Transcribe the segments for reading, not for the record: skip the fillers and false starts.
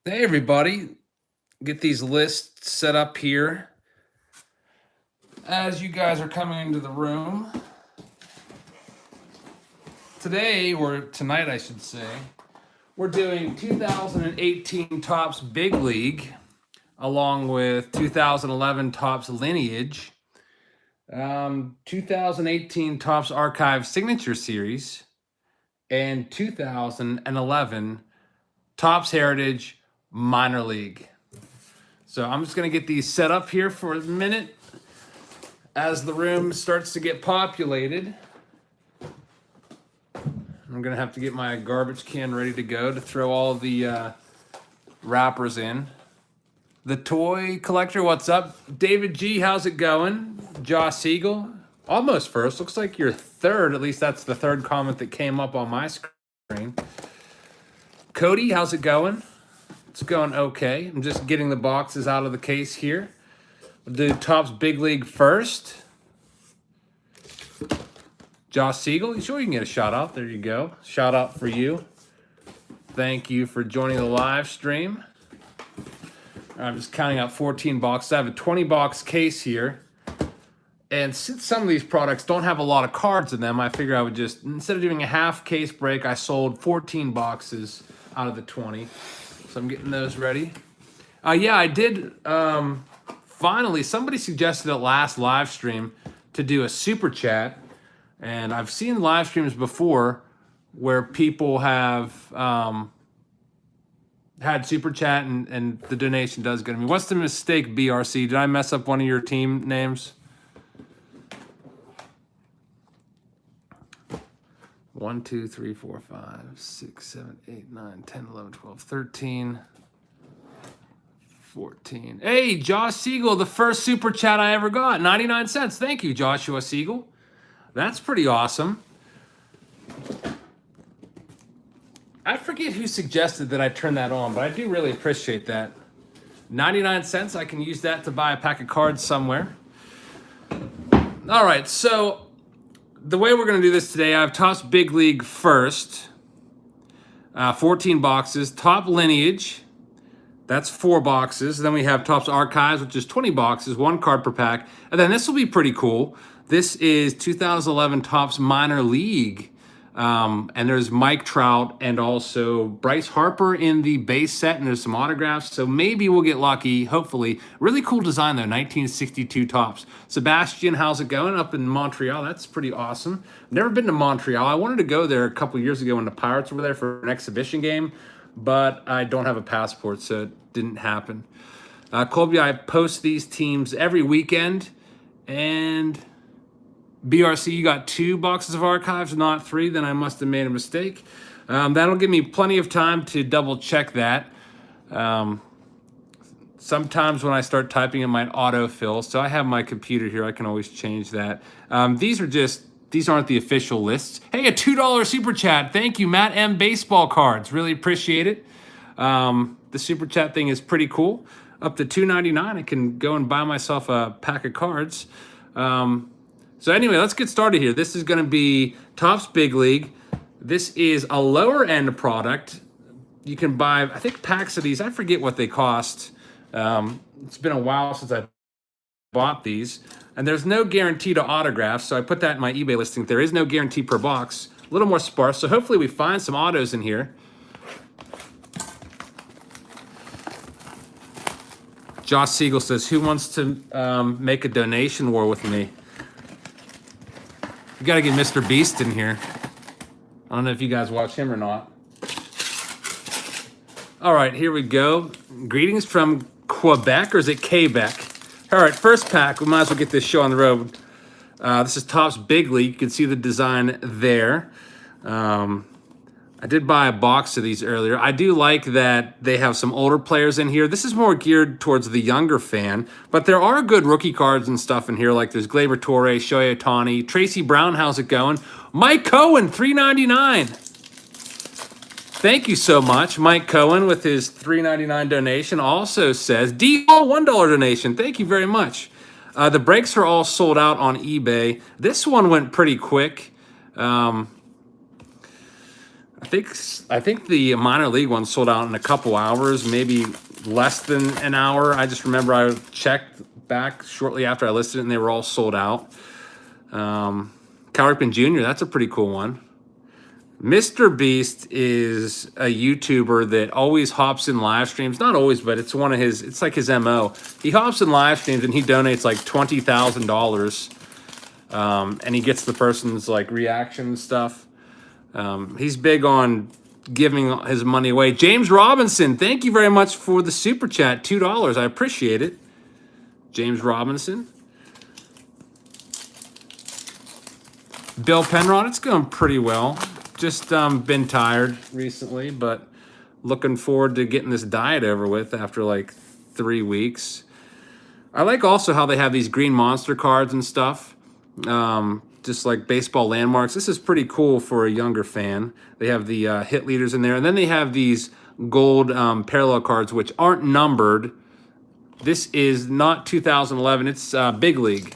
Hey everybody, get these lists set up here. As you guys are coming into the room, today, or tonight I should say, we're doing 2018 Topps Big League, along with 2011 Topps Lineage, 2018 Topps Archive Signature Series, and 2011 Topps Heritage Minor League. So I'm just going to get these set up here for a minute as the room starts to get populated. I'm going to have to get my garbage can ready to go to throw all the wrappers in. The Toy Collector, what's up? David G, how's it going? Josh Siegel, almost first. Looks like you're third. At least that's the third comment that came up on my screen. Cody, how's it going? It's going okay. I'm just getting the boxes out of the case here. We'll do Topps Big League first. Josh Siegel, you sure you can get a shout out? There you go. Shout out for you. Thank you for joining the live stream. I'm just counting out 14 boxes. I have a 20 box case here. And since some of these products don't have a lot of cards in them, I figure I would just, instead of doing a half case break, I sold 14 boxes out of the 20. So I'm getting those ready. Yeah, I did. Finally, somebody suggested at last live stream to do a super chat. And I've seen live streams before where people have had super chat and the donation does go to me. What's the mistake, BRC? Did I mess up one of your team names? 1, 2, 3, 4, 5, 6, 7, 8, 9, 10, 11, 12, 13, 14. Hey, Josh Siegel, the first super chat I ever got. 99 cents. Thank you, Joshua Siegel. That's pretty awesome. I forget who suggested that I turn that on, but I do really appreciate that. 99 cents, I can use that to buy a pack of cards somewhere. All right, so the way we're going to do this today, I have Topps Big League first. 14 boxes. Top Lineage, that's 4 boxes. Then we have Topps Archives, which is 20 boxes, 1 card per pack. And then this will be pretty cool. This is 2011 Topps Minor League. And there's Mike Trout and also Bryce Harper in the base set, and there's some autographs. So maybe we'll get lucky, hopefully. Really cool design, though, 1962 Topps. Sebastian, how's it going up in Montreal? That's pretty awesome. Never been to Montreal. I wanted to go there a couple years ago when the Pirates were there for an exhibition game, but I don't have a passport, so it didn't happen. Colby, I post these teams every weekend, and BRC, you got 2 boxes of archives, not 3. Then I must have made a mistake. That'll give me plenty of time to double check that. Sometimes when I start typing, it might autofill. So I have my computer here. I can always change that. These aren't the official lists. Hey, a $2 super chat. Thank you, Matt M. Baseball Cards. Really appreciate it. The super chat thing is pretty cool. Up to $2.99, I can go and buy myself a pack of cards. So anyway, let's get started here. This is going to be Topps Big League. This is a lower end product. You can buy, I think, packs of these. I forget what they cost. It's been a while since I bought these. And there's no guarantee to autographs, so I put that in my eBay listing. There is no guarantee per box. A little more sparse, so hopefully we find some autos in here. Josh Siegel says, who wants to make a donation war with me? You gotta get Mr. Beast in here. I don't know if you guys watch him or not. All right, here we go. Greetings from Quebec, or is it Quebec? All right, first pack. We might as well get this show on the road. This is Topps Big League. You can see the design there. I did buy a box of these earlier. I do like that they have some older players in here. This is more geared towards the younger fan, but there are good rookie cards and stuff in here, like there's Gleyber Torres, Shohei Ohtani, Tracy Brown, how's it going? Mike Cohen, $3.99. Thank you so much. Mike Cohen with his $3.99 donation also says, D-All $1 donation. Thank you very much. The breaks are all sold out on eBay. This one went pretty quick. I think the minor league one sold out in a couple hours, maybe less than an hour. I just remember I checked back shortly after I listed it, and they were all sold out. Cal Ripken Jr., that's a pretty cool one. Mr. Beast is a YouTuber that always hops in live streams. Not always, but it's one of his, it's like his MO. He hops in live streams and he donates like $20,000. And he gets the person's like reaction and stuff. He's big on giving his money away. James Robinson, thank you very much for the super chat, $2. I appreciate it. James Robinson. Bill Penrod, it's going pretty well. Just been tired recently, but looking forward to getting this diet over with after like 3 weeks. I like also how they have these green monster cards and stuff. Just like baseball landmarks. This is pretty cool for a younger fan. They have the hit leaders in there. And then they have these gold parallel cards, which aren't numbered. This is not 2011. It's Big League.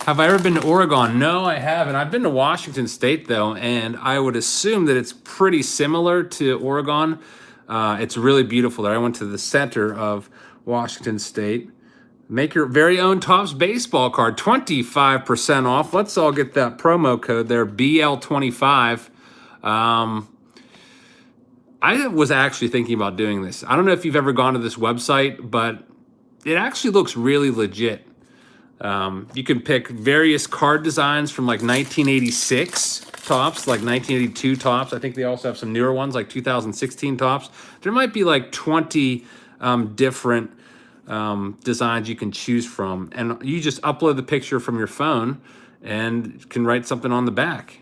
Have I ever been to Oregon? No, I haven't. I've been to Washington State, though, and I would assume that it's pretty similar to Oregon. It's really beautiful there. I went to the center of Washington State. Make your very own Topps baseball card, 25% off. Let's all get that promo code there, BL25. I was actually thinking about doing this. I don't know if you've ever gone to this website, but it actually looks really legit. You can pick various card designs from like 1986 Topps, like 1982 Topps. I think they also have some newer ones like 2016 Topps. There might be like 20 different designs you can choose from. And you just upload the picture from your phone and can write something on the back.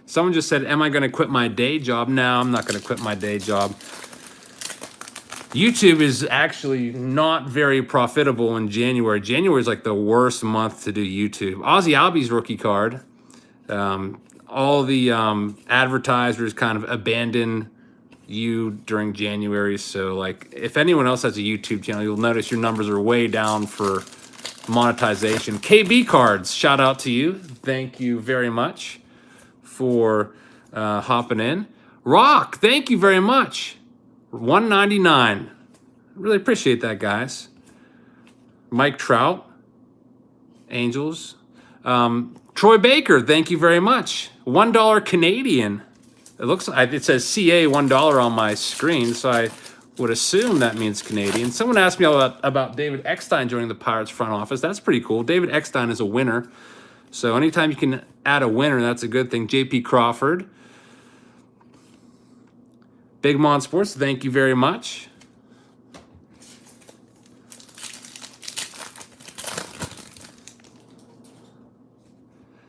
Someone just said, am I going to quit my day job? No, I'm not going to quit my day job. YouTube is actually not very profitable in January. January is like the worst month to do YouTube. Ozzy Albies rookie card. All the advertisers kind of abandon you during January. So like if anyone else has a YouTube channel, you'll notice your numbers are way down for monetization. KB cards, shout out to you. Thank you very much for hopping in. Rock, thank you very much. $1.99. Really appreciate that, guys. Mike Trout, Angels. Troy Baker, thank you very much. $1 Canadian. It looks like it says CA $1 on my screen, so I would assume that means Canadian. Someone asked me about David Eckstein joining the Pirates front office. That's pretty cool. David Eckstein is a winner, so anytime you can add a winner, that's a good thing. JP Crawford. Big Mon Sports, thank you very much.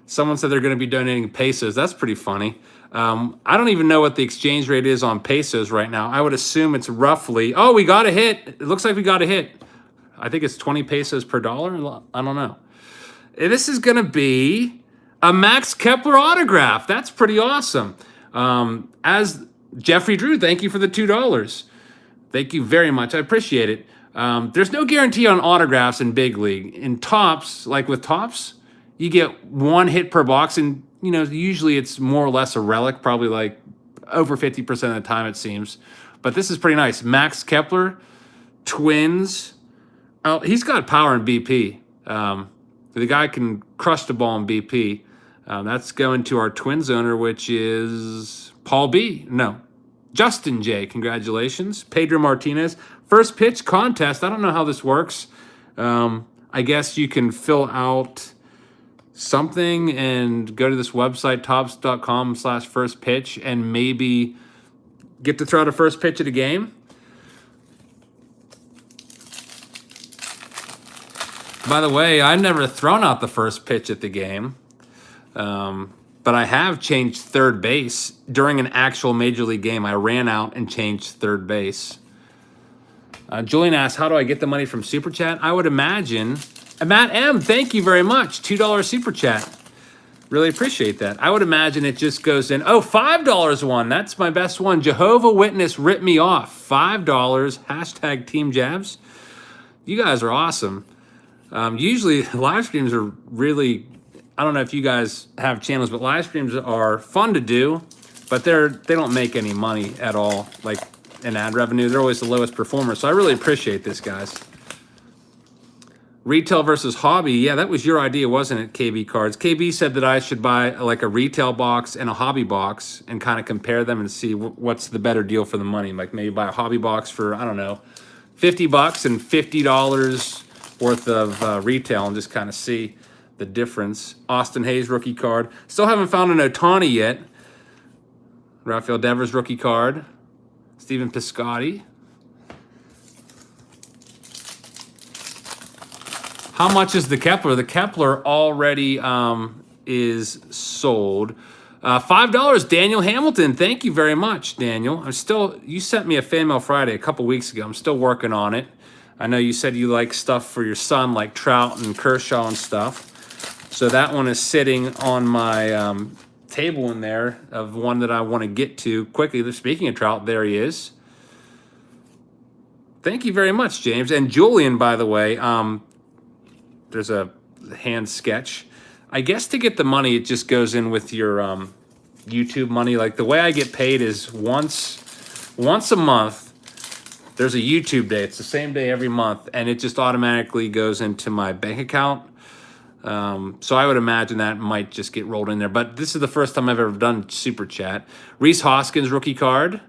Someone said they're going to be donating pesos. That's pretty funny. I don't even know what the exchange rate is on pesos right now. I would assume it's roughly, oh, we got a hit. It looks like we got a hit. I think it's 20 pesos per dollar. I don't know. This is going to be a Max Kepler autograph. That's pretty awesome. As Jeffrey Drew, thank you for the $2. Thank you very much. I appreciate it. There's no guarantee on autographs in Big League. In Topps, like with Topps, you get one hit per box, and you know usually it's more or less a relic, probably like over 50% of the time it seems. But this is pretty nice. Max Kepler, Twins. Oh, he's got power in BP. The guy can crush the ball in BP. That's going to our Twins owner, which is Paul B. No, Justin J. Congratulations. Pedro Martinez. First pitch contest. I don't know how this works. I guess you can fill out something and go to this website, topps.com/first pitch, and maybe get to throw out a first pitch at a game. By the way, I've never thrown out the first pitch at the game. But I have changed third base during an actual Major League game. I ran out and changed third base. Julian asked, how do I get the money from Super Chat? I would imagine, Matt M., thank you very much. $2 Super Chat. Really appreciate that. I would imagine it just goes in. Oh, $5 one. That's my best one. Jehovah Witness ripped me off. $5. Hashtag Team Jabs. You guys are awesome. Usually live streams are really I don't know if you guys have channels, but live streams are fun to do, but they don't make any money at all, like in ad revenue. They're always the lowest performer. So I really appreciate this, guys. Retail versus hobby. Yeah, that was your idea, wasn't it, KB Cards? KB said that I should buy like a retail box and a hobby box and kind of compare them and see what's the better deal for the money. Like maybe buy a hobby box for, I don't know, $50 and $50 worth of retail and just kind of see the difference. Austin Hayes rookie card. Still haven't found an Ohtani yet. Rafael Devers rookie card. Stephen Piscotty. How much is the Kepler? The Kepler already is sold. $5, Daniel Hamilton. Thank you very much, Daniel. You sent me a fan mail Friday a couple weeks ago. I'm still working on it. I know you said you like stuff for your son, like Trout and Kershaw and stuff. So that one is sitting on my table in there of one that I want to get to quickly. Speaking of Trout, there he is. Thank you very much, James. And Julian, by the way, there's a hand sketch. I guess to get the money, it just goes in with your YouTube money. Like the way I get paid is once a month, there's a YouTube day. It's the same day every month, and it just automatically goes into my bank account. So I would imagine that might just get rolled in there. But this is the first time I've ever done Super Chat. Reese Hoskins rookie card.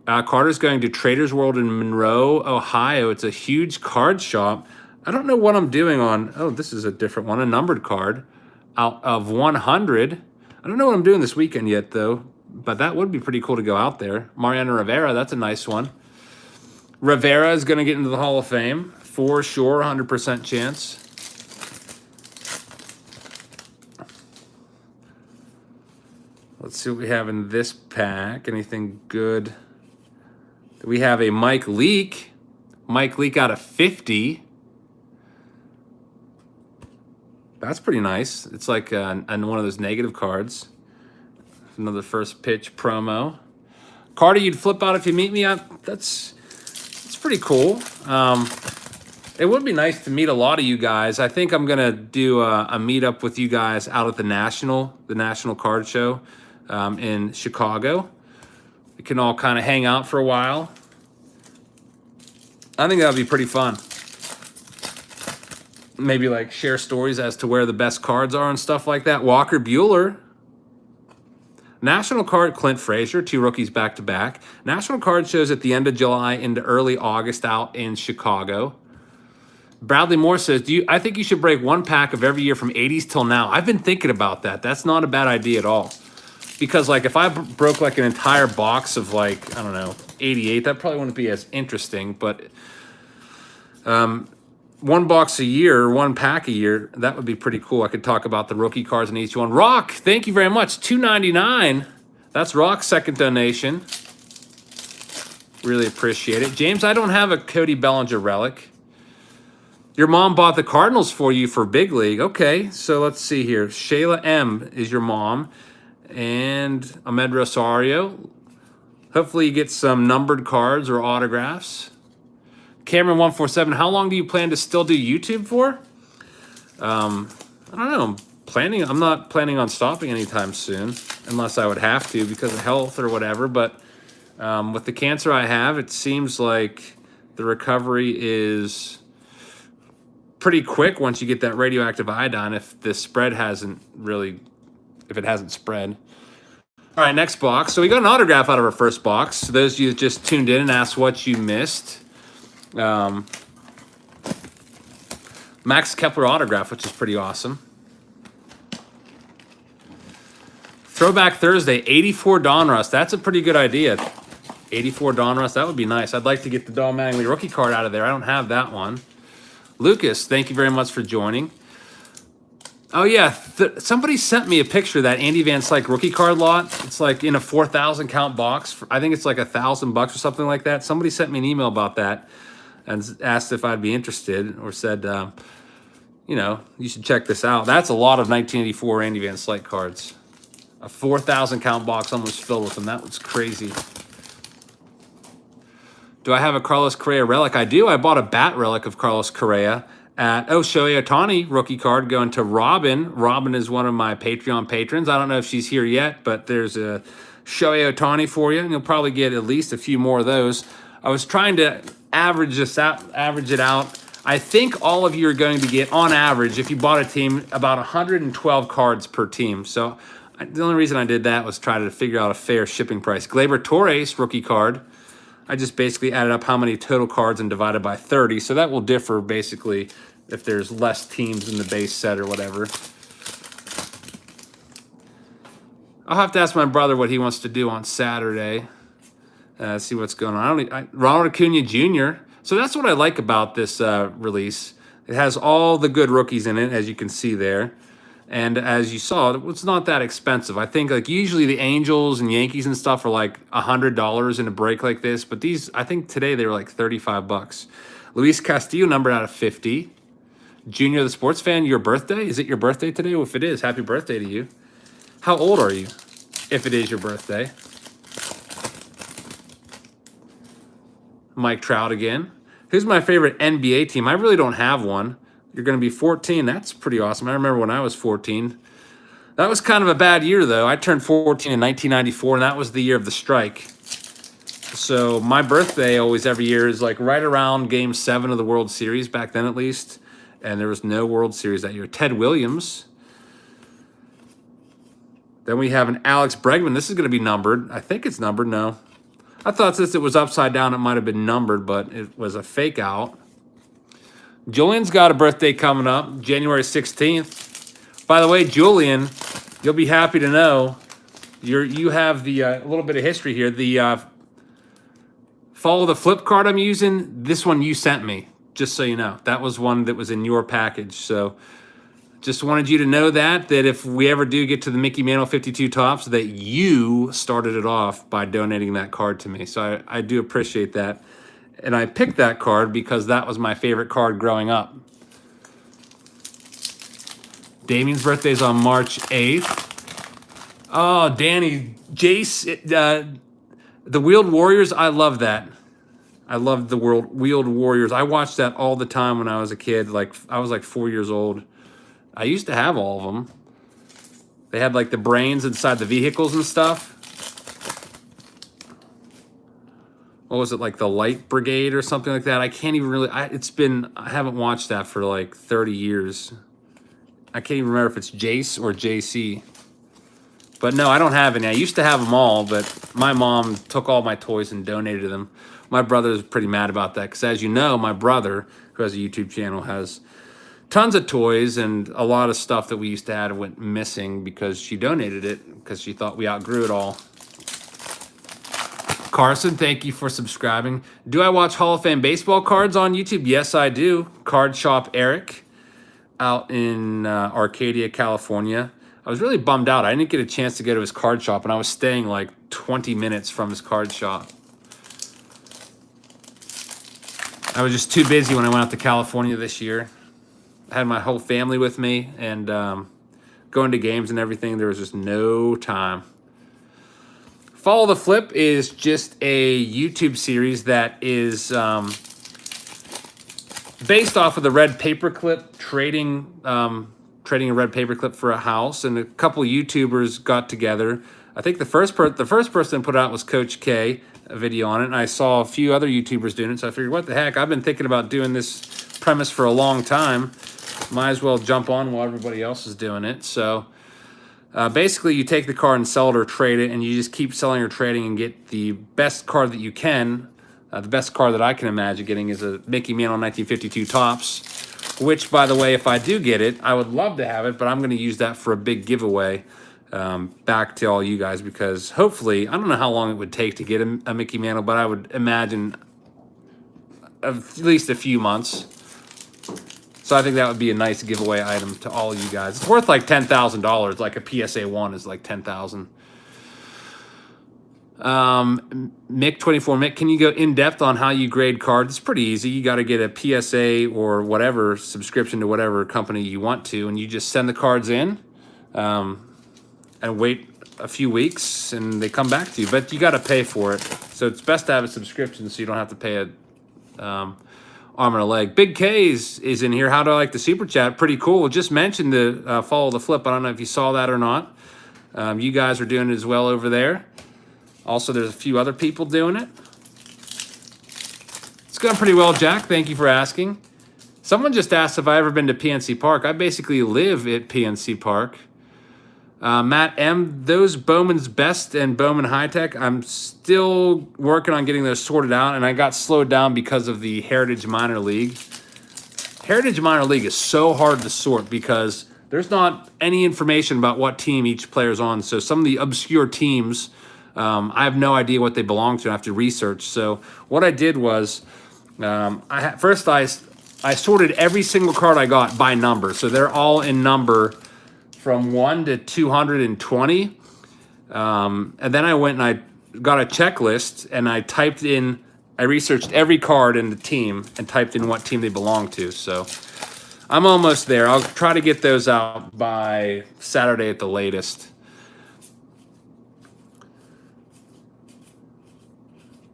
Carter's going to Traders World in Monroe, Ohio. It's a huge card shop. I don't know what I'm doing on, oh, this is a different one, a numbered card out of 100. I don't know what I'm doing this weekend yet, though, but that would be pretty cool to go out there. Mariano Rivera, that's a nice one. Rivera is going to get into the Hall of Fame, for sure, 100% chance. Let's see what we have in this pack. Anything good? We have a Mike Leake. Mike Leake out of 50. That's pretty nice. It's like one of those negative cards. Another first pitch promo. Carter, you'd flip out if you meet me. That's pretty cool. It would be nice to meet a lot of you guys. I think I'm gonna do a meetup with you guys out at the National Card Show in Chicago. We can all kind of hang out for a while. I think that would be pretty fun. Maybe like share stories as to where the best cards are and stuff like that. Walker Buehler. National Card, Clint Frazier, 2 rookies back to back. National Card shows at the end of July into early August out in Chicago. Bradley Moore says, I think you should break one pack of every year from 80s till now. I've been thinking about that. That's not a bad idea at all. Because like if I broke like an entire box of like, I don't know, 88, that probably wouldn't be as interesting, but one box a year, one pack a year, that would be pretty cool. I could talk about the rookie cards in each one. Rock, thank you very much. $2.99. That's Rock's second donation. Really appreciate it. James, I don't have a Cody Bellinger relic. Your mom bought the Cardinals for you for Big League. Okay, so let's see here. Shayla M is your mom. And Ahmed Rosario. Hopefully you get some numbered cards or autographs. Cameron147, how long do you plan to still do YouTube for? I don't know. I'm not planning on stopping anytime soon, unless I would have to because of health or whatever. But with the cancer I have, it seems like the recovery is pretty quick once you get that radioactive iodine if it hasn't spread. All right, next box. So we got an autograph out of our first box. So those of you that just tuned in and asked what you missed. Max Kepler autograph, which is pretty awesome. Throwback Thursday, 84 Donruss. That's a pretty good idea. 84 Donruss, that would be nice. I'd like to get the Don Mattingly rookie card out of there. I don't have that one. Lucas, thank you very much for joining. Oh, yeah. Somebody sent me a picture of that Andy Van Slyke rookie card lot. It's like in a 4,000 count box. I think it's like $1,000 or something like that. Somebody sent me an email about that and asked if I'd be interested or said, you should check this out. That's a lot of 1984 Andy Van Slyke cards. A 4,000 count box almost filled with them. That was crazy. Do I have a Carlos Correa relic? I do. I bought a bat relic of Carlos Correa Shohei Ohtani rookie card going to Robin. Robin is one of my Patreon patrons. I don't know if she's here yet, but there's a Shohei Ohtani for you, and you'll probably get at least a few more of those. I was trying to average it out. I think all of you are going to get, on average, if you bought a team, about 112 cards per team. So the only reason I did that was try to figure out a fair shipping price. Gleyber Torres rookie card. I just basically added up how many total cards and divided by 30. So that will differ basically if there's less teams in the base set or whatever. I'll have to ask my brother what he wants to do on Saturday. See what's going on. Ronald Acuna Jr. So that's what I like about this release. It has all the good rookies in it, as you can see there. And as you saw, it's not that expensive. I think like usually the Angels and Yankees and stuff are like $100 in a break like this. But these, I think today they were like 35 bucks. Luis Castillo numbered out of 50. Junior the Sports Fan, your birthday? Is it your birthday today? Well, if it is, happy birthday to you. How old are you, if it is your birthday? Mike Trout again. Who's my favorite NBA team? I really don't have one. You're going to be 14. That's pretty awesome. I remember when I was 14. That was kind of a bad year, though. I turned 14 in 1994, and that was the year of the strike. So my birthday always every year is like right around Game 7 of the World Series, back then at least. And there was no World Series that year. Ted Williams. Then we have an Alex Bregman. This is going to be numbered. I think it's numbered. No. I thought since it was upside down, it might have been numbered, but it was a fake out. Julian's got a birthday coming up, January 16th. By the way, Julian, you'll be happy to know you have the a little bit of history here. The Follow the Flip card I'm using, this one you sent me, just so you know. That was one that was in your package. So just wanted you to know that if we ever do get to the Mickey Mantle 52 Topps, that you started it off by donating that card to me. So I do appreciate that. And I picked that card because that was my favorite card growing up. Damien's birthday is on March 8th. Oh, Danny, Jace, the Wheeled Warriors, I love that. I love the Wheeled Warriors. I watched that all the time when I was a kid. Like I was like 4 years old. I used to have all of them. They had like the brains inside the vehicles and stuff. What was it, like the Light Brigade or something like that? I can't even really, I haven't watched that for like 30 years. I can't even remember if it's Jace or JC. But no, I don't have any. I used to have them all, but my mom took all my toys and donated them. My brother's pretty mad about that because, as you know, my brother, who has a YouTube channel, has tons of toys, and a lot of stuff that we used to have went missing because she donated it because she thought we outgrew it all. Carson, thank you for subscribing. Do I watch Hall of Fame baseball cards on YouTube? Yes, I do. Card Shop Eric out in Arcadia, California. I was really bummed out. I didn't get a chance to go to his card shop, and I was staying like 20 minutes from his card shop. I was just too busy when I went out to California this year. I had my whole family with me, and going to games and everything, there was just no time. Follow the Flip is just a YouTube series that is based off of the red paperclip trading a red paperclip for a house, and a couple YouTubers got together. I think the first person put out was Coach K, a video on it, and I saw a few other YouTubers doing it, so I figured, what the heck, I've been thinking about doing this premise for a long time. Might as well jump on while everybody else is doing it. So basically, you take the card and sell it or trade it, and you just keep selling or trading and get the best card that you can. The best card that I can imagine getting is a Mickey Mantle 1952 Topps, which, by the way, if I do get it, I would love to have it, but I'm going to use that for a big giveaway back to all you guys, because hopefully, I don't know how long it would take to get a Mickey Mantle, but I would imagine at least a few months. So I think that would be a nice giveaway item to all you guys. It's worth like $10,000. Like a PSA 1 is like $10,000. Mick24, Mick, can you go in depth on how you grade cards? It's pretty easy. You got to get a PSA or whatever subscription to whatever company you want to, and you just send the cards in and wait a few weeks, and they come back to you. But you got to pay for it, so it's best to have a subscription so you don't have to pay it arm and a leg. Big K is in here. How do I like the super chat? Pretty cool. Just mentioned the follow the flip. I don't know if you saw that or not. You guys are doing it as well over there. Also, there's a few other people doing it. It's going pretty well, Jack. Thank you for asking. Someone just asked if I ever been to PNC Park. I basically live at PNC Park. Matt M, those Bowman's Best and Bowman High Tech, I'm still working on getting those sorted out, and I got slowed down because of the Heritage Minor League. Heritage Minor League is so hard to sort because there's not any information about what team each player's on. So some of the obscure teams, I have no idea what they belong to. I have to research. So what I did was, first I sorted every single card I got by number. So they're all in number from 1 to 220. And then I went and I got a checklist and I researched every card in the team and typed in what team they belong to. So I'm almost there. I'll try to get those out by Saturday at the latest.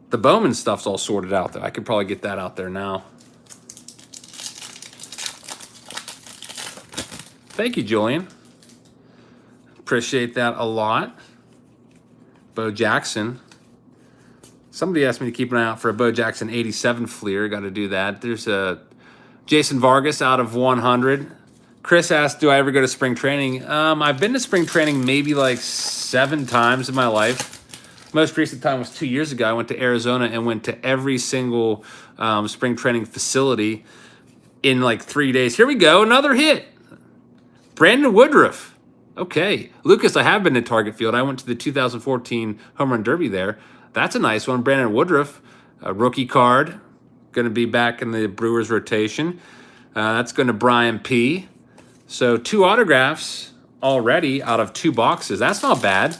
The Bowman stuff's all sorted out, though. I could probably get that out there now. Thank you, Julian. Appreciate that a lot. Bo Jackson. Somebody asked me to keep an eye out for a Bo Jackson 87 Fleer. Got to do that. There's a Jason Vargas out of 100. Chris asked, do I ever go to spring training? I've been to spring training maybe like 7 times in my life. Most recent time was 2 years ago. I went to Arizona and went to every single spring training facility in like 3 days. Here we go. Another hit. Brandon Woodruff. Okay. Lucas, I have been to Target Field. I went to the 2014 Home Run Derby there. That's a nice one. Brandon Woodruff, a rookie card. Going to be back in the Brewers rotation. That's going to Brian P. So 2 autographs already out of 2 boxes. That's not bad.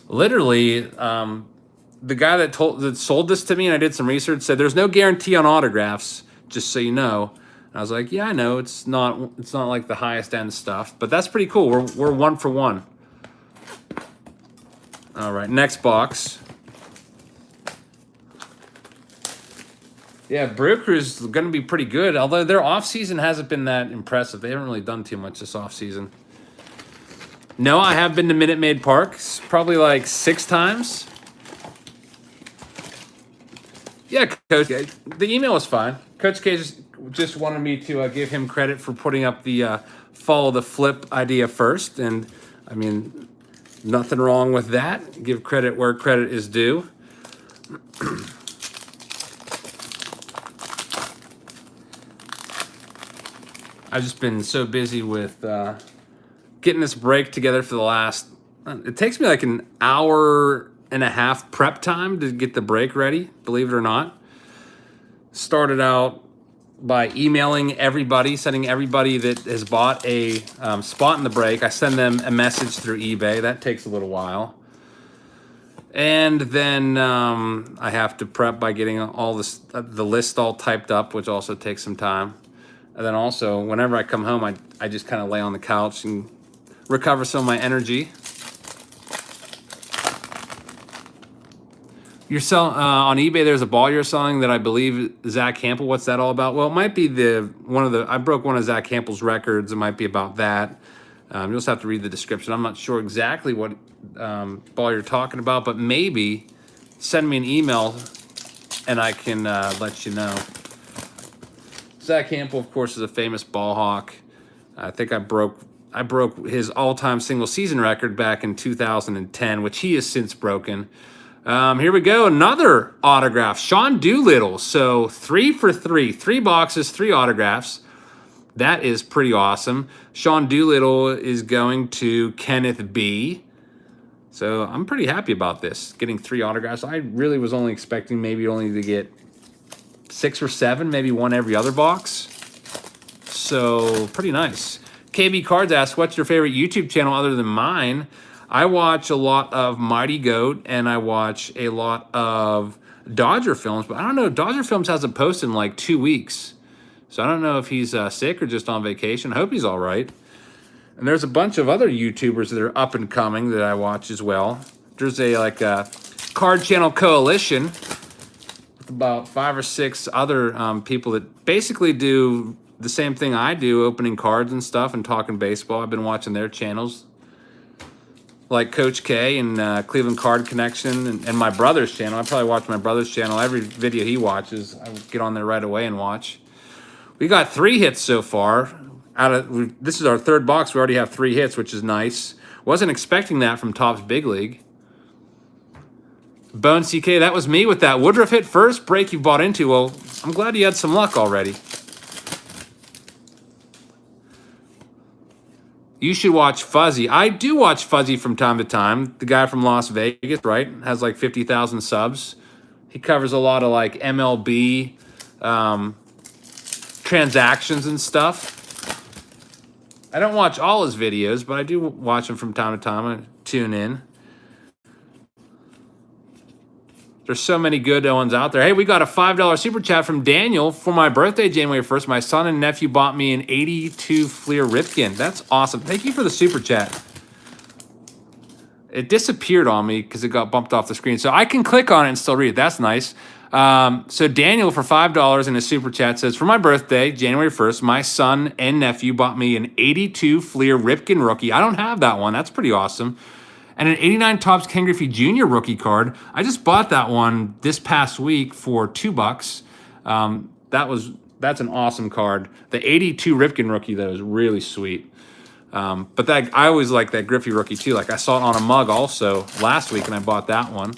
Literally, the guy that sold this to me, and I did some research, said there's no guarantee on autographs, just so you know. And I was like, yeah, I know it's not like the highest end stuff, but that's pretty cool. We're 1 for 1. All right, next box. Yeah, Brew Crew's going to be pretty good, although their offseason hasn't been that impressive. They haven't really done too much this offseason. No, I have been to Minute Maid Park probably like 6 times. Yeah, Coach, the email was fine. Coach K just wanted me to give him credit for putting up the follow the flip idea first. And, I mean, nothing wrong with that. Give credit where credit is due. I've just been so busy with getting this break together for the last... It takes me like an hour and a half prep time to get the break ready, believe it or not. Started out by emailing everybody, sending everybody that has bought a spot in the break. I send them a message through eBay. That takes a little while. And then I have to prep by getting all this, the list all typed up, which also takes some time. And then also, whenever I come home, I just kind of lay on the couch and recover some of my energy. You're selling on eBay. There's a ball you're selling that I believe Zach Campbell. What's that all about? Well, it might be I broke one of Zach Campbell's records. It might be about that. You'll just have to read the description. I'm not sure exactly what ball you're talking about, but maybe send me an email and I can let you know. Zach Campbell, of course, is a famous ball hawk. I think I broke his all-time single-season record back in 2010, which he has since broken. Here we go, another autograph, Sean Doolittle. So 3 for 3, 3 boxes, 3 autographs. That is pretty awesome. Sean Doolittle is going to Kenneth B. So I'm pretty happy about this, getting 3 autographs. I really was only expecting maybe only to get 6 or 7, maybe 1 every other box. So pretty nice. KB Cards asks, what's your favorite YouTube channel other than mine? I watch a lot of Mighty Goat and I watch a lot of Dodger Films, but I don't know, Dodger Films hasn't posted in like 2 weeks. So I don't know if he's sick or just on vacation. I hope he's all right. And there's a bunch of other YouTubers that are up and coming that I watch as well. There's a Card Channel Coalition. about 5 or 6 other people that basically do the same thing I do, opening cards and stuff and talking baseball. I've been watching their channels, like Coach K and Cleveland Card Connection and my brother's channel. I probably watch my brother's channel. Every video he watches, I get on there right away and watch. We got 3 hits so far. This is our 3rd box. We already have 3 hits, which is nice. Wasn't expecting that from Topps Big League. Bone CK, that was me with that Woodruff hit. First break you bought into. Well, I'm glad you had some luck already. You should watch Fuzzy. I do watch Fuzzy from time to time. The guy from Las Vegas, right? Has like 50,000 subs. He covers a lot of like MLB transactions and stuff. I don't watch all his videos, but I do watch them from time to time. I tune in. There's so many good ones out there. Hey, we got a $5 super chat from Daniel. For my birthday, January 1st, my son and nephew bought me an 82 Fleer Ripken. That's awesome. Thank you for the super chat. It disappeared on me because it got bumped off the screen. So I can click on it and still read it. That's nice. So Daniel, for $5 in his super chat, says, for my birthday, January 1st, my son and nephew bought me an 82 Fleer Ripken rookie. I don't have that one. That's pretty awesome. And an 89 Topps Ken Griffey Jr. rookie card. I just bought that one this past week for $2. That's an awesome card. The 82 Ripken rookie, though, is really sweet. But I always like that Griffey rookie, too. Like, I saw it on a mug also last week, and I bought that one.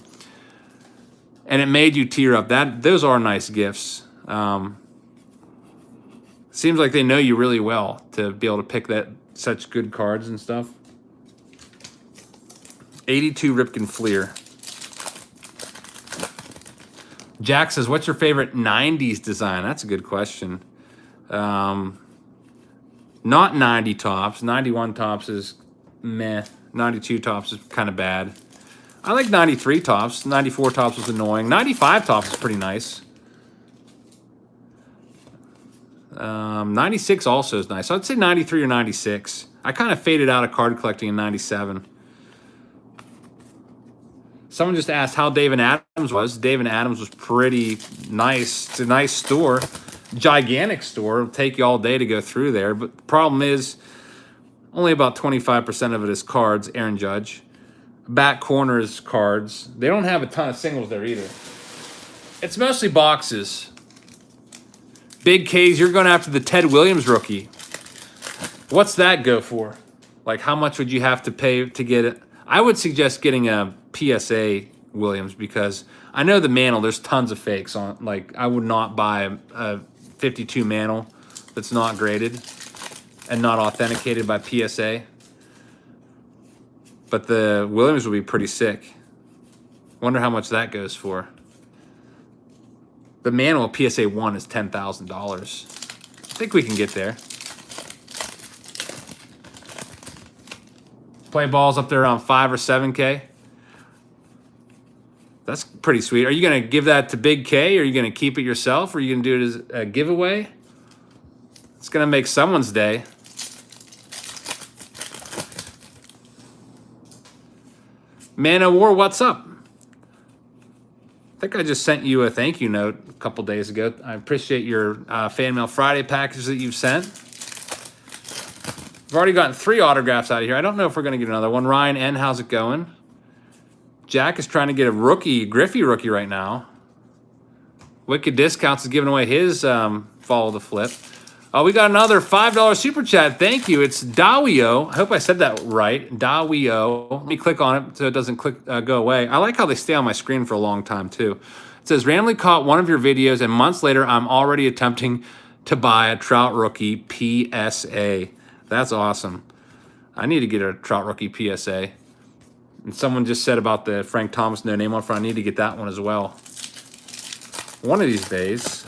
And it made you tear up. Those are nice gifts. Seems like they know you really well to be able to pick such good cards and stuff. 82 Ripken Fleer. Jack says, what's your favorite 90s design? That's a good question. Not 90 Topps. 91 Topps is meh. 92 Topps is kind of bad. I like 93 Topps. 94 Topps was annoying. 95 Topps is pretty nice. 96 also is nice. So I'd say 93 or 96. I kind of faded out of card collecting in 97. Someone just asked how Dave and Adams was. Dave and Adams was pretty nice. It's a nice store. Gigantic store. It'll take you all day to go through there. But the problem is only about 25% of it is cards, Aaron Judge. Back corner is cards. They don't have a ton of singles there either. It's mostly boxes. Big K's, you're going after the Ted Williams rookie. What's that go for? Like, how much would you have to pay to get it? I would suggest getting a PSA Williams because I know the Mantle, there's tons of fakes on. Like, I would not buy a 52 Mantle that's not graded and not authenticated by PSA. But the Williams would be pretty sick. Wonder how much that goes for. The Mantle PSA 1 is $10,000. I think we can get there. Play balls up there around 5 or 7K. That's pretty sweet. Are you going to give that to Big K, or are you going to keep it yourself, or are you going to do it as a giveaway? It's going to make someone's day. Man of War, what's up? I think I just sent you a thank you note a couple days ago. I appreciate your Fan Mail Friday package that you've sent. I've already gotten 3 autographs out of here. I don't know if we're going to get another one. Ryan N., how's it going? Jack is trying to get a Griffey rookie right now. Wicked Discounts is giving away his follow the flip. Oh, we got another $5 super chat. Thank you. It's Dawio. I hope I said that right. Dawio. Let me click on it so it doesn't go away. I like how they stay on my screen for a long time, too. It says, randomly caught one of your videos, and months later, I'm already attempting to buy a Trout rookie PSA. That's awesome. I need to get a Trout rookie PSA. And someone just said about the Frank Thomas no name offer. I need to get that one as well. One of these days.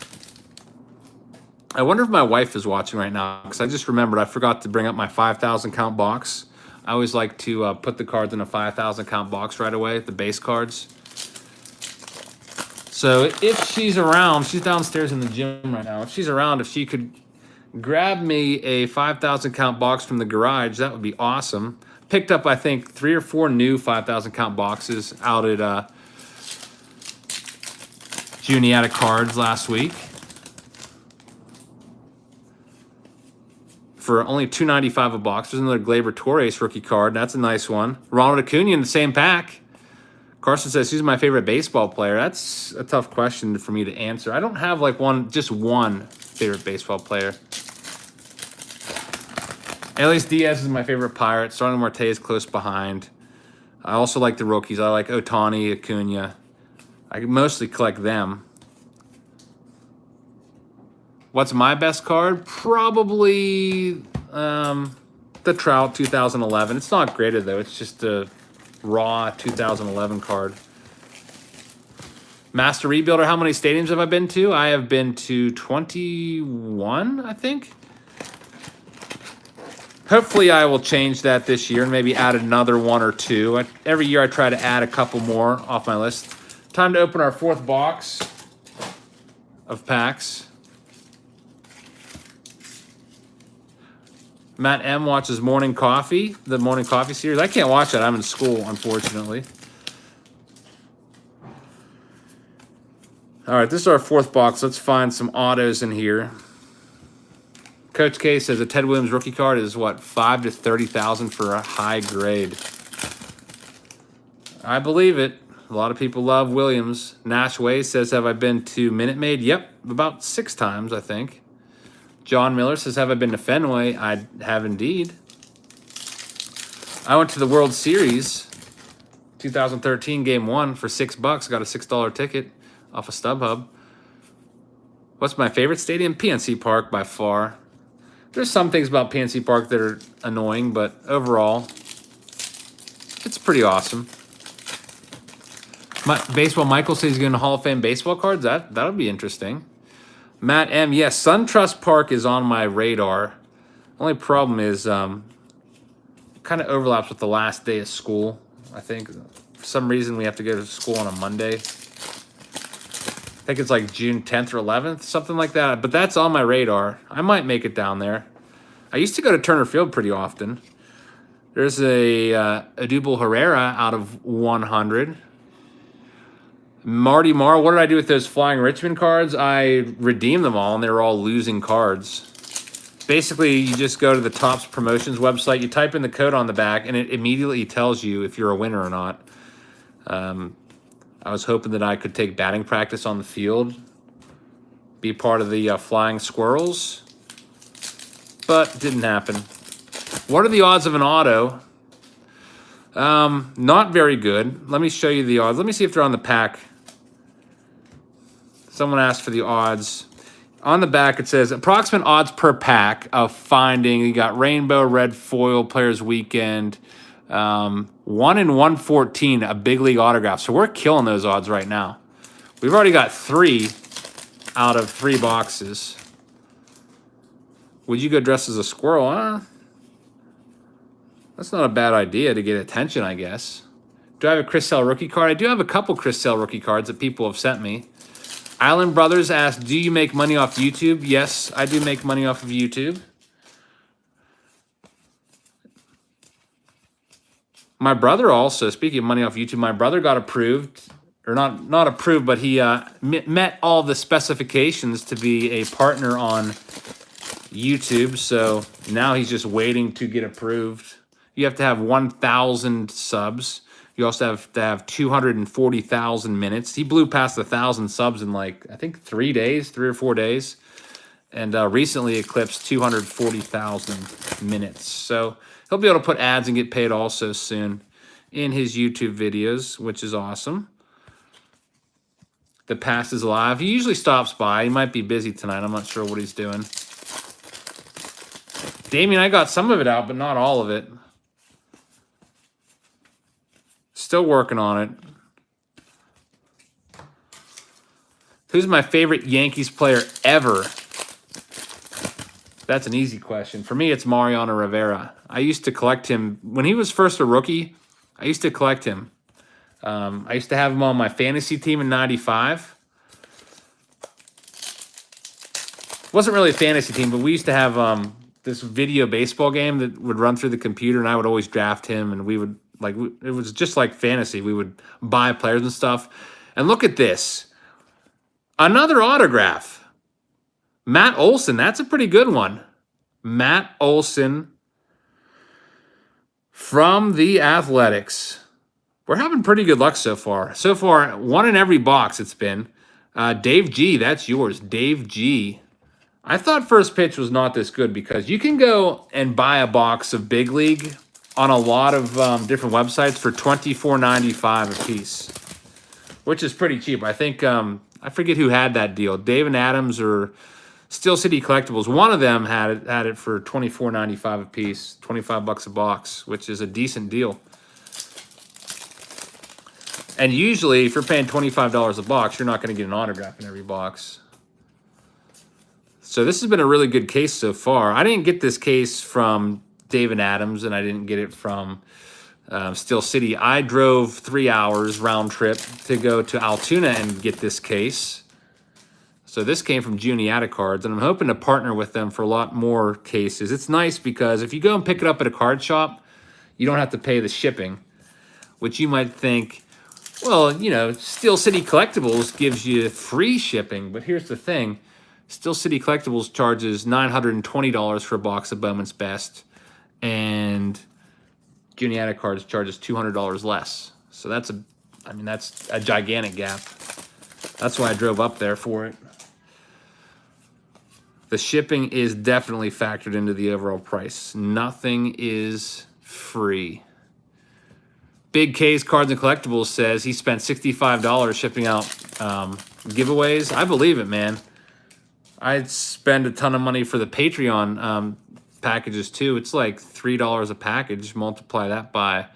I wonder if my wife is watching right now, because I just remembered I forgot to bring up my 5,000 count box. I always like to put the cards in a 5,000 count box right away, the base cards. So if she's around, she's downstairs in the gym right now. If she's around, if she could grab me a 5,000 count box from the garage, that would be awesome. Picked up, I think, 3 or 4 new 5,000 count boxes out at Junie out of cards last week for only $2.95 a box. There's another Gleyber Torres rookie card. That's a nice one. Ronald Acuna in the same pack. Carson says, who's my favorite baseball player? That's a tough question for me to answer. I don't have like just one favorite baseball player. Elias Diaz is my favorite Pirate. Starling Marte is close behind. I also like the rookies. I like Ohtani, Acuna. I mostly collect them. What's my best card? Probably the Trout 2011. It's not graded, though. It's just a raw 2011 card. Master Rebuilder, how many stadiums have I been to? I have been to 21, I think. Hopefully I will change that this year and maybe add another one or two. Every year I try to add a couple more off my list. Time to open our fourth box of packs. Matt M watches Morning Coffee, the Morning Coffee series. I can't watch that. I'm in school, unfortunately. All right, this is our fourth box. Let's find some autos in here. Coach K says a Ted Williams rookie card is what, 5 to 30,000 for a high grade. I believe it. A lot of people love Williams. Nash Way says, have I been to Minute Maid? Yep, about 6 times, I think. John Miller says, have I been to Fenway? I have indeed. I went to the World Series 2013 Game 1 for $6. Got a $6 ticket off of StubHub. What's my favorite stadium? PNC Park by far. There's some things about PNC Park that are annoying, but overall, it's pretty awesome. Baseball Michael says he's going to Hall of Fame baseball cards. That'll be interesting. Matt M. Yes, SunTrust Park is on my radar. Only problem is kind of overlaps with the last day of school, I think. For some reason, we have to go to school on a Monday. I think it's like June 10th or 11th, something like that. But that's on my radar. I might make it down there. I used to go to Turner Field pretty often. There's a Odubel Herrera out of 100. Marty Marr, what did I do with those Flying Richmond cards? I redeemed them all, and they were all losing cards. Basically, you just go to the TOPPS Promotions website. You type in the code on the back, and it immediately tells you if you're a winner or not. I was hoping that I could take batting practice on the field, be part of the Flying Squirrels, but it didn't happen. What are the odds of an auto? Not very good. Let me show you the odds. Let me see if they're on the pack. Someone asked for the odds. On the back, it says approximate odds per pack of finding. You got Rainbow, Red Foil, Players Weekend. 1 in 114, a big league autograph. So we're killing those odds right now. We've already got 3 out of 3 boxes. Would you go dressed as a squirrel? That's not a bad idea to get attention, I guess. Do I have a Chris Sale rookie card? I do have a couple Chris Sale rookie cards that people have sent me. Island Brothers asked, do you make money off YouTube? Yes, I do make money off of YouTube. My brother also, speaking of money off YouTube, my brother got approved, or not approved, but he met all the specifications to be a partner on YouTube. So now he's just waiting to get approved. You have to have 1,000 subs. You also have to have 240,000 minutes. He blew past 1,000 subs in like, I think 3 or 4 days. And recently eclipsed 240,000 minutes. So he'll be able to put ads and get paid also soon in his YouTube videos, which is awesome. The Past is Alive. He usually stops by. He might be busy tonight. I'm not sure what he's doing. Damien, I got some of it out, but not all of it. Still working on it. Who's my favorite Yankees player ever? That's an easy question. For me, it's Mariano Rivera. I used to collect him. When he was first a rookie, I used to collect him. I used to have him on my fantasy team in '95. Wasn't really a fantasy team, but we used to have this video baseball game that would run through the computer, and I would always draft him, and we would, like, it was just like fantasy. We would buy players and stuff. And look at this. Another autograph. Matt Olson. That's a pretty good one. Matt Olson from the Athletics. We're having pretty good luck so far. So far, one in every box it's been. Dave G, that's yours. Dave G. I thought First Pitch was not this good because you can go and buy a box of Big League on a lot of different websites for $24.95 a piece, which is pretty cheap. I think, I forget who had that deal. Dave and Adams or Steel City Collectibles. One of them had it for $24.95 a piece, 25 bucks a box, which is a decent deal. And usually, if you're paying $25 a box, you're not going to get an autograph in every box. So this has been a really good case so far. I didn't get this case from David Adams, and I didn't get it from Steel City. I drove 3 hours round trip to go to Altoona and get this case. So this came from Juniata Cards, and I'm hoping to partner with them for a lot more cases. It's nice because if you go and pick it up at a card shop, you don't have to pay the shipping, which you might think, well, you know, Steel City Collectibles gives you free shipping. But here's the thing. Steel City Collectibles charges $920 for a box of Bowman's Best, and Juniata Cards charges $200 less. So that's a gigantic gap. That's why I drove up there for it. The shipping is definitely factored into the overall price. Nothing is free. Big K's Cards and Collectibles says he spent $65 shipping out giveaways. I believe it, man. I'd spend a ton of money for the Patreon packages too. It's like $3 a package. Multiply that by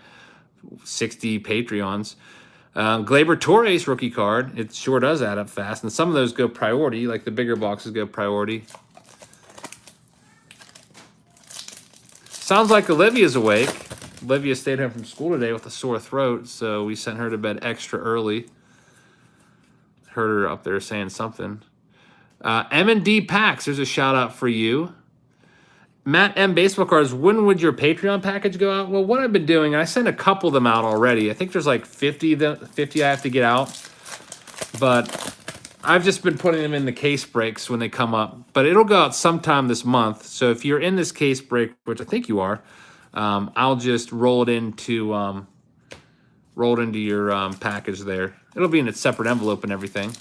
60 Patreons. Gleyber Torres rookie card. It sure does add up fast. And some of those go priority, like the bigger boxes go priority. Sounds like Olivia's awake. Olivia stayed home from school today with a sore throat, so we sent her to bed extra early. Heard her up there saying something. M&D Packs, there's a shout out for you. Matt M. Baseball Cards, when would your Patreon package go out? Well, what I've been doing, I sent a couple of them out already. I think there's like 50 I have to get out. But I've just been putting them in the case breaks when they come up. But it'll go out sometime this month. So if you're in this case break, which I think you are, I'll just roll it into your package there. It'll be in a separate envelope and everything.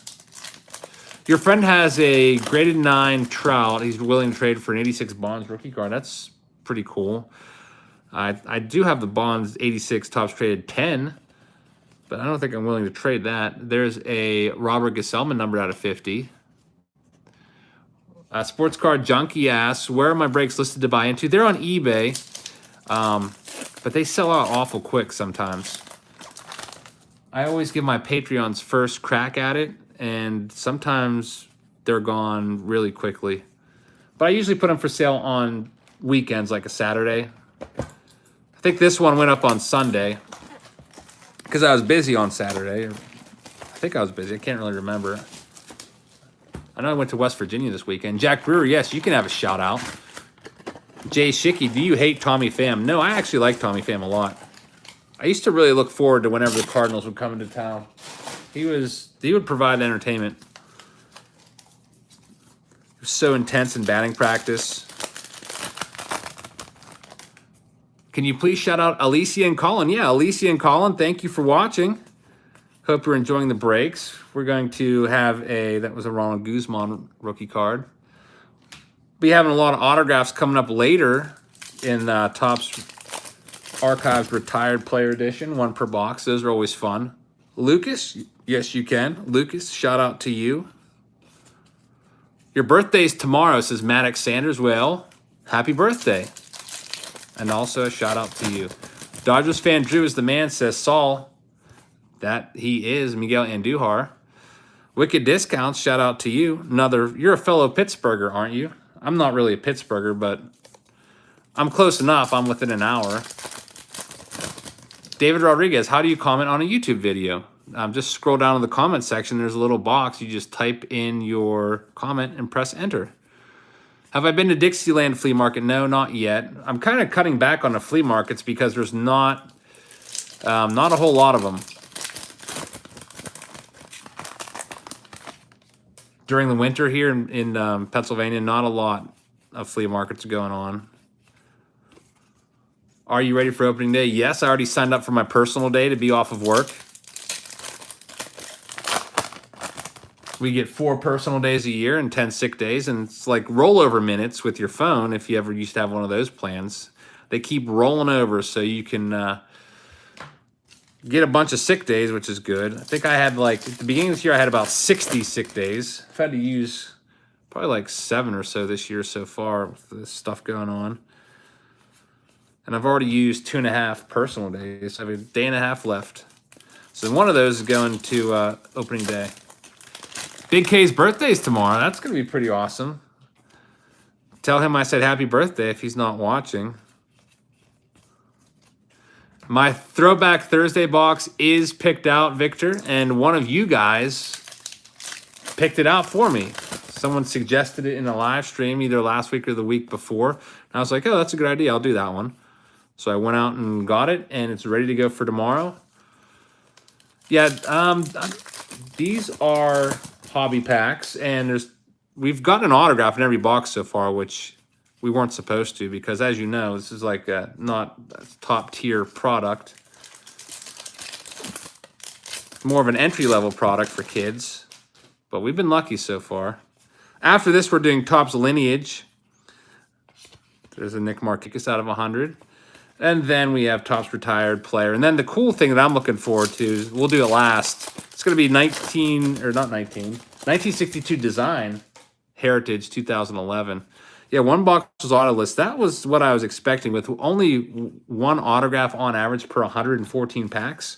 Your friend has a graded 9 Trout. He's willing to trade for an 86 Bonds rookie card. That's pretty cool. I do have the Bonds 86 Topps traded 10, but I don't think I'm willing to trade that. There's a Robert Gesellman numbered out of 50. Sports Card Junkie asks, where are my breaks listed to buy into? They're on eBay, but they sell out awful quick sometimes. I always give my Patreons first crack at it, and sometimes they're gone really quickly. But I usually put them for sale on weekends, like a Saturday. I think this one went up on Sunday because I was busy on Saturday. I think I was busy. I can't really remember. I know I went to West Virginia this weekend. Jack Brewer, yes, you can have a shout out. Jay Shicky, do you hate Tommy Pham? No, I actually like Tommy Pham a lot. I used to really look forward to whenever the Cardinals would come into town. He would provide entertainment. He was so intense in batting practice. Can you please shout out Alicia and Colin? Yeah, Alicia and Colin, thank you for watching. Hope you're enjoying the breaks. We're going to have that was a Ronald Guzman rookie card. Be having a lot of autographs coming up later in Topps Archives Retired Player Edition, 1 per box. Those are always fun. Lucas, yes you can. Lucas, shout out to you. Your birthday's tomorrow, says Maddox Sanders. Well, happy birthday. And also a shout out to you. Dodgers fan Drew is the man, says Saul. That he is, Miguel Andujar. Wicked Discounts, shout out to you. You're a fellow Pittsburgher, aren't you? I'm not really a Pittsburgher, but I'm close enough. I'm within an hour. David Rodriguez, how do you comment on a YouTube video? Just scroll down to the comment section. There's a little box. You just type in your comment and press enter. Have I been to Dixieland Flea Market? No, not yet. I'm kind of cutting back on the flea markets because there's not a whole lot of them. during the winter here in Pennsylvania, not a lot of flea markets going on. Are you ready for opening day? Yes, I already signed up for my personal day to be off of work. We get 4 personal days a year and 10 sick days, and it's like rollover minutes with your phone if you ever used to have one of those plans. They keep rolling over so you can get a bunch of sick days, which is good. I think I had like, at the beginning of this year, I had about 60 sick days. I've had to use probably like 7 or so this year so far with this stuff going on. And I've already used 2.5 personal days. I have a day and a half left. So one of those is going to opening day. Big K's birthday is tomorrow. That's going to be pretty awesome. Tell him I said happy birthday if he's not watching. My Throwback Thursday box is picked out, Victor, and one of you guys picked it out for me. Someone suggested it in a live stream either last week or the week before. And I was like, oh, that's a good idea. I'll do that one. So I went out and got it, and it's ready to go for tomorrow. Yeah, these are hobby packs, and we've gotten an autograph in every box so far, which we weren't supposed to because, as you know, this is like not a top-tier product. More of an entry-level product for kids, but we've been lucky so far. After this, we're doing TOPPS Lineage. There's a Nick Markakis out of 100. And then we have TOPPS Retired Player. And then the cool thing that I'm looking forward to is we'll do it last. It's going to be 1962 Design Heritage 2011. Yeah, one box was autoless. That was what I was expecting with only one autograph on average per 114 packs.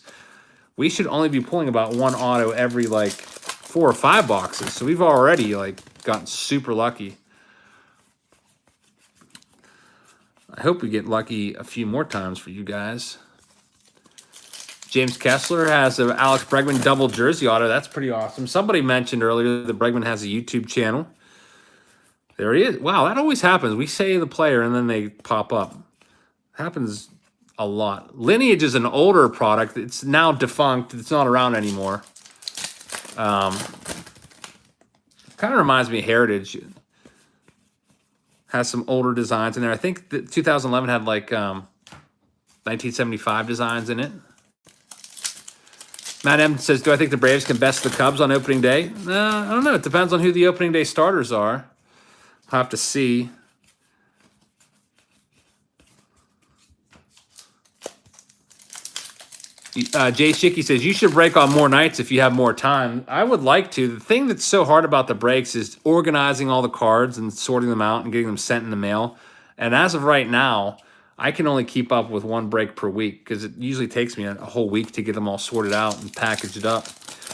We should only be pulling about one auto every like 4 or 5 boxes. So we've already like gotten super lucky. I hope we get lucky a few more times for you guys. James Kessler has an Alex Bregman double jersey auto. That's pretty awesome. Somebody mentioned earlier that Bregman has a YouTube channel. There he is. Wow, that always happens. We say the player and then they pop up. Happens a lot. Lineage is an older product. It's now defunct. It's not around anymore. Kind of reminds me of Heritage. Has some older designs in there. I think that 2011 had like 1975 designs in it. Matt M says, do I think the Braves can best the Cubs on opening day? I don't know. It depends on who the opening day starters are. I'll have to see. Jay Shicky says, you should break on more nights if you have more time. I would like to. The thing that's so hard about the breaks is organizing all the cards and sorting them out and getting them sent in the mail. And as of right now, I can only keep up with one break per week because it usually takes me a whole week to get them all sorted out and packaged up.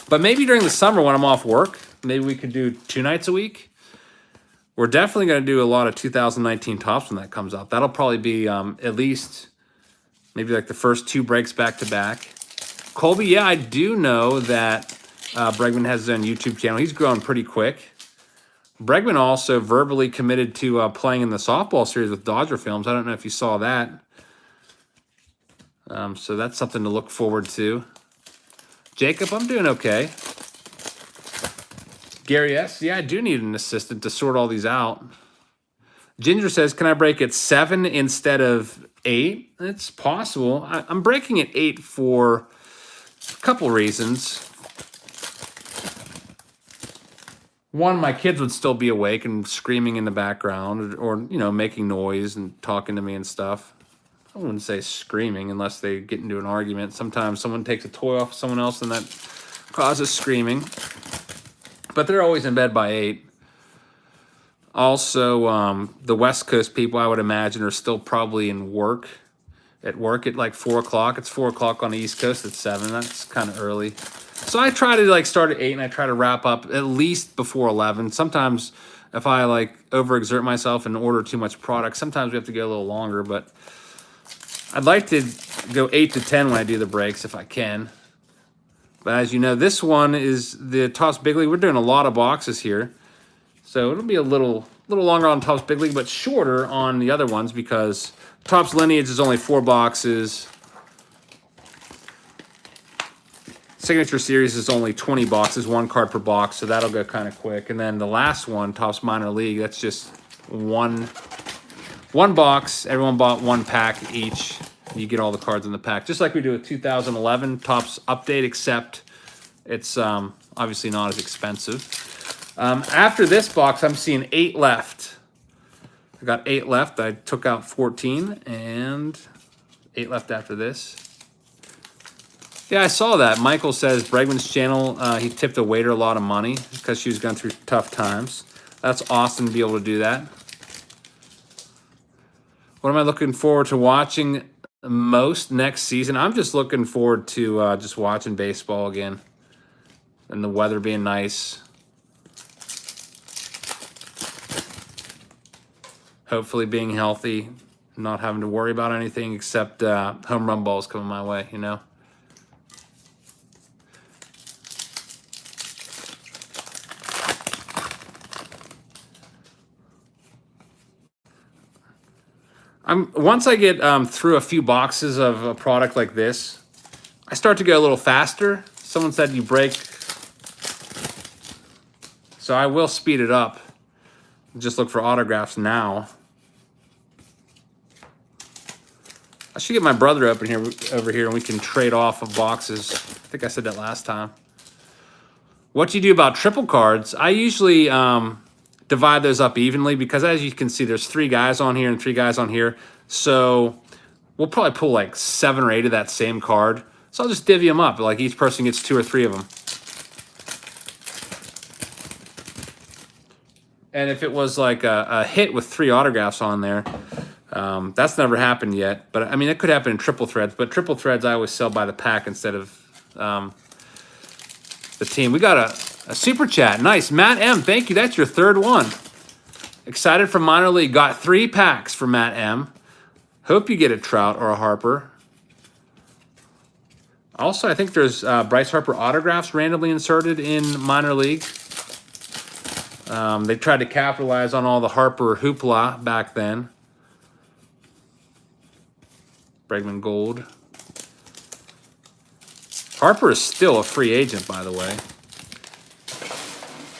But maybe during the summer when I'm off work, maybe we could do 2 nights a week. We're definitely going to do a lot of 2019 Topps when that comes out. That'll probably be at least maybe like the first 2 breaks back to back. Colby, yeah, I do know that Bregman has his own YouTube channel. He's growing pretty quick. Bregman also verbally committed to playing in the softball series with Dodger Films. I don't know if you saw that. So that's something to look forward to. Jacob, I'm doing okay. Gary S., yeah, I do need an assistant to sort all these out. Ginger says, can I break at 7 instead of 8? It's possible. I'm breaking at 8 for a couple reasons. One, my kids would still be awake and screaming in the background or you know, making noise and talking to me and stuff. I wouldn't say screaming unless they get into an argument. Sometimes someone takes a toy off someone else and that causes screaming. But they're always in bed by 8. Also, the West Coast people, I would imagine, are still probably at work at like 4 o'clock. It's 4 o'clock on the East Coast at 7. That's kind of early. So I try to like start at 8 and I try to wrap up at least before 11. Sometimes if I like overexert myself and order too much product, sometimes we have to go a little longer. But I'd like to go 8 to 10 when I do the breaks if I can. But as you know, this one is the Topps Big League. We're doing a lot of boxes here. So it'll be a little longer on Topps Big League, but shorter on the other ones because Topps Lineage is only 4 boxes. Signature Series is only 20 boxes, 1 card per box, so that'll go kind of quick. And then the last one, Topps Minor League, that's just one box. Everyone bought 1 pack each. You get all the cards in the pack, just like we do with 2011 Topps Update, except it's obviously not as expensive. After this box, I'm seeing 8 left. I got 8 left. I took out 14, and 8 left after this. Yeah, I saw that. Michael says Bregman's channel, he tipped a waiter a lot of money because she was going through tough times. That's awesome to be able to do that. What am I looking forward to watching most next season? I'm just looking forward to just watching baseball again and the weather being nice. Hopefully being healthy, not having to worry about anything except home run balls coming my way, you know. Once I get through a few boxes of a product like this, I start to go a little faster. Someone said you break, so I will speed it up. Just look for autographs now. I should get my brother over here, and we can trade off of boxes. I think I said that last time. What do you do about triple cards? I usually divide those up evenly because, as you can see, there's 3 guys on here and 3 guys on here. So we'll probably pull like 7 or 8 of that same card. So I'll just divvy them up. Like each person gets 2 or 3 of them. And if it was like a hit with 3 autographs on there, that's never happened yet. But I mean, it could happen in triple threads. But triple threads, I always sell by the pack instead of the team. We got a super chat. Nice. Matt M, thank you. That's your 3rd one. Excited for minor league. Got 3 packs for Matt M. Hope you get a Trout or a Harper. Also, I think there's Bryce Harper autographs randomly inserted in minor league. They tried to capitalize on all the Harper hoopla back then. Bregman Gold. Harper is still a free agent, by the way.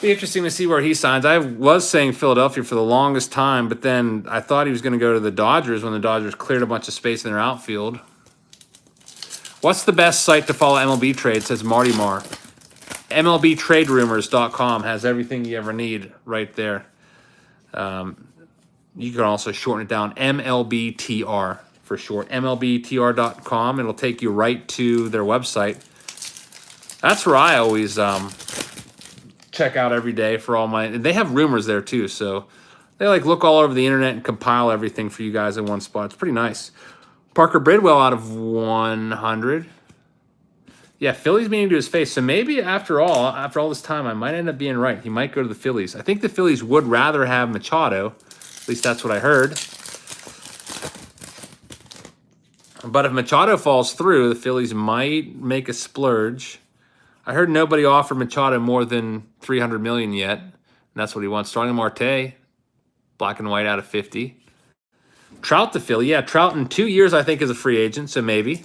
Be interesting to see where he signs. I was saying Philadelphia for the longest time, but then I thought he was going to go to the Dodgers when the Dodgers cleared a bunch of space in their outfield. What's the best site to follow MLB trade, says Marty Marr. MLBTradeRumors.com has everything you ever need right there. You can also shorten it down, MLBTR for short. MLBTR.com. It'll take you right to their website. That's where I always check out every day for all my... They have rumors there too, so they like look all over the internet and compile everything for you guys in one spot. It's pretty nice. Parker Bridwell out of 100. Yeah, Phillies meaning to his face. So maybe after all this time, I might end up being right. He might go to the Phillies. I think the Phillies would rather have Machado. At least that's what I heard. But if Machado falls through, the Phillies might make a splurge. I heard nobody offered Machado more than $300 million yet. And that's what he wants. Starling Marte, black and white out of 50. Trout to Philly. Yeah, Trout in 2 years, I think, is a free agent, so maybe.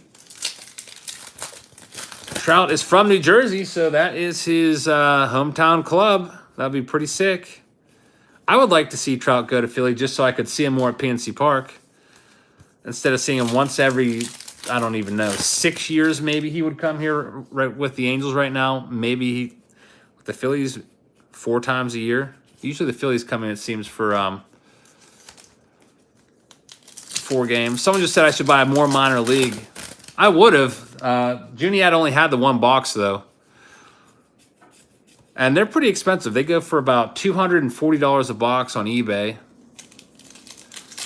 Trout is from New Jersey, so that is his hometown club. That'd be pretty sick. I would like to see Trout go to Philly just so I could see him more at PNC Park. Instead of seeing him once every, I don't even know, 6 years maybe he would come here right with the Angels right now. Maybe with the Phillies 4 times a year. Usually the Phillies come in, it seems, for 4 games. Someone just said I should buy more minor league. I would have. Juniad only had the 1 box, though. And they're pretty expensive. They go for about $240 a box on eBay.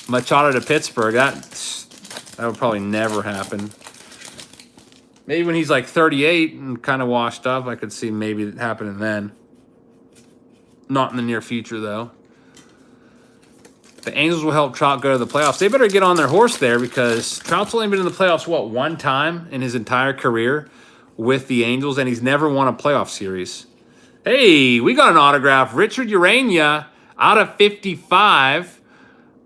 Machado to Pittsburgh. That would probably never happen. Maybe when he's like 38 and kind of washed up, I could see maybe it happening then. Not in the near future, though. The Angels will help Trout go to the playoffs. They better get on their horse there because Trout's only been in the playoffs, what, 1 time in his entire career with the Angels, and he's never won a playoff series. Hey, we got an autograph. Richard Urania out of 55.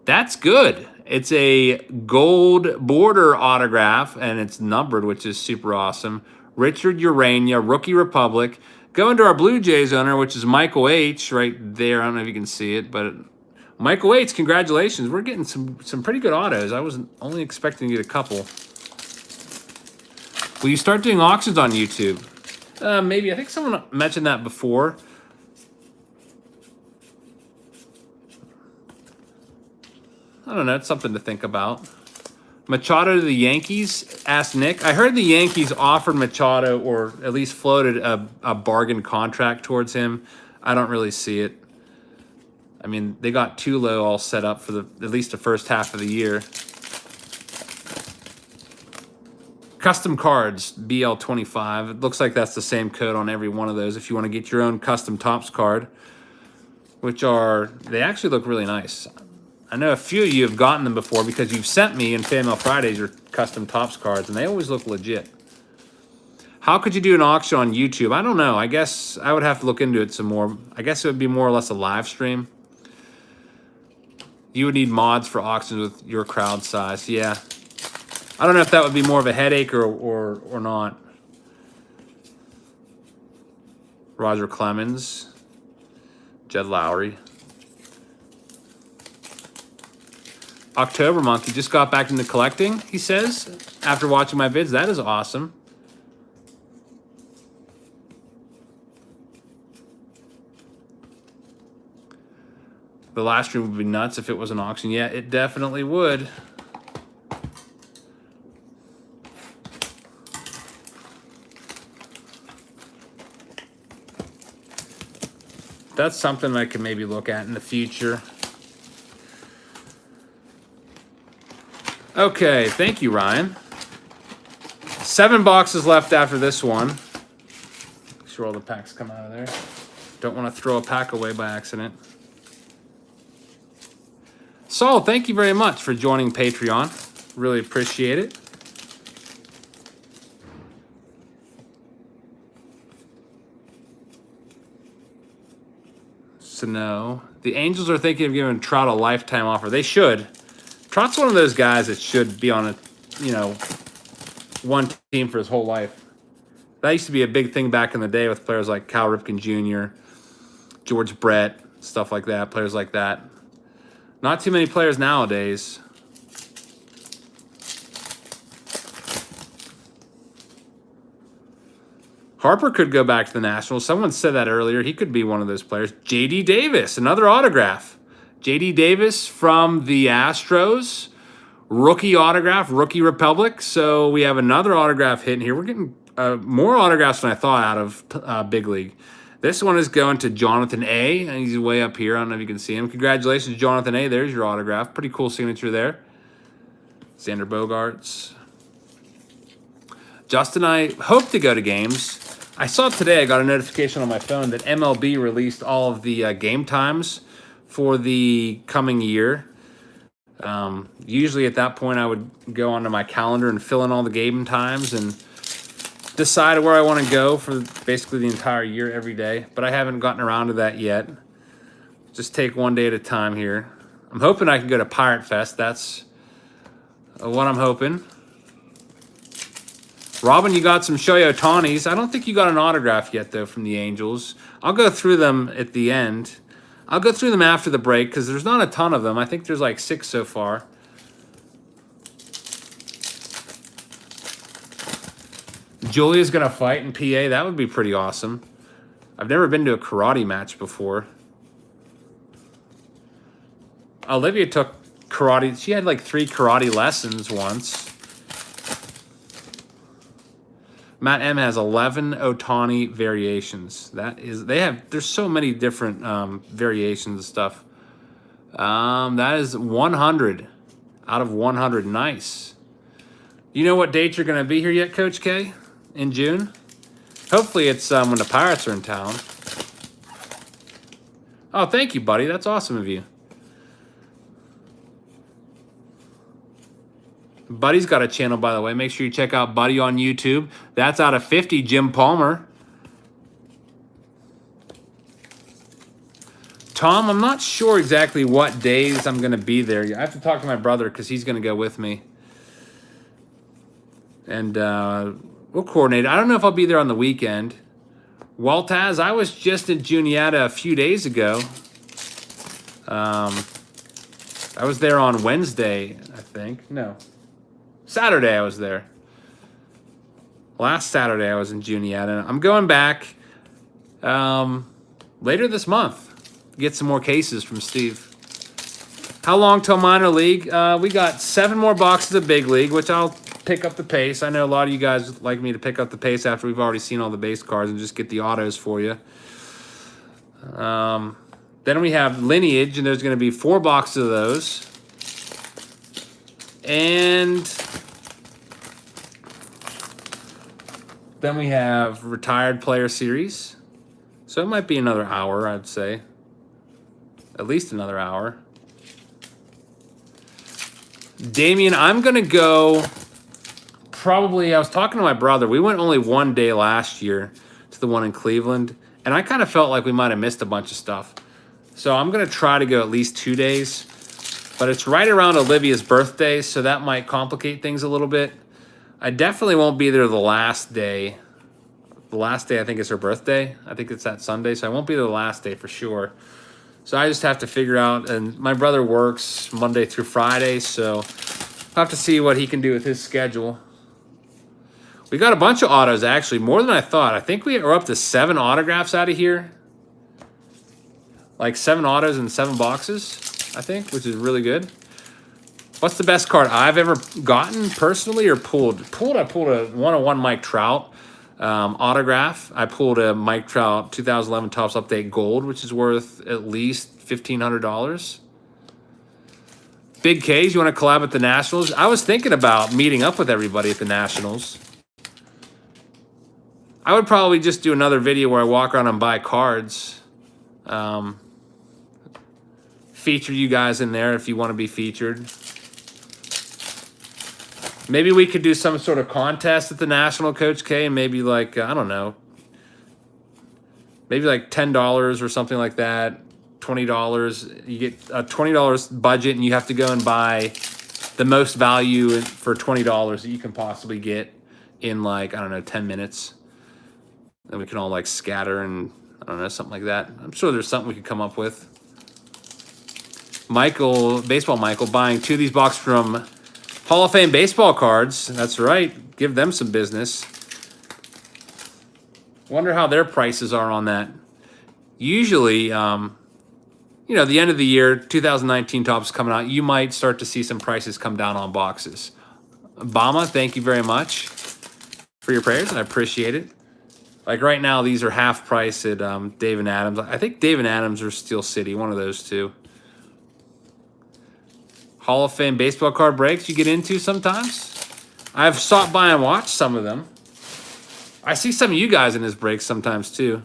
That's good. It's a gold border autograph, and it's numbered, which is super awesome. Richard Urania, Rookie Republic. Going to our Blue Jays owner, which is Michael H. right there. I don't know if you can see it, but Michael H., congratulations. We're getting some pretty good autos. I was only expecting to get a couple. Will you start doing auctions on YouTube? Maybe. I think someone mentioned that before. I don't know. It's something to think about. Machado to the Yankees, asked Nick. I heard the Yankees offered Machado, or at least floated a bargain contract towards him. I don't really see it. I mean, they got Tulo all set up for at least the first half of the year. Custom cards, BL25. It looks like that's the same code on every one of those if you want to get your own custom Topps card, they actually look really nice. I know a few of you have gotten them before because you've sent me in Fan Mail Fridays your custom Topps cards, and they always look legit. How could you do an auction on YouTube? I don't know. I guess I would have to look into it some more. I guess it would be more or less a live stream. You would need mods for auctions with your crowd size. Yeah. I don't know if that would be more of a headache or not. Roger Clemens. Jed Lowry. October Monkey just got back into collecting, he says, after watching my vids. That is awesome. The last stream would be nuts if it was an auction. Yeah, it definitely would. That's something I could maybe look at in the future. Okay, thank you, Ryan. 7 boxes left after this one. Make sure all the packs come out of there. Don't want to throw a pack away by accident. Saul, thank you very much for joining Patreon. Really appreciate it. So no, the Angels are thinking of giving Trout a lifetime offer. They should. Trout's one of those guys that should be on one team for his whole life. That used to be a big thing back in the day with players like Cal Ripken Jr., George Brett, stuff like that, players like that. Not too many players nowadays. Harper could go back to the Nationals. Someone said that earlier. He could be one of those players. J.D. Davis, another autograph. J.D. Davis from the Astros. Rookie autograph, Rookie Republic. So we have another autograph hitting here. We're getting more autographs than I thought out of Big League. This one is going to Jonathan A. And he's way up here. I don't know if you can see him. Congratulations, Jonathan A. There's your autograph. Pretty cool signature there. Xander Bogaerts. Justin, I hope to go to games. I saw today, I got a notification on my phone that MLB released all of the game times for the coming year. Usually at that point, I would go onto my calendar and fill in all the game times and decide where I want to go for basically the entire year every day. But I haven't gotten around to that yet. Just take one day at a time here. I'm hoping I can go to Pirate Fest. That's what I'm hoping. Robin, you got some Shohei Ohtanis. I don't think you got an autograph yet, though, from the Angels. I'll go through them at the end. I'll go through them after the break because there's not a ton of them. I think there's like 6 so far. Julia's going to fight in PA. That would be pretty awesome. I've never been to a karate match before. Olivia took karate. She had like 3 karate lessons once. Matt M has 11 Ohtani variations. There's so many different variations of stuff. That is 100 out of 100. Nice. You know what date you're going to be here yet, Coach K? In June? Hopefully it's when the Pirates are in town. Oh, thank you, buddy. That's awesome of you. Buddy's got a channel, by the way. Make sure you check out Buddy on YouTube. That's out of 50, Jim Palmer. Tom, I'm not sure exactly what days I'm going to be there. I have to talk to my brother because he's going to go with me. And we'll coordinate. I don't know if I'll be there on the weekend. Waltaz, I was just in Juniata a few days ago. I was there on Wednesday, I think. No. Saturday I was there. Last Saturday I was in Juniata. I'm going back later this month. Get some more cases from Steve. How long till minor league? We got 7 more boxes of big league, which I'll pick up the pace. I know a lot of you guys like me to pick up the pace after we've already seen all the base cards and just get the autos for you. Then we have Lineage, and there's going to be 4 boxes of those. And then we have Retired Player Series. So it might be another hour, I'd say. At least another hour. Damien, I'm going to go probably, I was talking to my brother. We went only one day last year to the one in Cleveland. And I kind of felt like we might have missed a bunch of stuff. So I'm going to try to go at least 2 days. But it's right around Olivia's birthday, so that might complicate things a little bit. I definitely won't be there the last day. The last day, I think, is her birthday. I think it's that Sunday, so I won't be there the last day for sure. So I just have to figure out, and my brother works Monday through Friday, so I'll have to see what he can do with his schedule. We got a bunch of autos, actually, more than I thought. I think we are up to 7 autographs out of here. Like 7 autos and 7 boxes, I think, which is really good. What's the best card I've ever gotten personally or pulled? I pulled a 101 Mike Trout autograph. I pulled a Mike Trout 2011 Topps Update Gold, which is worth at least $1,500. Big K's, you want to collab at the Nationals? I was thinking about meeting up with everybody at the Nationals. I would probably just do another video where I walk around and buy cards. Feature you guys in there if you want to be featured. Maybe we could do some sort of contest at the National, Coach K, and maybe like, I don't know, maybe like $10 or something like that, $20. You get a $20 budget and you have to go and buy the most value for $20 that you can possibly get in like, I don't know, 10 minutes. And we can all like scatter and, I don't know, something like that. I'm sure there's something we could come up with. Michael, Baseball Michael, buying 2 of these boxes from Hall of Fame baseball cards. That's right. Give them some business. Wonder how their prices are on that. Usually, you know, the end of the year, 2019 Topps coming out, you might start to see some prices come down on boxes. Obama, thank you very much for your prayers. I appreciate it. Like right now, these are half price at Dave and Adams. I think Dave and Adams or Steel City, one of those two. Hall of Fame baseball card breaks you get into sometimes. I've stopped by and watched some of them. I see some of you guys in his breaks sometimes too.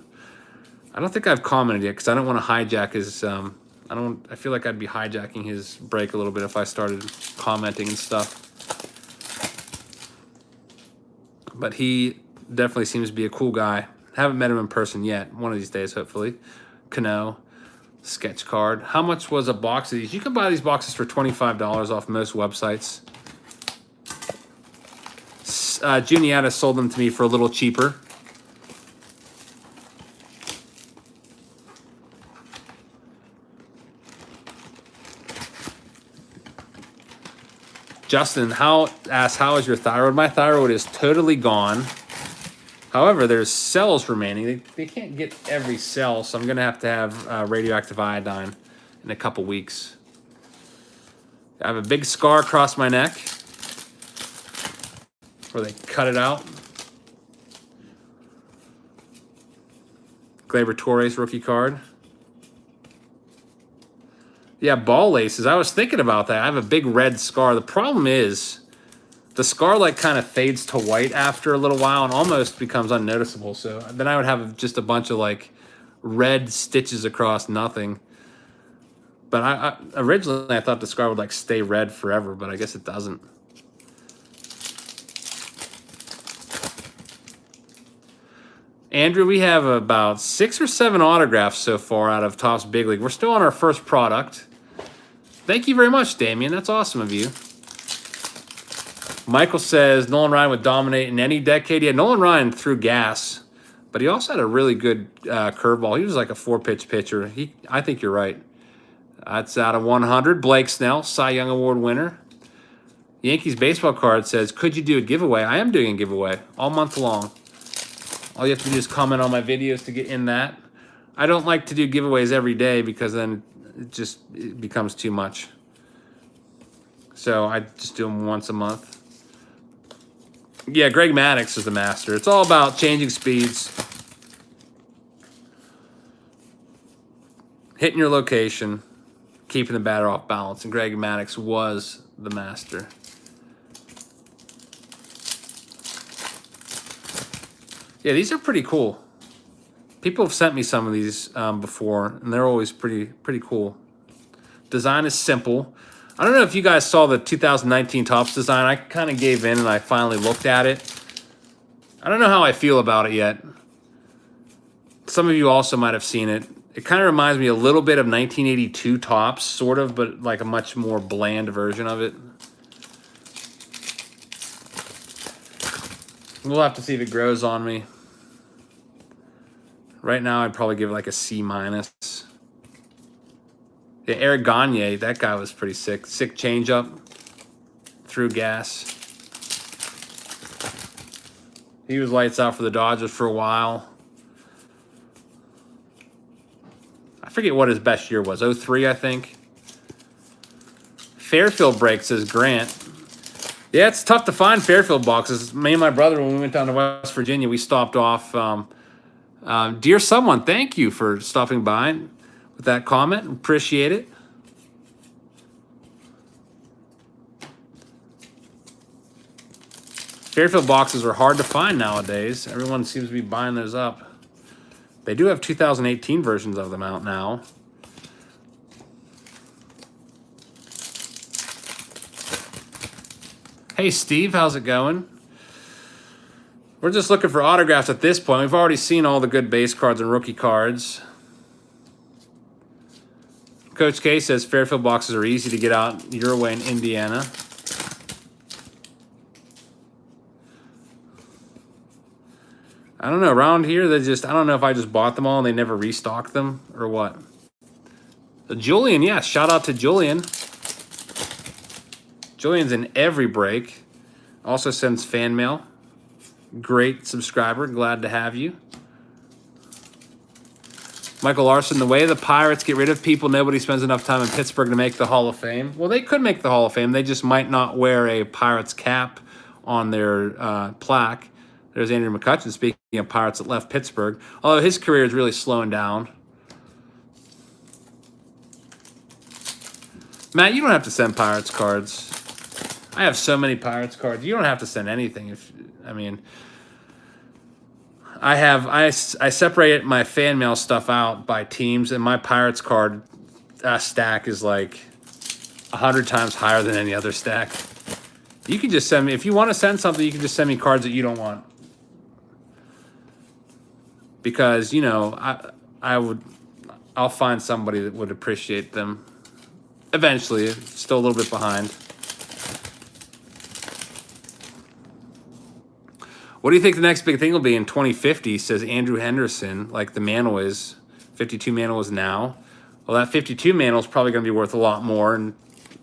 I don't think I've commented yet because I don't want to hijack his. I feel like I'd be hijacking his break a little bit if I started commenting and stuff. But he definitely seems to be a cool guy. Haven't met him in person yet. One of these days, hopefully. Cano. Sketch card. How much was a box of these? You can buy these boxes for $25 off most websites. Juniata sold them to me for a little cheaper. Justin, how is your thyroid? My thyroid is totally gone. However, there's cells remaining. They can't get every cell, so I'm going to have radioactive iodine in a couple weeks. I have a big scar across my neck where they cut it out. Gleyber Torres rookie card. Yeah, ball laces. I was thinking about that. I have a big red scar. The problem is the scar like kind of fades to white after a little while and almost becomes unnoticeable. So then I would have just a bunch of like red stitches across nothing. But I originally I thought the scar would like stay red forever, but I guess it doesn't. Andrew, we have about 6 or 7 autographs so far out of Topps Big League. We're still on our first product. Thank you very much, Damien. That's awesome of you. Michael says Nolan Ryan would dominate in any decade. Yeah, Nolan Ryan threw gas, but he also had a really good curveball. He was like a 4-pitch pitcher. I think you're right. That's out of 100. Blake Snell, Cy Young Award winner. Yankees baseball card says, could you do a giveaway? I am doing a giveaway all month long. All you have to do is comment on my videos to get in that. I don't like to do giveaways every day because then it becomes too much. So I just do them once a month. Yeah, Greg Maddux is the master. It's all about changing speeds, hitting your location, keeping the batter off balance, and Greg Maddux was the master. Yeah, these are pretty cool. People have sent me some of these before, and they're always pretty cool. Design is simple. I don't know if you guys saw the 2019 Topps design. I kind of gave in, and I finally looked at it. I don't know how I feel about it yet. Some of you also might have seen it. It kind of reminds me a little bit of 1982 Topps, sort of, but like a much more bland version of it. We'll have to see if it grows on me. Right now, I'd probably give it like a C-. Yeah, Eric Gagne, that guy was pretty sick. Sick changeup. Threw gas. He was lights out for the Dodgers for a while. I forget what his best year was. 03, I think. Fairfield break, says Grant. Yeah, it's tough to find Fairfield boxes. Me and my brother, when we went down to West Virginia, we stopped off. Dear someone, thank you for stopping by with that comment. Appreciate it. Fairfield boxes are hard to find nowadays. Everyone seems to be buying those up. They do have 2018 versions of them out now. Hey, Steve, how's it going? We're just looking for autographs at this point. We've already seen all the good base cards and rookie cards. Coach K says Fairfield boxes are easy to get out your way in Indiana. I don't know. Around here, I don't know if I just bought them all and they never restocked them or what. Julian, yeah, shout out to Julian. Julian's in every break. Also sends fan mail. Great subscriber. Glad to have you. Michael Larson, the way the Pirates get rid of people, nobody spends enough time in Pittsburgh to make the Hall of Fame. Well, they could make the Hall of Fame. They just might not wear a Pirates cap on their plaque. There's Andrew McCutchen, speaking of Pirates that left Pittsburgh. Although his career is really slowing down. Matt, you don't have to send Pirates cards. I have so many Pirates cards. You don't have to send anything. I separate my fan mail stuff out by teams, and my Pirates card stack is like 100 times higher than any other stack. You can just send me, if you want to send something, you can just send me cards that you don't want. Because, you know, I'll find somebody that would appreciate them. Eventually, still a little bit behind. What do you think the next big thing will be in 2050, says Andrew Henderson, like the Mantle is. 52 Mantle is now. Well, that 52 Mantle is probably going to be worth a lot more in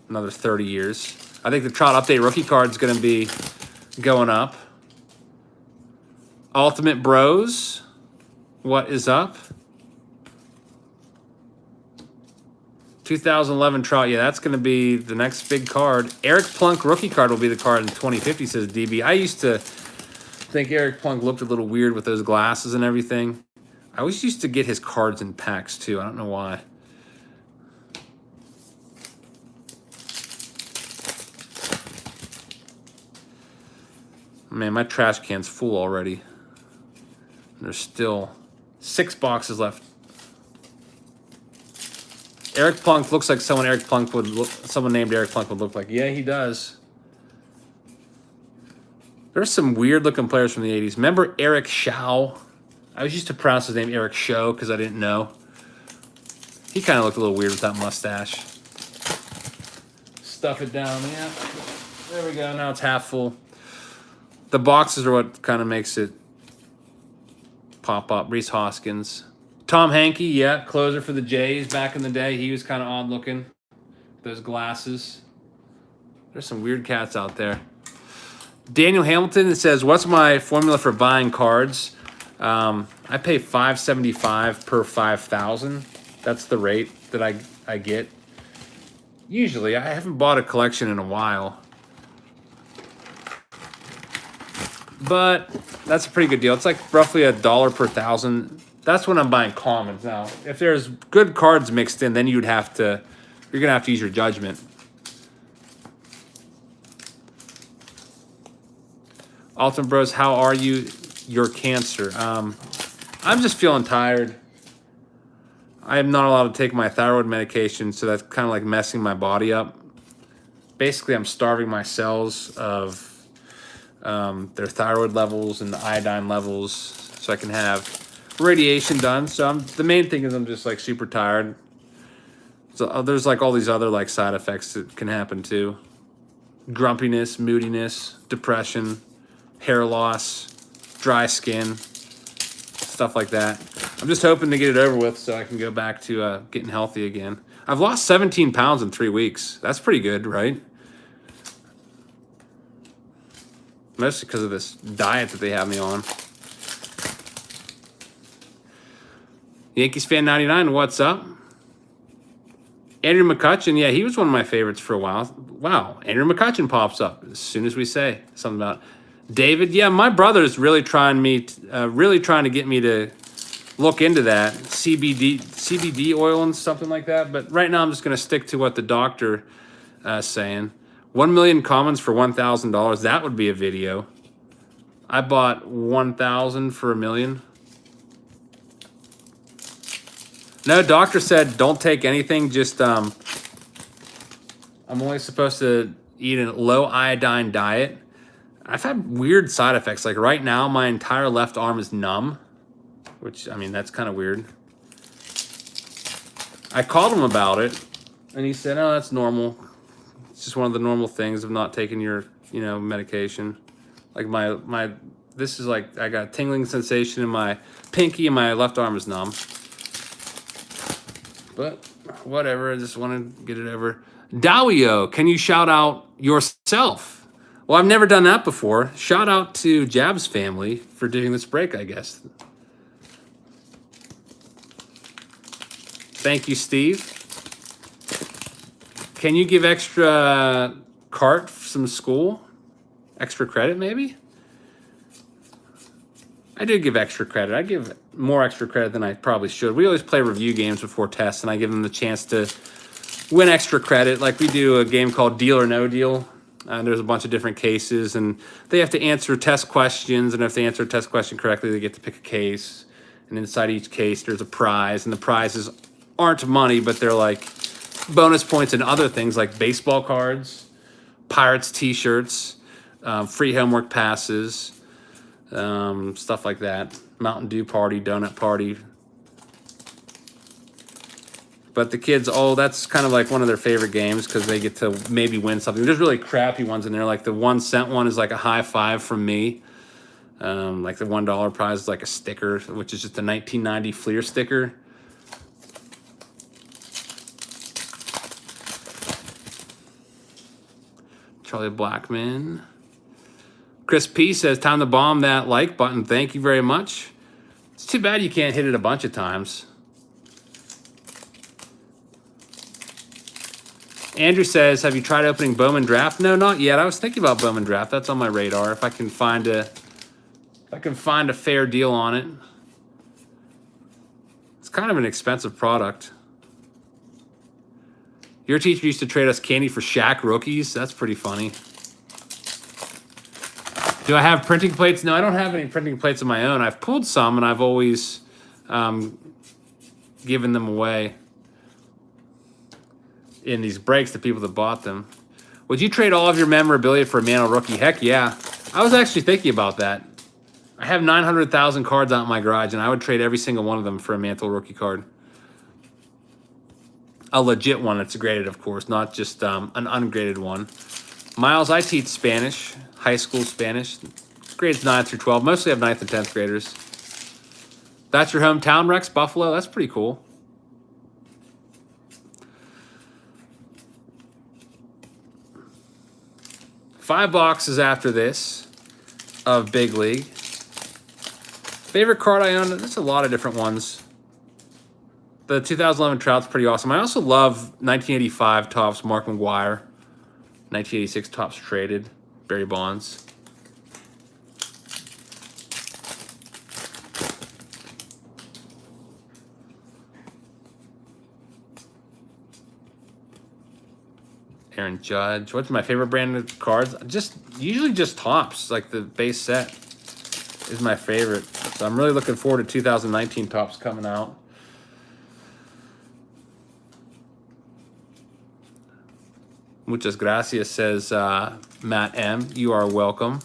another 30 years. I think the Trout Update rookie card is going to be going up. Ultimate Bros, what is up? 2011 Trout, yeah, that's going to be the next big card. Eric Plunk rookie card will be the card in 2050, says DB. I used to think Eric Plunk looked a little weird with those glasses and everything. I always used to get his cards in packs too. I don't know why. Man, my trash can's full already. There's still 6 boxes left. Eric Plunk looks like someone named Eric Plunk would look like. Yeah, he does. There's some weird looking players from the 80s. Remember Eric Shaw? I was used to pronounce his name Eric Shaw because I didn't know. He kind of looked a little weird with that mustache. Stuff it down, yeah. There we go. Now it's half full. The boxes are what kind of makes it pop up. Reese Hoskins. Tom Hankey, yeah, closer for the Jays back in the day. He was kind of odd looking. Those glasses. There's some weird cats out there. Daniel Hamilton says, "What's my formula for buying cards?" I pay $5.75 per 5,000. That's the rate that I get. Usually, I haven't bought a collection in a while, but that's a pretty good deal. It's like roughly $1 per 1,000. That's when I'm buying commons. Now, if there's good cards mixed in, then you're gonna have to use your judgment. Alton Bros, how are you? Your cancer. I'm just feeling tired. I am not allowed to take my thyroid medication, so that's kind of like messing my body up. Basically, I'm starving my cells of their thyroid levels and the iodine levels, so I can have radiation done. So the main thing is I'm just like super tired. So there's like all these other like side effects that can happen too: grumpiness, moodiness, depression, hair loss, dry skin, stuff like that. I'm just hoping to get it over with so I can go back to getting healthy again. I've lost 17 pounds in 3 weeks. That's pretty good, right? Mostly because of this diet that they have me on. Yankees fan 99, what's up? Andrew McCutchen, yeah, he was one of my favorites for a while. Wow, Andrew McCutchen pops up as soon as we say something about David. Yeah, my brother's really trying to get me to look into that CBD oil and something like that. But right now, I'm just going to stick to what the doctor is saying. 1 million commons for $1,000. That would be a video. I bought 1,000 for $1 million. No, doctor said don't take anything. Just I'm only supposed to eat a low iodine diet. I've had weird side effects. Like right now, my entire left arm is numb, which, I mean, that's kind of weird. I called him about it, and he said, "Oh, that's normal. It's just one of the normal things of not taking your, medication." Like this is like I got a tingling sensation in my pinky, and my left arm is numb. But whatever, I just want to get it over. Dawio, can you shout out yourself? Well, I've never done that before. Shout out to Jab's family for doing this break, I guess. Thank you, Steve. Can you give extra cart some school? Extra credit, maybe? I do give extra credit. I give more extra credit than I probably should. We always play review games before tests, and I give them the chance to win extra credit. Like we do a game called Deal or No Deal. There's a bunch of different cases, and they have to answer test questions. And if they answer a test question correctly, they get to pick a case. And inside each case, there's a prize. And the prizes aren't money, but they're like bonus points and other things like baseball cards, Pirates t-shirts, free homework passes, stuff like that. Mountain Dew party, donut party. But the kids, that's kind of like one of their favorite games because they get to maybe win something. There's really crappy ones in there. Like the 1 cent one is like a high five from me. Like the $1 prize is like a sticker, which is just a 1990 Fleer sticker. Charlie Blackman. Chris P says, time to bomb that like button. Thank you very much. It's too bad you can't hit it a bunch of times. Andrew says, have you tried opening Bowman Draft? No, not yet. I was thinking about Bowman Draft. That's on my radar. If I can find a fair deal on it. It's kind of an expensive product. Your teacher used to trade us candy for Shaq rookies. That's pretty funny. Do I have printing plates? No, I don't have any printing plates of my own. I've pulled some, and I've always given them away in these breaks to people that bought them. Would you trade all of your memorabilia for a Mantle rookie? Heck yeah. I was actually thinking about that. I have 900,000 cards out in my garage, and I would trade every single one of them for a Mantle rookie card. A legit one that's graded, of course, not just an ungraded one. Miles, I teach Spanish, high school Spanish, grades 9 through 12. Mostly have 9th and 10th graders. That's your hometown, Rex? Buffalo? That's pretty cool. Five boxes after this of Big League. Favorite card I own? There's a lot of different ones. The 2011 Trout's pretty awesome. I also love 1985 Topps Mark McGwire. 1986 Topps Traded Barry Bonds. Aaron Judge. What's my favorite brand of cards? Usually just Topps, like the base set is my favorite. So I'm really looking forward to 2019 Topps coming out. Muchas gracias, says Matt M. You are welcome.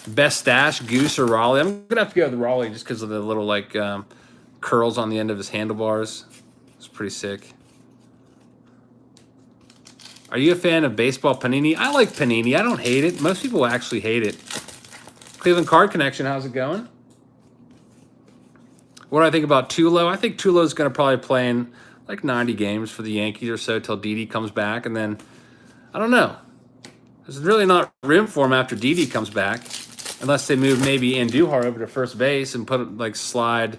Best stash, Goose or Raleigh? I'm gonna have to go with Raleigh just because of the little like curls on the end of his handlebars. It's pretty sick. Are you a fan of baseball Panini? I like Panini. I don't hate it. Most people actually hate it. Cleveland Card Connection, how's it going? What do I think about Tulo? I think Tulo's going to probably play in like 90 games for the Yankees or so till Didi comes back. And then, I don't know. There's really not room for him after Didi comes back. Unless they move maybe Andujar over to first base and put like slide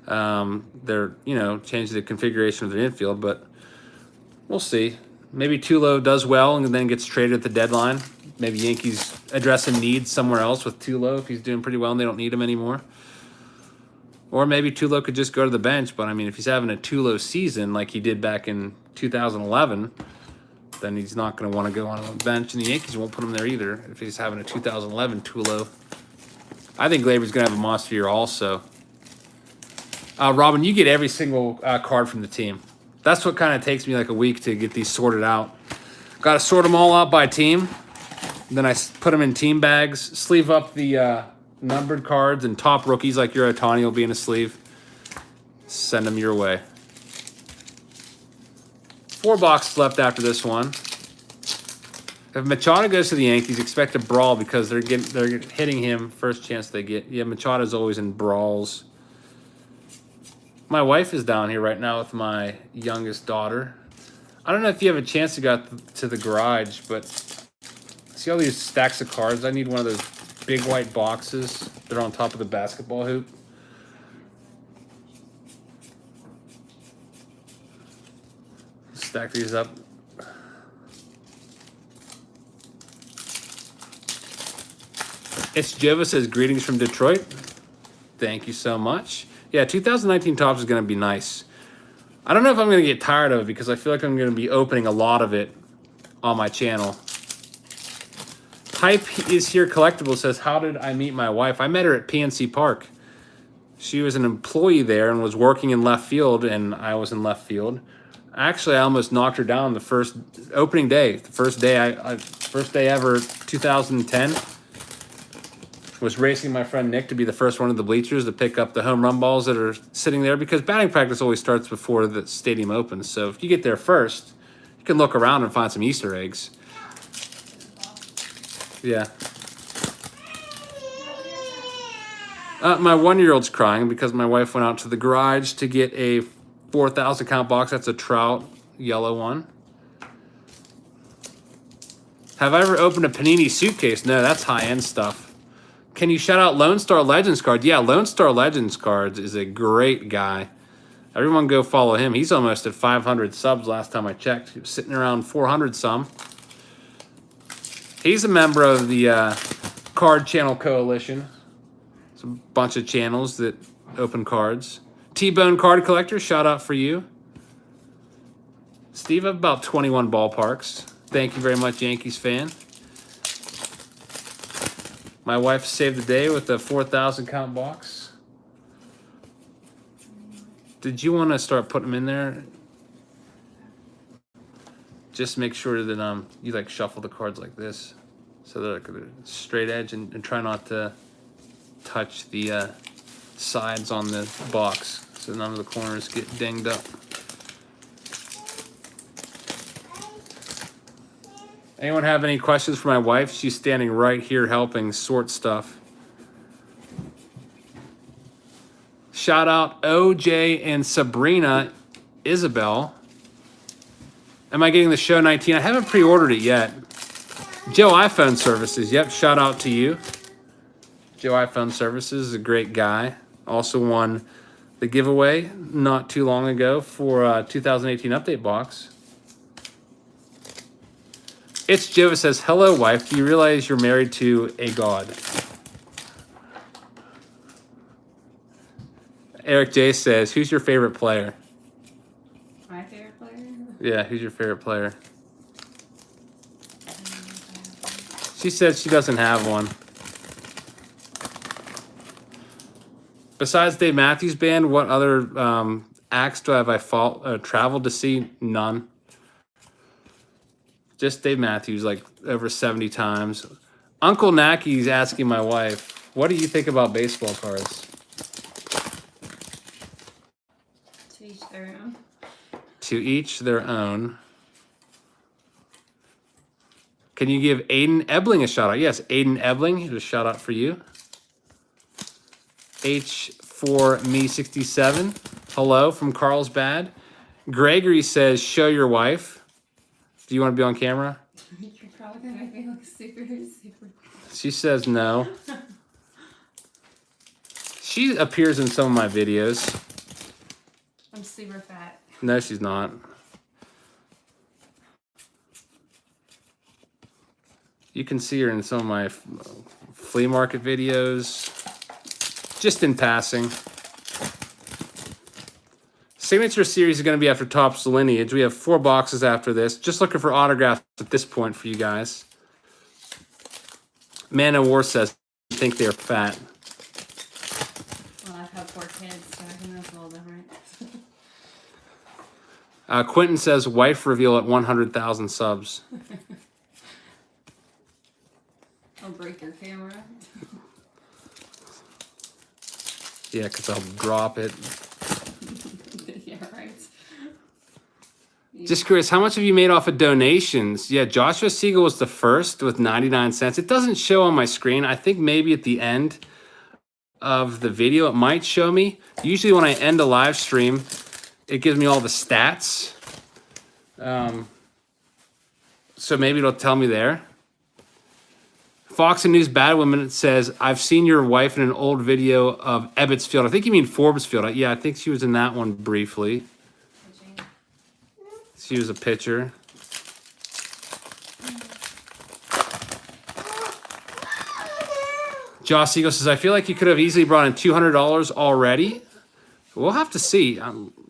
change the configuration of their infield. But we'll see. Maybe Tulo does well and then gets traded at the deadline. Maybe Yankees address a need somewhere else with Tulo if he's doing pretty well and they don't need him anymore. Or maybe Tulo could just go to the bench. But, I mean, if he's having a Tulo season like he did back in 2011, then he's not going to want to go on the bench. And the Yankees won't put him there either if he's having a 2011 Tulo. I think Gleyber's going to have a monster year also. Robin, you get every single card from the team. That's what kind of takes me like a week to get these sorted out. Got to sort them all out by team. Then I put them in team bags, sleeve up the numbered cards, and top rookies like your Ohtani will be in a sleeve. Send them your way. 4 boxes left after this one. If Machado goes to the Yankees, expect a brawl because they're hitting him first chance they get. Yeah, Machado's always in brawls. My wife is down here right now with my youngest daughter. I don't know if you have a chance to go to the garage, but see all these stacks of cards? I need one of those big white boxes. They're on top of the basketball hoop. Stack these up. It's Jova says, greetings from Detroit. Thank you so much. Yeah, 2019 Topps is going to be nice. I don't know if I'm going to get tired of it because I feel like I'm going to be opening a lot of it on my channel. Hype is here collectible says, how did I meet my wife? I met her at PNC Park. She was an employee there and was working in left field, and I was in left field. Actually, I almost knocked her down the first opening day. The first day ever, 2010. Was racing my friend Nick to be the first one of the bleachers to pick up the home run balls that are sitting there because batting practice always starts before the stadium opens. So if you get there first, you can look around and find some Easter eggs. Yeah. My 1-year-old's crying because my wife went out to the garage to get a 4,000 count box. That's a Trout yellow one. Have I ever opened a Panini suitcase? No, that's high-end stuff. Can you shout out Lone Star Legends card? Yeah, Lone Star Legends cards is a great guy. Everyone go follow him. He's almost at 500 subs last time I checked. He was sitting around 400 some. He's a member of the Card Channel Coalition. It's a bunch of channels that open cards. T-Bone Card Collector, shout out for you. Steve, I have about 21 ballparks. Thank you very much, Yankees fan. My wife saved the day with a 4,000 count box. Did you want to start putting them in there? Just make sure that you like shuffle the cards like this, so they're like a straight edge, and try not to touch the sides on the box, so none of the corners get dinged up. Anyone have any questions for my wife? She's standing right here helping sort stuff. Shout out OJ and Sabrina Isabel. Am I getting the show 19? I haven't pre-ordered it yet. Joe iPhone Services. Yep, shout out to you. Joe iPhone Services is a great guy. Also won the giveaway not too long ago for 2018 update box. It's Joe that says, hello, wife. Do you realize you're married to a god? Eric J says, who's your favorite player? My favorite player? Yeah, who's your favorite player? She says she doesn't have one. Besides Dave Matthews Band, what other acts do I have traveled to see? None. Just Dave Matthews, like over 70 times. Uncle Naki's asking my wife, what do you think about baseball cards? To each their own. To each their own. Can you give Aiden Ebling a shout out? Yes, Aiden Ebling, here's a shout out for you. H4Me67, hello from Carlsbad. Gregory says, show your wife. Do you want to be on camera? You're probably going to make me look super. She says no. She appears in some of my videos. I'm super fat. No, she's not. You can see her in some of my flea market videos. Just in passing. Signature series is going to be after TOPPS Lineage. We have 4 boxes after this. Just looking for autographs at this point for you guys. Man of War says, I think they're fat. Well, I've had 4 kids, so I think that's a little different. Quentin says, wife reveal at 100,000 subs. I'll break your camera. Yeah, because I'll drop it. Yeah, right. Just curious, how much have you made off of donations? Yeah, Joshua Siegel was the first with 99 cents. It doesn't show on my screen. I think maybe at the end of the video, it might show me. Usually when I end a live stream, it gives me all the stats. So maybe it'll tell me there. Fox and News Bad Woman says, I've seen your wife in an old video of Ebbets Field. I think you mean Forbes Field. Yeah, I think she was in that one briefly. She was a pitcher. Josh Siegel says, I feel like you could have easily brought in $200 already. We'll have to see.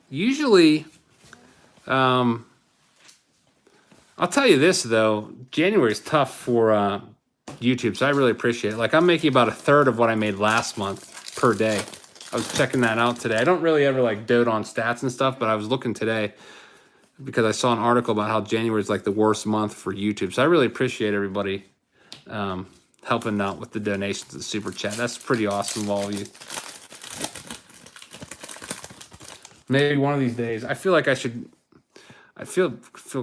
Usually, I'll tell you this, though. January is tough for YouTube, so I really appreciate it. Like, I'm making about 1/3 of what I made last month per day. I was checking that out today. I don't really ever, like, dote on stats and stuff, but I was looking today because I saw an article about how January is, like, the worst month for YouTube. So I really appreciate everybody helping out with the donations and Super Chat. That's pretty awesome of all of you. Maybe one of these days. I feel like I should... I feel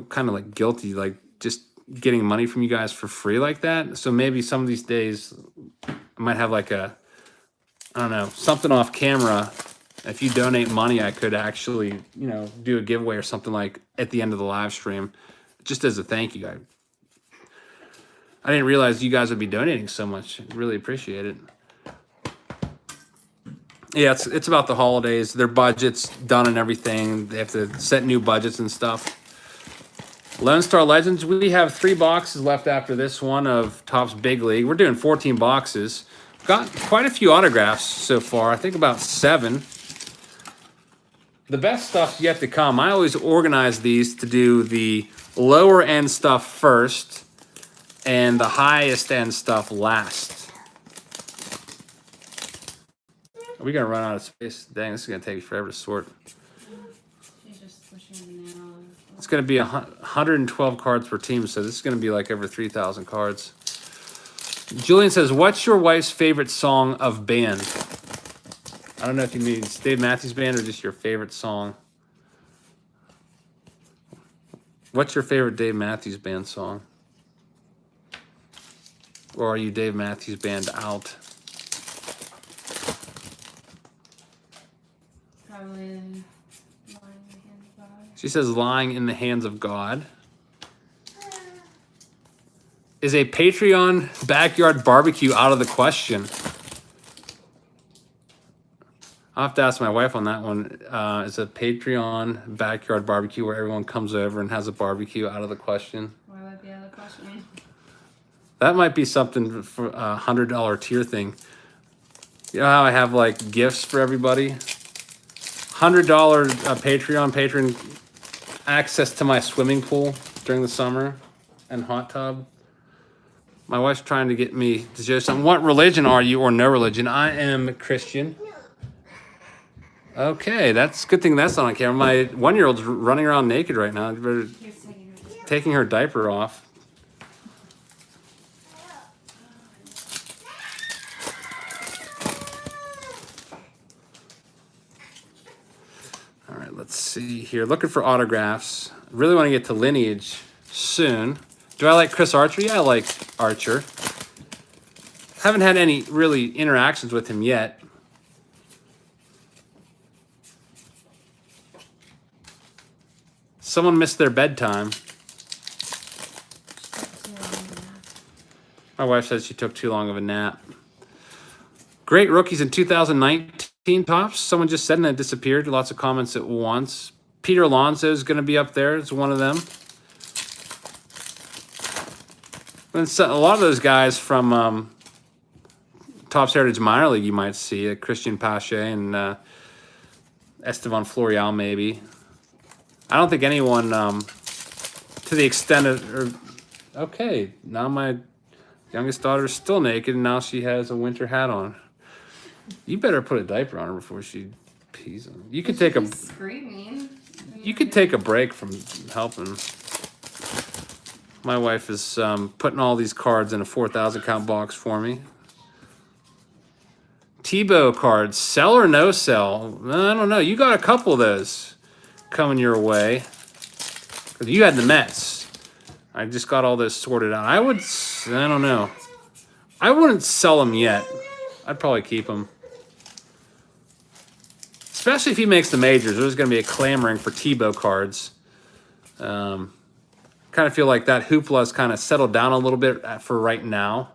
kind of, like, guilty, like, just getting money from you guys for free like that. So maybe some of these days I might have like a, I don't know, something off camera. If you donate money, I could actually, you know, do a giveaway or something like at the end of the live stream, just as a thank you. I didn't realize you guys would be donating so much. I really appreciate it. Yeah, it's about the holidays. Their budget's done and everything. They have to set new budgets and stuff. Lone Star Legends, we have 3 boxes left after this one of TOPPS Big League. We're doing 14 boxes. Got quite a few autographs so far. I think about 7. The best stuff's yet to come. I always organize these to do the lower end stuff first and the highest end stuff last. Are we going to run out of space? Dang, this is going to take forever to sort. She's just pushing me now. It's going to be 112 cards per team, so this is going to be like over 3,000 cards. Julian says, what's your wife's favorite song of band? I don't know if you mean Dave Matthews Band or just your favorite song. What's your favorite Dave Matthews Band song? Or are you Dave Matthews Band out? Probably lying in the hands of God. She says lying in the hands of God. Is a Patreon backyard barbecue out of the question? I'll have to ask my wife on that one. Is a Patreon backyard barbecue where everyone comes over and has a barbecue out of the question? Why would be out of the question? That might be something for a $100 tier thing. You know how I have like gifts for everybody? $100 Patreon patron access to my swimming pool during the summer and hot tub. My wife's trying to get me to show something. What religion are you or no religion? I am Christian. Okay, that's a good thing that's not on camera. My 1-year-old's running around naked right now. Taking her diaper off. All right, let's see here. Looking for autographs. Really want to get to Lineage soon. Do I like Chris Archer? Yeah, I like Archer. Haven't had any really interactions with him yet. Someone missed their bedtime. My wife says she took too long of a nap. Great rookies in 2019 tops. Someone just said and it disappeared. Lots of comments at once. Peter Alonso is going to be up there. It's one of them. And so, a lot of those guys from Topps Heritage Minor League you might see. Christian Pache and Esteban Florial maybe. I don't think anyone to the extent of... Okay, now my youngest daughter is still naked and now she has a winter hat on. You better put a diaper on her before she pees on. You could take a... Screaming. You could take a break from helping. My wife is putting all these cards in a 4,000 count box for me. Tebow cards, sell or no sell? I don't know. You got a couple of those coming your way. You had the Mets. I just got all those sorted out. I don't know. I wouldn't sell them yet. I'd probably keep them. Especially if he makes the majors. There's going to be a clamoring for Tebow cards. Kind of feel like that hoopla kind of settled down a little bit for right now.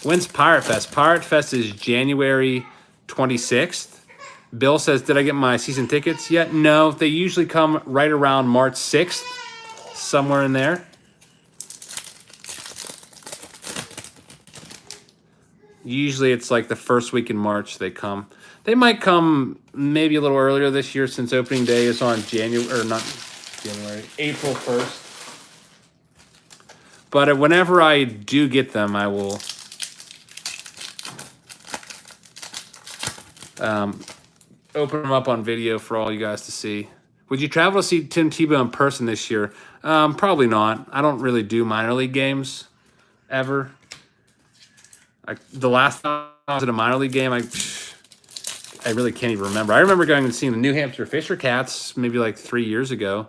When's Pirate Fest? Pirate Fest is January 26th. Bill says, did I get my season tickets yet? No, they usually come right around March 6th, somewhere in there. Usually it's like the first week in March they come. They might come maybe a little earlier this year since opening day is on April 1st. But whenever I do get them, I will open them up on video for all you guys to see. Would you travel to see Tim Tebow in person this year? Probably not. I don't really do minor league games ever. The last time I was at a minor league game, I really can't even remember. I remember going and seeing the New Hampshire Fisher Cats maybe like 3 years ago.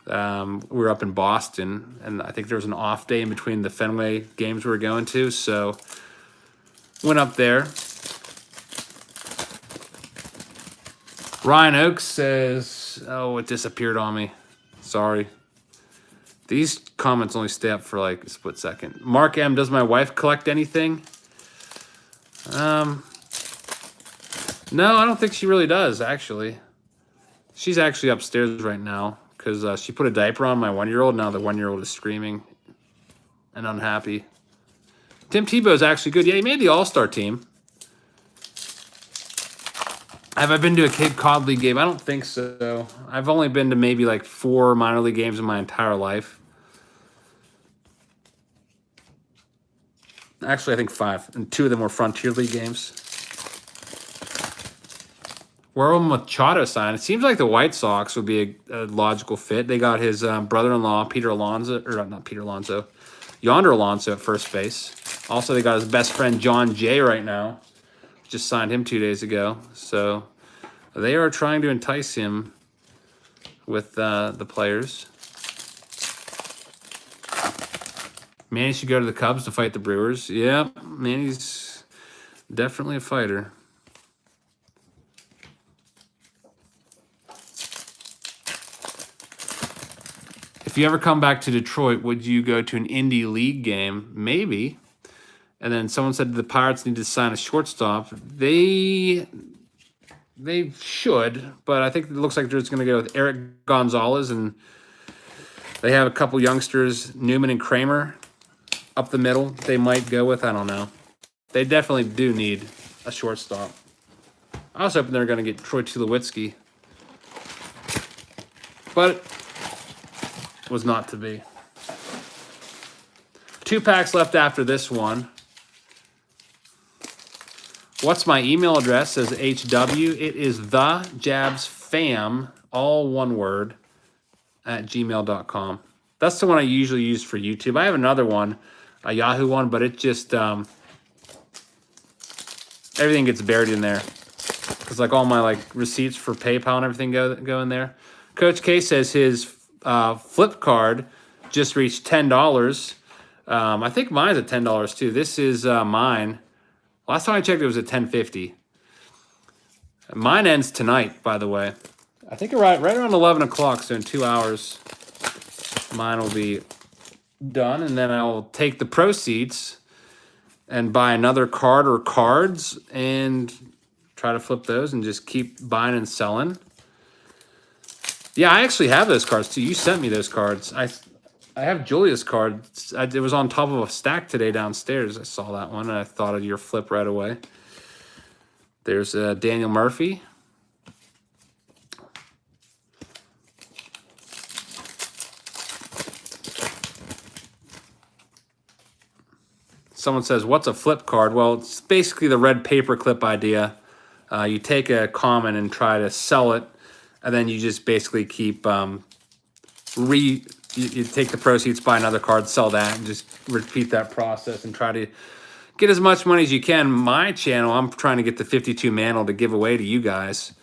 We were up in Boston, and I think there was an off day in between the Fenway games we were going to, so went up there. Ryan Oakes says, oh, it disappeared on me. Sorry. These comments only stay up for like a split second. Mark M, does my wife collect anything? No, I don't think she really does, actually. She's actually upstairs right now because she put a diaper on my 1-year-old. Now the 1-year-old is screaming and unhappy. Tim Tebow is actually good. Yeah, he made the All-Star team. Have I been to a Cape Cod League game? I don't think so. I've only been to maybe like 4 minor league games in my entire life. Actually, I think 5. And 2 of them were Frontier League games. Where will Machado sign? It seems like the White Sox would be a logical fit. They got his brother-in-law, Peter Alonso, or not Peter Alonso, Yonder Alonso at first base. Also, they got his best friend, John Jay, right now. Just signed him 2 days ago. So they are trying to entice him with the players. Manny should go to the Cubs to fight the Brewers. Yeah, Manny's definitely a fighter. If you ever come back to Detroit, would you go to an indie league game? Maybe. And then someone said the Pirates need to sign a shortstop. They should, but I think it looks like they're just going to go with Eric Gonzalez, and they have a couple youngsters, Newman and Kramer, up the middle. They might go with. I don't know. They definitely do need a shortstop. I was hoping they were going to get Troy Tulowitzki, but it was not to be. 2 packs left after this one. What's my email address? Says HW. It is thejabsfam, all one word, at gmail.com. That's the one I usually use for YouTube. I have another one, a Yahoo one, but it just, everything gets buried in there. Because like all my like receipts for PayPal and everything go in there. Coach K says his flip card just reached $10. I think mine's at $10 too. This is mine. Last time I checked, it was at $10.50. Mine ends tonight, by the way. I think right around 11 o'clock, so in 2 hours, mine will be done. And then I'll take the proceeds and buy another card or cards and try to flip those and just keep buying and selling. Yeah, I actually have those cards, too. You sent me those cards. I have Julia's card. It was on top of a stack today downstairs. I saw that one, and I thought of your flip right away. There's Daniel Murphy. Someone says, what's a flip card? Well, it's basically the red paper clip idea. You take a common and try to sell it, and then you just basically keep you take the proceeds, buy another card, sell that, and just repeat that process and try to get as much money as you can. My channel, I'm trying to get the 52 mantle to give away to you guys.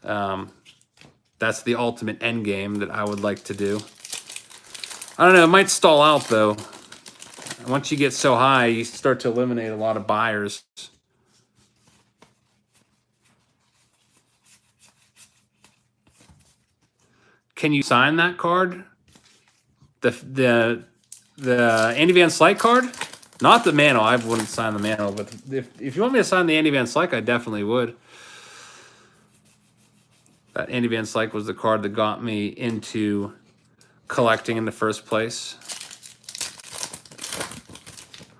That's the ultimate end game that I would like to do. I don't know, it might stall out though. Once you get so high, you start to eliminate a lot of buyers. Can you sign that card? The Andy Van Slyke card? Not the Mantle. I wouldn't sign the Mantle, but if you want me to sign the Andy Van Slyke, I definitely would. That Andy Van Slyke was the card that got me into collecting in the first place.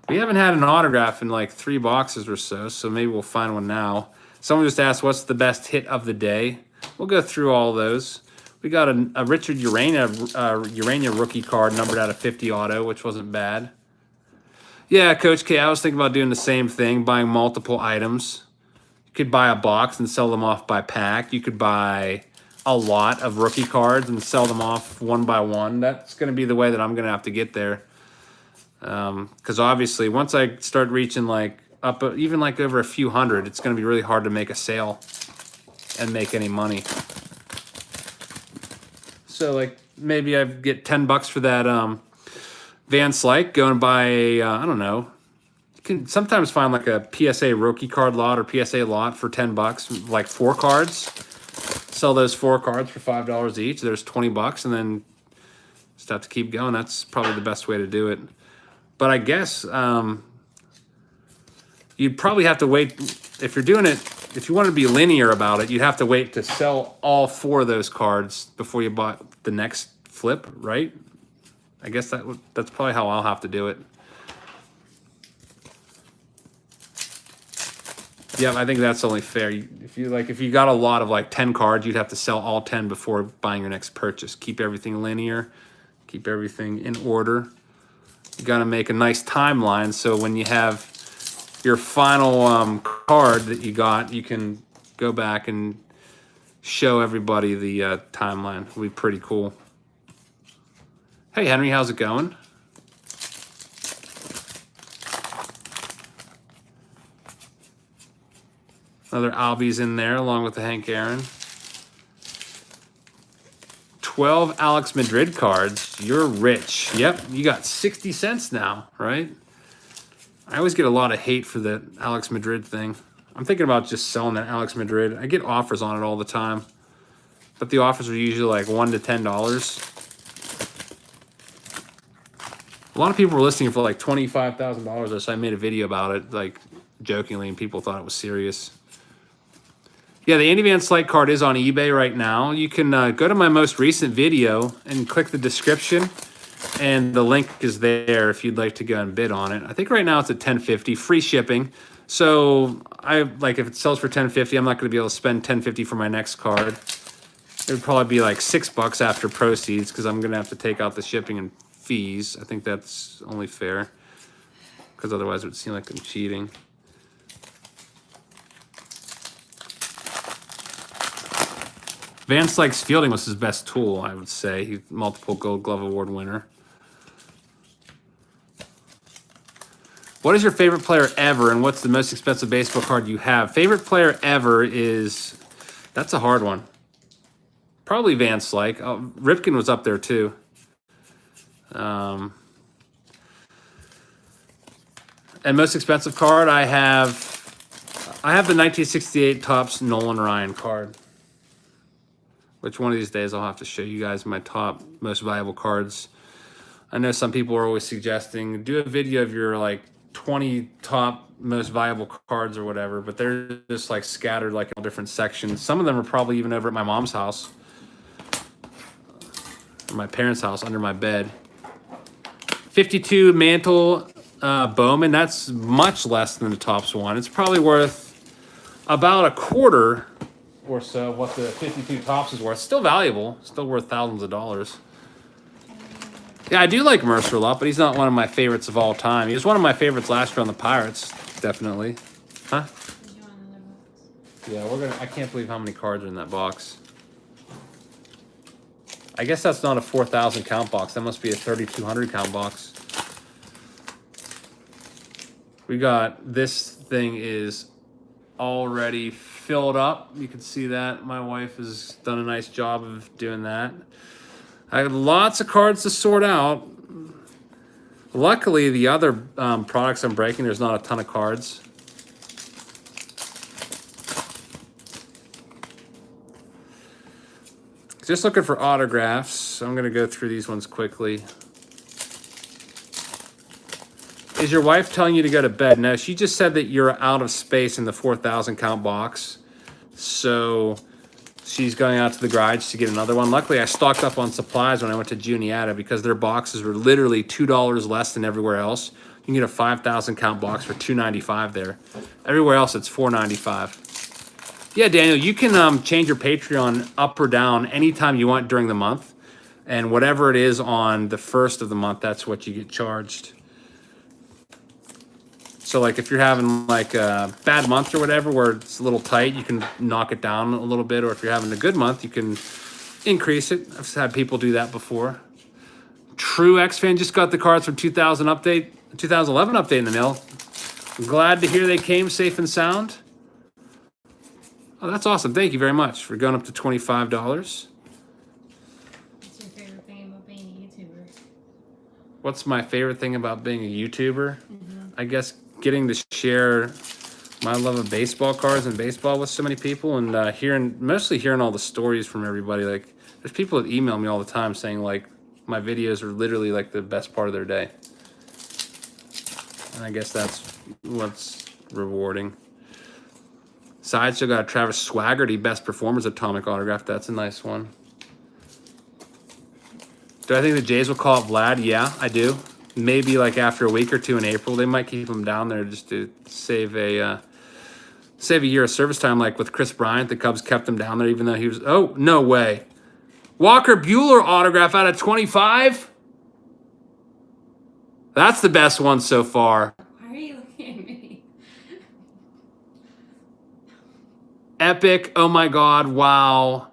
We haven't had an autograph in like 3 boxes or so, so maybe we'll find one now. Someone just asked, what's the best hit of the day? We'll go through all those. We got a Richard Urania rookie card numbered out of 50 auto, which wasn't bad. Yeah, Coach K, I was thinking about doing the same thing, buying multiple items. You could buy a box and sell them off by pack. You could buy a lot of rookie cards and sell them off one by one. That's going to be the way that I'm going to have to get there. Because obviously, once I start reaching like up, even like over a few hundred, it's going to be really hard to make a sale and make any money. So like maybe I get $10 for that Van Slyke, go and buy a, I don't know. You can sometimes find like a PSA rookie card lot or PSA lot for $10, like 4 cards. Sell those 4 cards for $5 each. There's $20, and then just have to keep going. That's probably the best way to do it. But I guess you'd probably have to wait. If you're doing it, if you want to be linear about it, you'd have to wait to sell all 4 of those cards before you bought the next flip, right? I guess that's probably how I'll have to do it. Yeah, I think that's only fair. If you got a lot of like 10 cards, you'd have to sell all 10 before buying your next purchase. Keep everything linear, keep everything in order. You got to make a nice timeline so when you have your final card that you got, you can go back and show everybody the timeline. It'll be pretty cool. Hey, Henry, how's it going? Another Albies in there along with the Hank Aaron. 12 Alex Madrid cards. You're rich. Yep, you got 60 cents now, right? I always get a lot of hate for the Alex Madrid thing. I'm thinking about just selling that Alex Madrid. I get offers on it all the time, but the offers are usually like $1 to $10. A lot of people were listing it for like $25,000, so I made a video about it, like jokingly, and people thought it was serious. Yeah, the Andy Van Slyke card is on eBay right now. You can go to my most recent video and click the description, and the link is there if you'd like to go and bid on it. I think right now it's at $10.50, free shipping. So if it sells for $10.50, I'm not going to be able to spend $10.50 for my next card. It would probably be like $6 after proceeds because I'm going to have to take out the shipping and fees. I think that's only fair because otherwise it would seem like I'm cheating. Van Slyke's fielding was his best tool, I would say. He's multiple Gold Glove Award winner. What is your favorite player ever, and what's the most expensive baseball card you have? Favorite player ever is... That's a hard one. Probably Van Slyke. Oh, Ripken was up there, too. And most expensive card, I have the 1968 Topps Nolan Ryan card. Which one of these days I'll have to show you guys my top most valuable cards. I know some people are always suggesting do a video of your like 20 top most valuable cards or whatever, but they're just like scattered like in different sections. Some of them are probably even over at my mom's house, or my parents' house under my bed. 52 Mantle Bowman, that's much less than the Topps one. It's probably worth about a quarter or so what the 52 Topps is worth. Still valuable, still worth thousands of dollars. Yeah, I do like Mercer a lot, but he's not one of my favorites of all time. He was one of my favorites last year on the Pirates, definitely. Huh? Yeah, I can't believe how many cards are in that box. I guess that's not a 4,000 count box. That must be a 3,200 count box. We got, this thing is already filled up. You can see that. My wife has done a nice job of doing that. I have lots of cards to sort out. Luckily, the other products I'm breaking, there's not a ton of cards. Just looking for autographs. I'm going to go through these ones quickly. Is your wife telling you to go to bed? No, she just said that you're out of space in the 4,000 count box. So she's going out to the garage to get another one. Luckily, I stocked up on supplies when I went to Juniata because their boxes were literally $2 less than everywhere else. You can get a 5,000 count box for $2.95 there. Everywhere else, it's $4.95. Yeah, Daniel, you can change your Patreon up or down anytime you want during the month. And whatever it is on the first of the month, that's what you get charged. So like if you're having like a bad month or whatever where it's a little tight, you can knock it down a little bit. Or if you're having a good month, you can increase it. I've had people do that before. True X fan just got the cards from 2011 update in the mail. I'm glad to hear they came safe and sound. Oh, that's awesome. Thank you very much for going up to $25. What's your favorite thing about being a YouTuber? What's my favorite thing about being a YouTuber? I guess getting to share my love of baseball cards and baseball with so many people, and mostly hearing all the stories from everybody. Like, there's people that email me all the time saying like my videos are literally like the best part of their day, and I guess that's what's rewarding. Sideshow got a Travis Swaggerty Best Performers Atomic autograph. That's a nice one. Do I think the Jays will call up Vlad? Yeah, I do. Maybe like after a week or two in April, they might keep him down there just to save a year of service time. Like with Chris Bryant, the Cubs kept him down there even though he was. Oh, no way! Walker Buehler autograph out of 25. That's the best one so far. Why are you looking at me? Epic! Oh my God! Wow!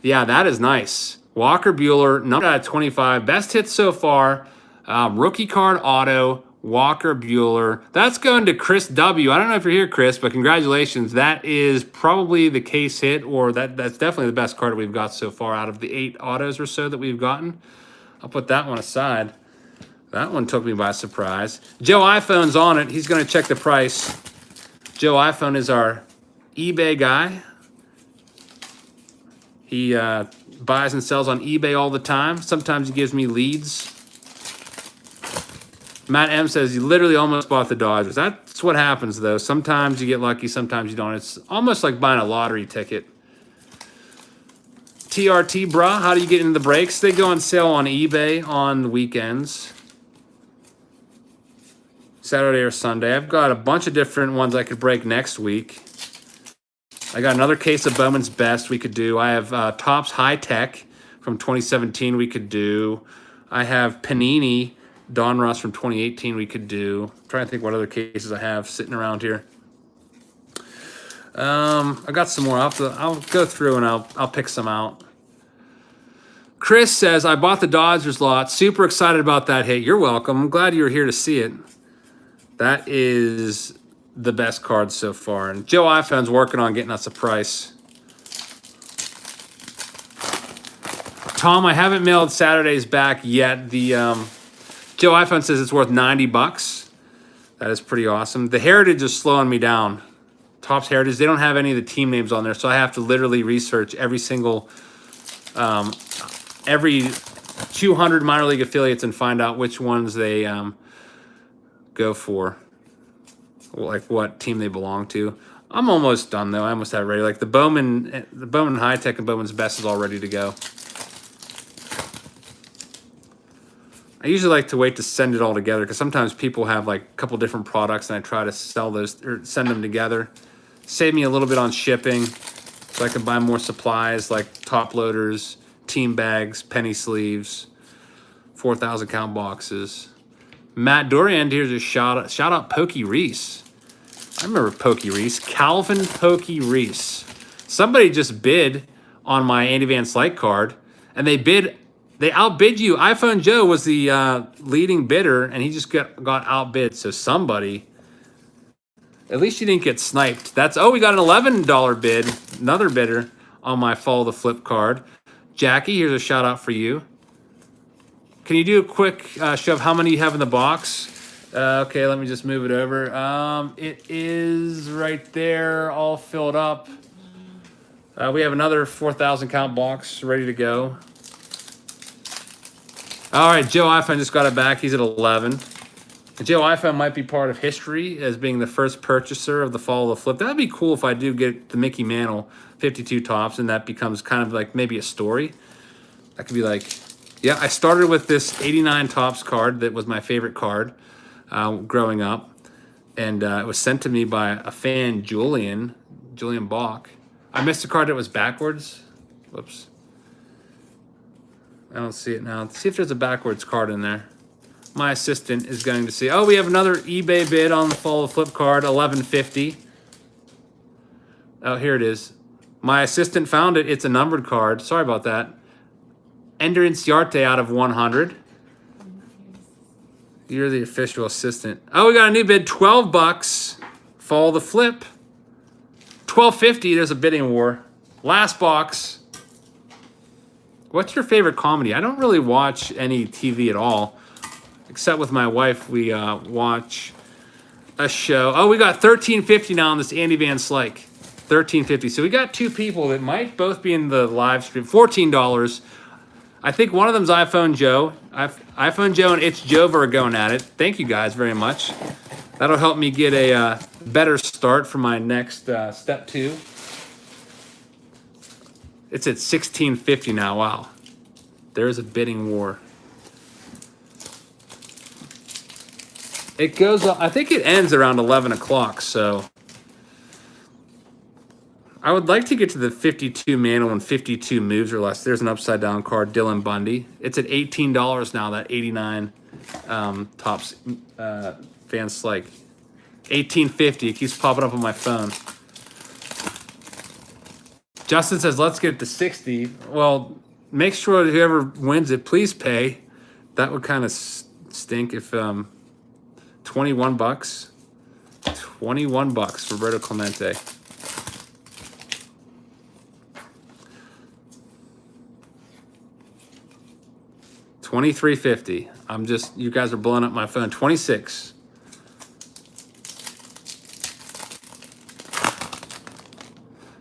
Yeah, that is nice. Walker Buehler, number out of 25, best hit so far. Rookie card auto Walker Bueller. That's going to Chris W. I don't know if you're here, Chris, but congratulations. That is probably the case hit, or that's definitely the best card we've got so far out of the 8 autos or so that we've gotten. I'll put that one aside. That one took me by surprise. Joe iPhone's on it. He's going to check the price. Joe iPhone is our eBay guy. He buys and sells on eBay all the time. Sometimes he gives me leads. Matt M says he literally almost bought the Dodgers. That's what happens, though. Sometimes you get lucky, sometimes you don't. It's almost like buying a lottery ticket. TRT, brah, how do you get into the breaks? They go on sale on eBay on the weekends. Saturday or Sunday. I've got a bunch of different ones I could break next week. I got another case of Bowman's Best we could do. I have Topps High Tech from 2017 we could do. I have Panini Don Ross from 2018 we could do. I'm trying to think what other cases I have sitting around here. I got some more. I'll go through and I'll pick some out. Chris says, I bought the Dodgers lot. Super excited about that hit. You're welcome. I'm glad you were here to see it. That is the best card so far. And Joe iPhone's working on getting us a price. Tom, I haven't mailed Saturdays back yet. The Joe iPhone says it's worth 90 bucks. That is pretty awesome. The Heritage is slowing me down. Topps Heritage, they don't have any of the team names on there, so I have to literally research every single, every 200 minor league affiliates and find out which ones they go for, like what team they belong to. I'm almost done though. I almost have it ready. Like the Bowman High Tech and Bowman's Best is all ready to go. I usually like to wait to send it all together because sometimes people have like a couple different products and I try to sell those or send them together. Save me a little bit on shipping so I can buy more supplies like top loaders, team bags, penny sleeves, 4,000 count boxes. Matt Dorian, here's a shout out Pokey Reese. I remember Pokey Reese. Calvin Pokey Reese. Somebody just bid on my Andy Van Slyke card and they outbid you. iPhone Joe was the leading bidder, and he just got outbid. So somebody, at least you didn't get sniped. We got an $11 bid, another bidder on my Follow the Flip card. Jackie, here's a shout out for you. Can you do a quick show of how many you have in the box? Okay, let me just move it over. It is right there, all filled up. We have another 4,000 count box ready to go. All right, Joe iPhone just got it back. He's at 11. Joe iPhone might be part of history as being the first purchaser of the Follow the Flip. That'd be cool if I do get the Mickey Mantle 52 Topps and that becomes kind of like maybe a story. That could be like, yeah, I started with this 89 Topps card that was my favorite card growing up. And it was sent to me by a fan, Julian Bach. I missed a card that was backwards. Whoops. I don't see it now. Let's see if there's a backwards card in there. My assistant is going to see. Oh, we have another eBay bid on the Follow the Flip card, $11.50. Oh, here it is. My assistant found it. It's a numbered card. Sorry about that. Ender Inciarte out of 100. You're the official assistant. Oh, we got a new bid, 12 bucks. Follow the Flip. $12.50. There's a bidding war. Last box. What's your favorite comedy? I don't really watch any TV at all, except with my wife. We watch a show. Oh, we got $13.50 now on this Andy Van Slyke. $13.50. So we got two people that might both be in the live stream. $14. I think one of them's iPhone Joe. iPhone Joe and It's Jover are going at it. Thank you guys very much. That'll help me get a better start for my next step 2. It's at $16.50 now. Wow. There's a bidding war. It goes up. I think it ends around 11 o'clock. So I would like to get to the 52 manual and 52 moves or less. There's an upside down card, Dylan Bundy. It's at $18 now, that 89 Topps Van Slyke. $18.50. It keeps popping up on my phone. Justin says, let's get it to 60. Well, make sure whoever wins it, please pay. That would kind of stink if 21 bucks. 21 bucks, Roberto Clemente. $23.50. I'm just, you guys are blowing up my phone. 26.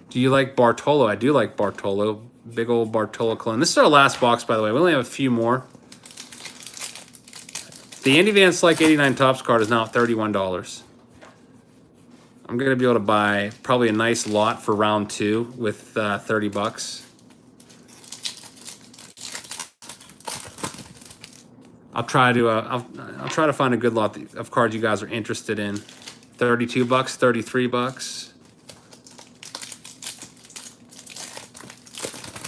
Do you like Bartolo? I do like Bartolo. Big old Bartolo clone. This is our last box, by the way. We only have a few more. The Andy Van Slyke 89 Topps card is now at $31. I'm going to be able to buy probably a nice lot for round 2 with 30 bucks. I'll try to find a good lot of cards you guys are interested in. 32 bucks, 33 bucks.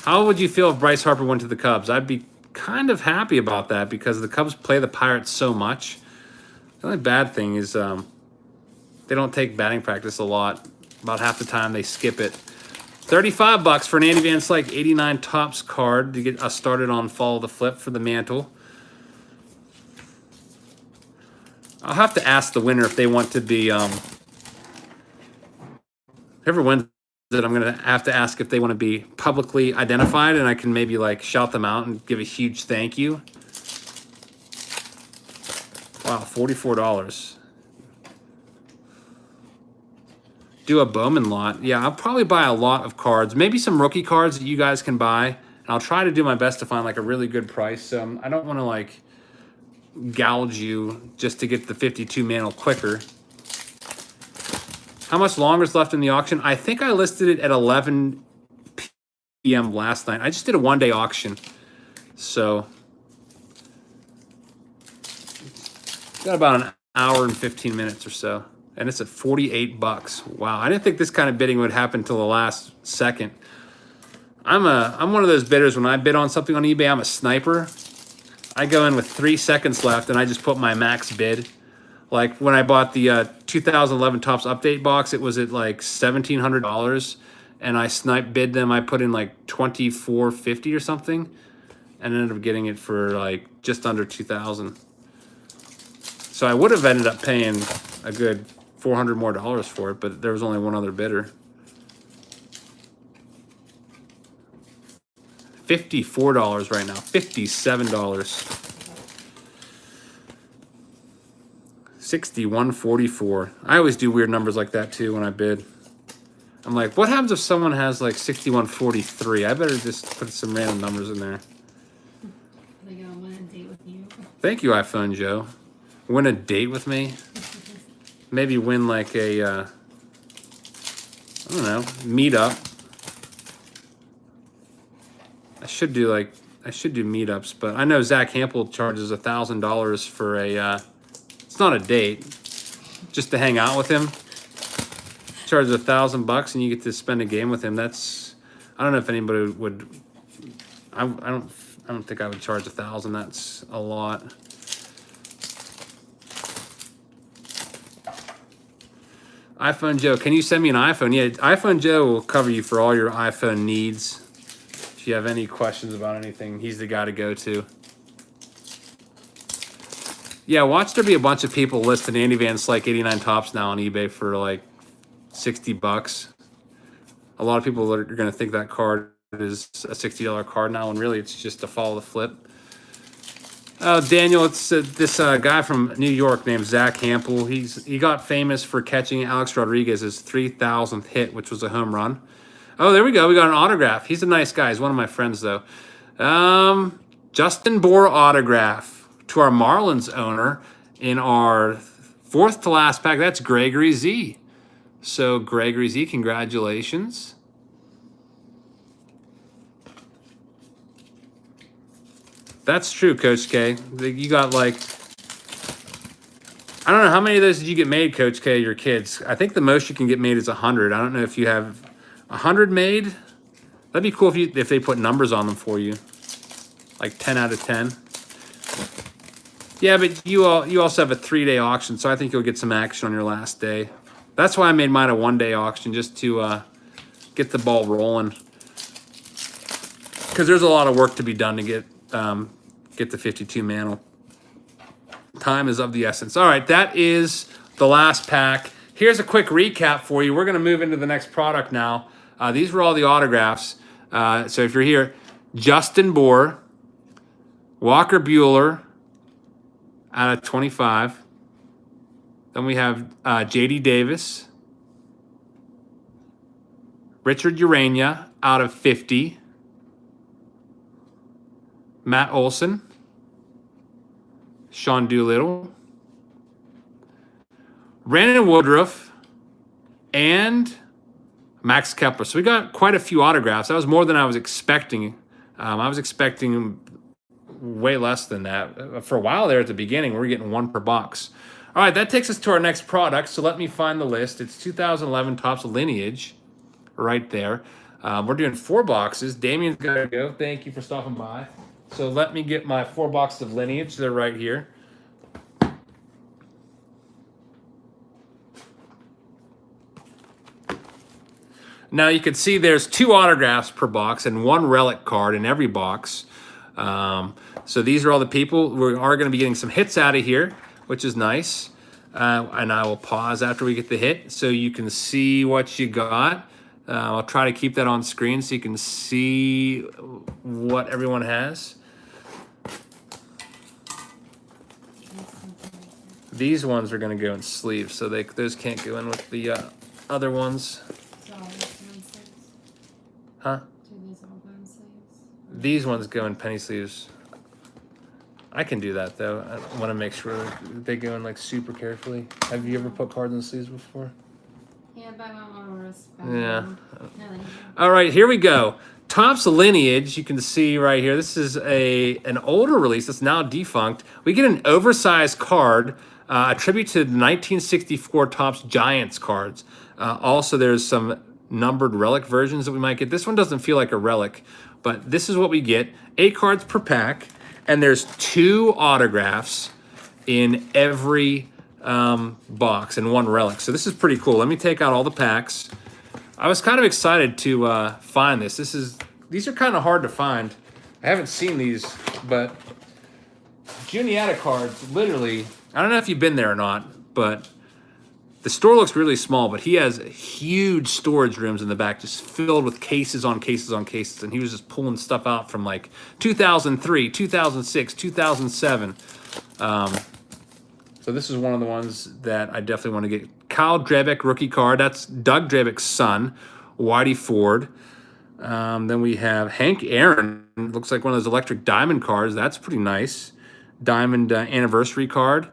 How would you feel if Bryce Harper went to the Cubs? I'd be kind of happy about that because the Cubs play the Pirates so much. The only bad thing is they don't take batting practice a lot. About half the time they skip it. 35 bucks for an Andy Van Slyke 89 Topps card to get us started on Follow the Flip for the mantle. I'll have to ask the winner if they want to be, whoever wins it, I'm going to have to ask if they want to be publicly identified, and I can maybe like shout them out and give a huge thank you. Wow, $44. Do a Bowman lot. Yeah, I'll probably buy a lot of cards, maybe some rookie cards that you guys can buy, and I'll try to do my best to find like a really good price. So I don't want to like gouge you just to get the 52 mantle quicker. How much longer is left in the auction? I think I listed it at 11 p.m. last night. I just did a one-day auction. So got about an hour and 15 minutes or so. And it's at 48 bucks. Wow, I didn't think this kind of bidding would happen till the last second. I'm one of those bidders. When I bid on something on eBay, I'm a sniper. I go in with 3 seconds left and I just put my max bid. Like when I bought the 2011 Topps update box, it was at like $1,700, and I snipe bid them. I put in like $24.50 or something, and ended up getting it for like just under $2,000. So I would have ended up paying a good $400 more for it, but there was only one other bidder. $54 right now. $57. 61.44. I always do weird numbers like that too when I bid. I'm like, what happens if someone has like 61.43? I better just put some random numbers in there. Are they gonna win a date with you? Thank you, iPhone Joe. Win a date with me? Maybe win like a, I don't know, meetup. I should do meetups, but I know Zach Hampel charges $1,000 for a, it's not a date, just to hang out with him. Charges $1,000 and you get to spend a game with him. That's, I don't know if anybody would, I don't think I would charge $1,000. That's a lot. iPhone Joe, can you send me an iPhone? Yeah, iPhone Joe will cover you for all your iPhone needs. If you have any questions about anything, he's the guy to go to. Yeah, watch there be a bunch of people listing Andy Van Slyke 89 Topps now on eBay for like $60. A lot of people are going to think that card is a $60 card now, and really it's just to follow the flip. Oh, Daniel, it's this guy from New York named Zach Hampel. He got famous for catching Alex Rodriguez's 3,000th hit, which was a home run. Oh, there we go. We got an autograph. He's a nice guy. He's one of my friends, though. Justin Bour autograph to our Marlins owner in our fourth to last pack. That's Gregory Z. So, Gregory Z, congratulations. That's true, Coach K. You got like, I don't know, how many of those did you get made, Coach K, your kids? I think the most you can get made is 100. I don't know if you have 100 made. That'd be cool if they put numbers on them for you. Like 10 out of 10. Yeah, but you also have a 3-day auction, so I think you'll get some action on your last day. That's why I made mine a 1-day auction, just to get the ball rolling. Because there's a lot of work to be done to get the 52 mantle. Time is of the essence. All right, that is the last pack. Here's a quick recap for you. We're going to move into the next product now. These were all the autographs. So if you're here, Justin Bohr, Walker Buehler out of 25. Then we have J.D. Davis, Richard Urania out of 50. Matt Olson, Sean Doolittle, Brandon Woodruff, and Max Kepler. So we got quite a few autographs. That was more than I was expecting. I was expecting way less than that. For a while there at the beginning, we were getting one per box. All right, that takes us to our next product. So let me find the list. It's 2011 Topps Lineage right there. We're doing 4 boxes. Damien's got to go. Thank you for stopping by. So let me get my 4 boxes of Lineage. They're right here. Now you can see there's 2 autographs per box and 1 relic card in every box. So these are all the people. We are going to be getting some hits out of here, which is nice. And I will pause after we get the hit so you can see what you got. I'll try to keep that on screen so you can see what everyone has. These ones are going to go in sleeves, so those can't go in with the other ones. Huh? Do these all go in sleeves? These ones go in penny sleeves. I can do that, though. I want to make sure they go in, like, super carefully. Have you ever put cards in sleeves before? Yeah, but I won't want to respect Yeah. them. No, thank you. All right, here we go. Topps Lineage, you can see right here. This is an older release that's now defunct. We get an oversized card, a tribute to the 1964 Topps Giants cards. Also, there's some numbered relic versions that we might get. This one doesn't feel like a relic, but this is what we get. 8 cards per pack, and there's 2 autographs in every box and 1 relic. So this is pretty cool. Let me take out all the packs. I was kind of excited to find this. These are kind of hard to find. I haven't seen these, but Juniata cards, literally, I don't know if you've been there or not, but the store looks really small, but he has huge storage rooms in the back, just filled with cases on cases on cases, and he was just pulling stuff out from like 2003, 2006, 2007. So this is one of the ones that I definitely want to get. Kyle Drebeck rookie card. That's Doug Drebeck's son, Whitey Ford. Then we have Hank Aaron. Looks like one of those electric diamond cards. That's pretty nice. Diamond anniversary card.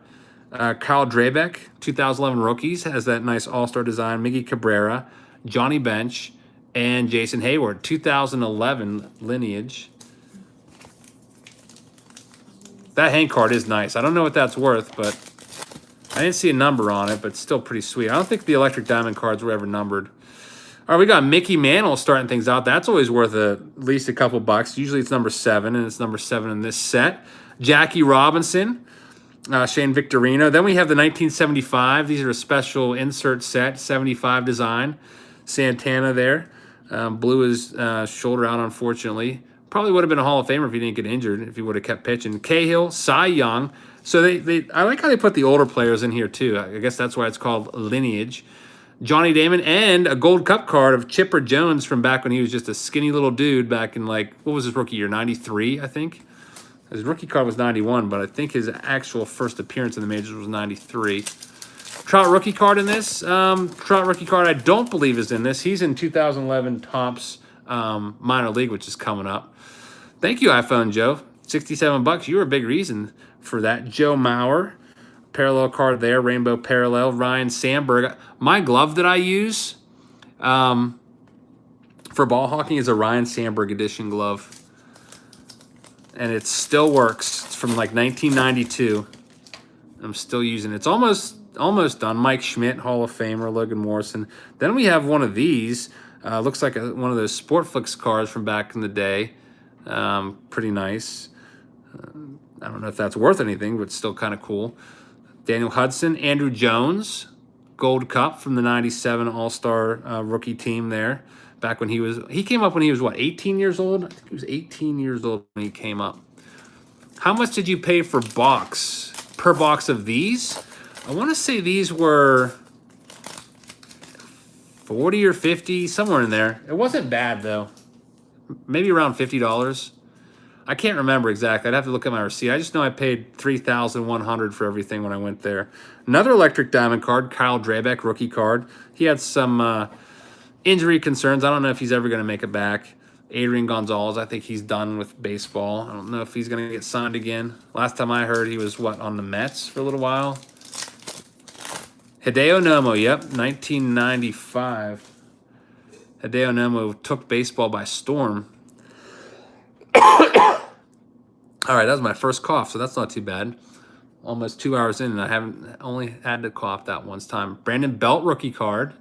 Kyle Drebeck, 2011 rookies, has that nice all-star design. Miggy Cabrera, Johnny Bench, and Jason Hayward, 2011 Lineage. That Hank card is nice. I don't know what that's worth, but I didn't see a number on it, but it's still pretty sweet. I don't think the electric diamond cards were ever numbered. All right, we got Mickey Mantle starting things out. That's always worth at least a couple bucks. Usually it's number 7, and it's number 7 in this set. Jackie Robinson, Shane Victorino. Then we have the 1975. These are a special insert set, 75 design. Santana there. Blew his shoulder out, unfortunately. Probably would have been a Hall of Famer if he didn't get injured, if he would have kept pitching. Cahill, Cy Young. So I like how they put the older players in here, too. I guess that's why it's called Lineage. Johnny Damon, and a Gold Cup card of Chipper Jones from back when he was just a skinny little dude back in, like, what was his rookie year, 93, I think? His rookie card was 91, but I think his actual first appearance in the majors was 93. Trout rookie card in this. Trout rookie card I don't believe is in this. He's in 2011 Topps minor league, which is coming up. Thank you, iPhone Joe. 67 bucks. You were a big reason for that. Joe Mauer. Parallel card there. Rainbow parallel. Ryan Sandberg. My glove that I use for ball hawking is a Ryan Sandberg edition glove. And it still works. It's from like 1992. I'm still using it. It's almost done. Mike Schmidt, Hall of Famer, Logan Morrison. Then we have one of these. Looks like one of those Sportflix cards from back in the day. Pretty nice. I don't know if that's worth anything, but still kind of cool. Daniel Hudson, Andrew Jones, Gold Cup from the 97 All-Star rookie team there. Back when he came up when he was, what, 18 years old? I think he was 18 years old when he came up. How much did you pay for box? per box of these. I want to say these were 40 or 50, somewhere in there. It wasn't bad though. Maybe around $50. I can't remember exactly. I'd have to look at my receipt. I just know I paid $3,100 for everything when I went there. Another electric diamond card, Kyle Drabeck, rookie card. He had some injury concerns. I don't know if he's ever going to make it back. Adrian Gonzalez, I think he's done with baseball. I don't know if he's going to get signed again. Last time I heard, he was, what, on the Mets for a little while? Hideo Nomo, yep, 1995. Hideo Nomo took baseball by storm. All right, that was my first cough, so that's not too bad. Almost 2 hours in, and I haven't only had to cough that one time. Brandon Belt, rookie card.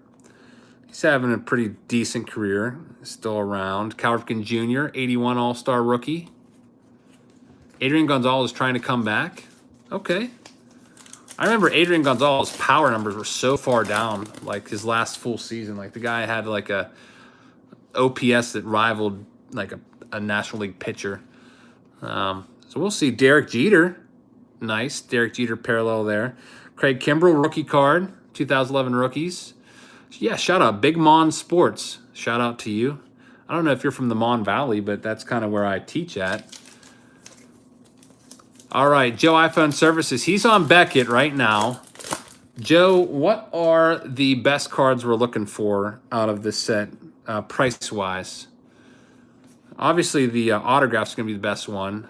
He's having a pretty decent career, still around. Cal Ripken Jr., 81 All-Star rookie. Adrian Gonzalez trying to come back. Okay. I remember Adrian Gonzalez's power numbers were so far down, like his last full season. Like the guy had like a OPS that rivaled like a National League pitcher. So we'll see. Derek Jeter. Nice. Derek Jeter parallel there. Craig Kimbrell, rookie card. 2011 rookies. Yeah, shout out. Big Mon Sports. Shout out to you. I don't know if you're from the Mon Valley, but that's kind of where I teach at. All right, Joe iPhone Services. He's on Beckett right now. Joe, what are the best cards we're looking for out of this set, price-wise? Obviously, the autograph's going to be the best one.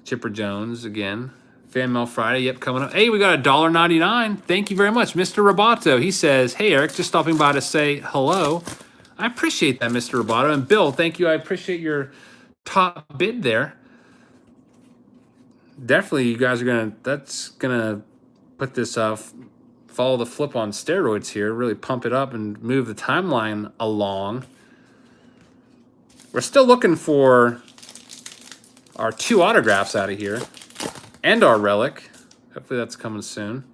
Chipper Jones, again. Fan Mail Friday, yep, coming up. Hey, we got $1.99. Thank you very much. Mr. Roboto, he says, hey, Eric, just stopping by to say hello. I appreciate that, Mr. Roboto. And Bill, thank you. I appreciate your top bid there. Definitely, you guys are going to, that's going to put this, follow the flip on steroids here, really pump it up and move the timeline along. We're still looking for our 2 autographs out of here and our relic. Hopefully that's coming soon.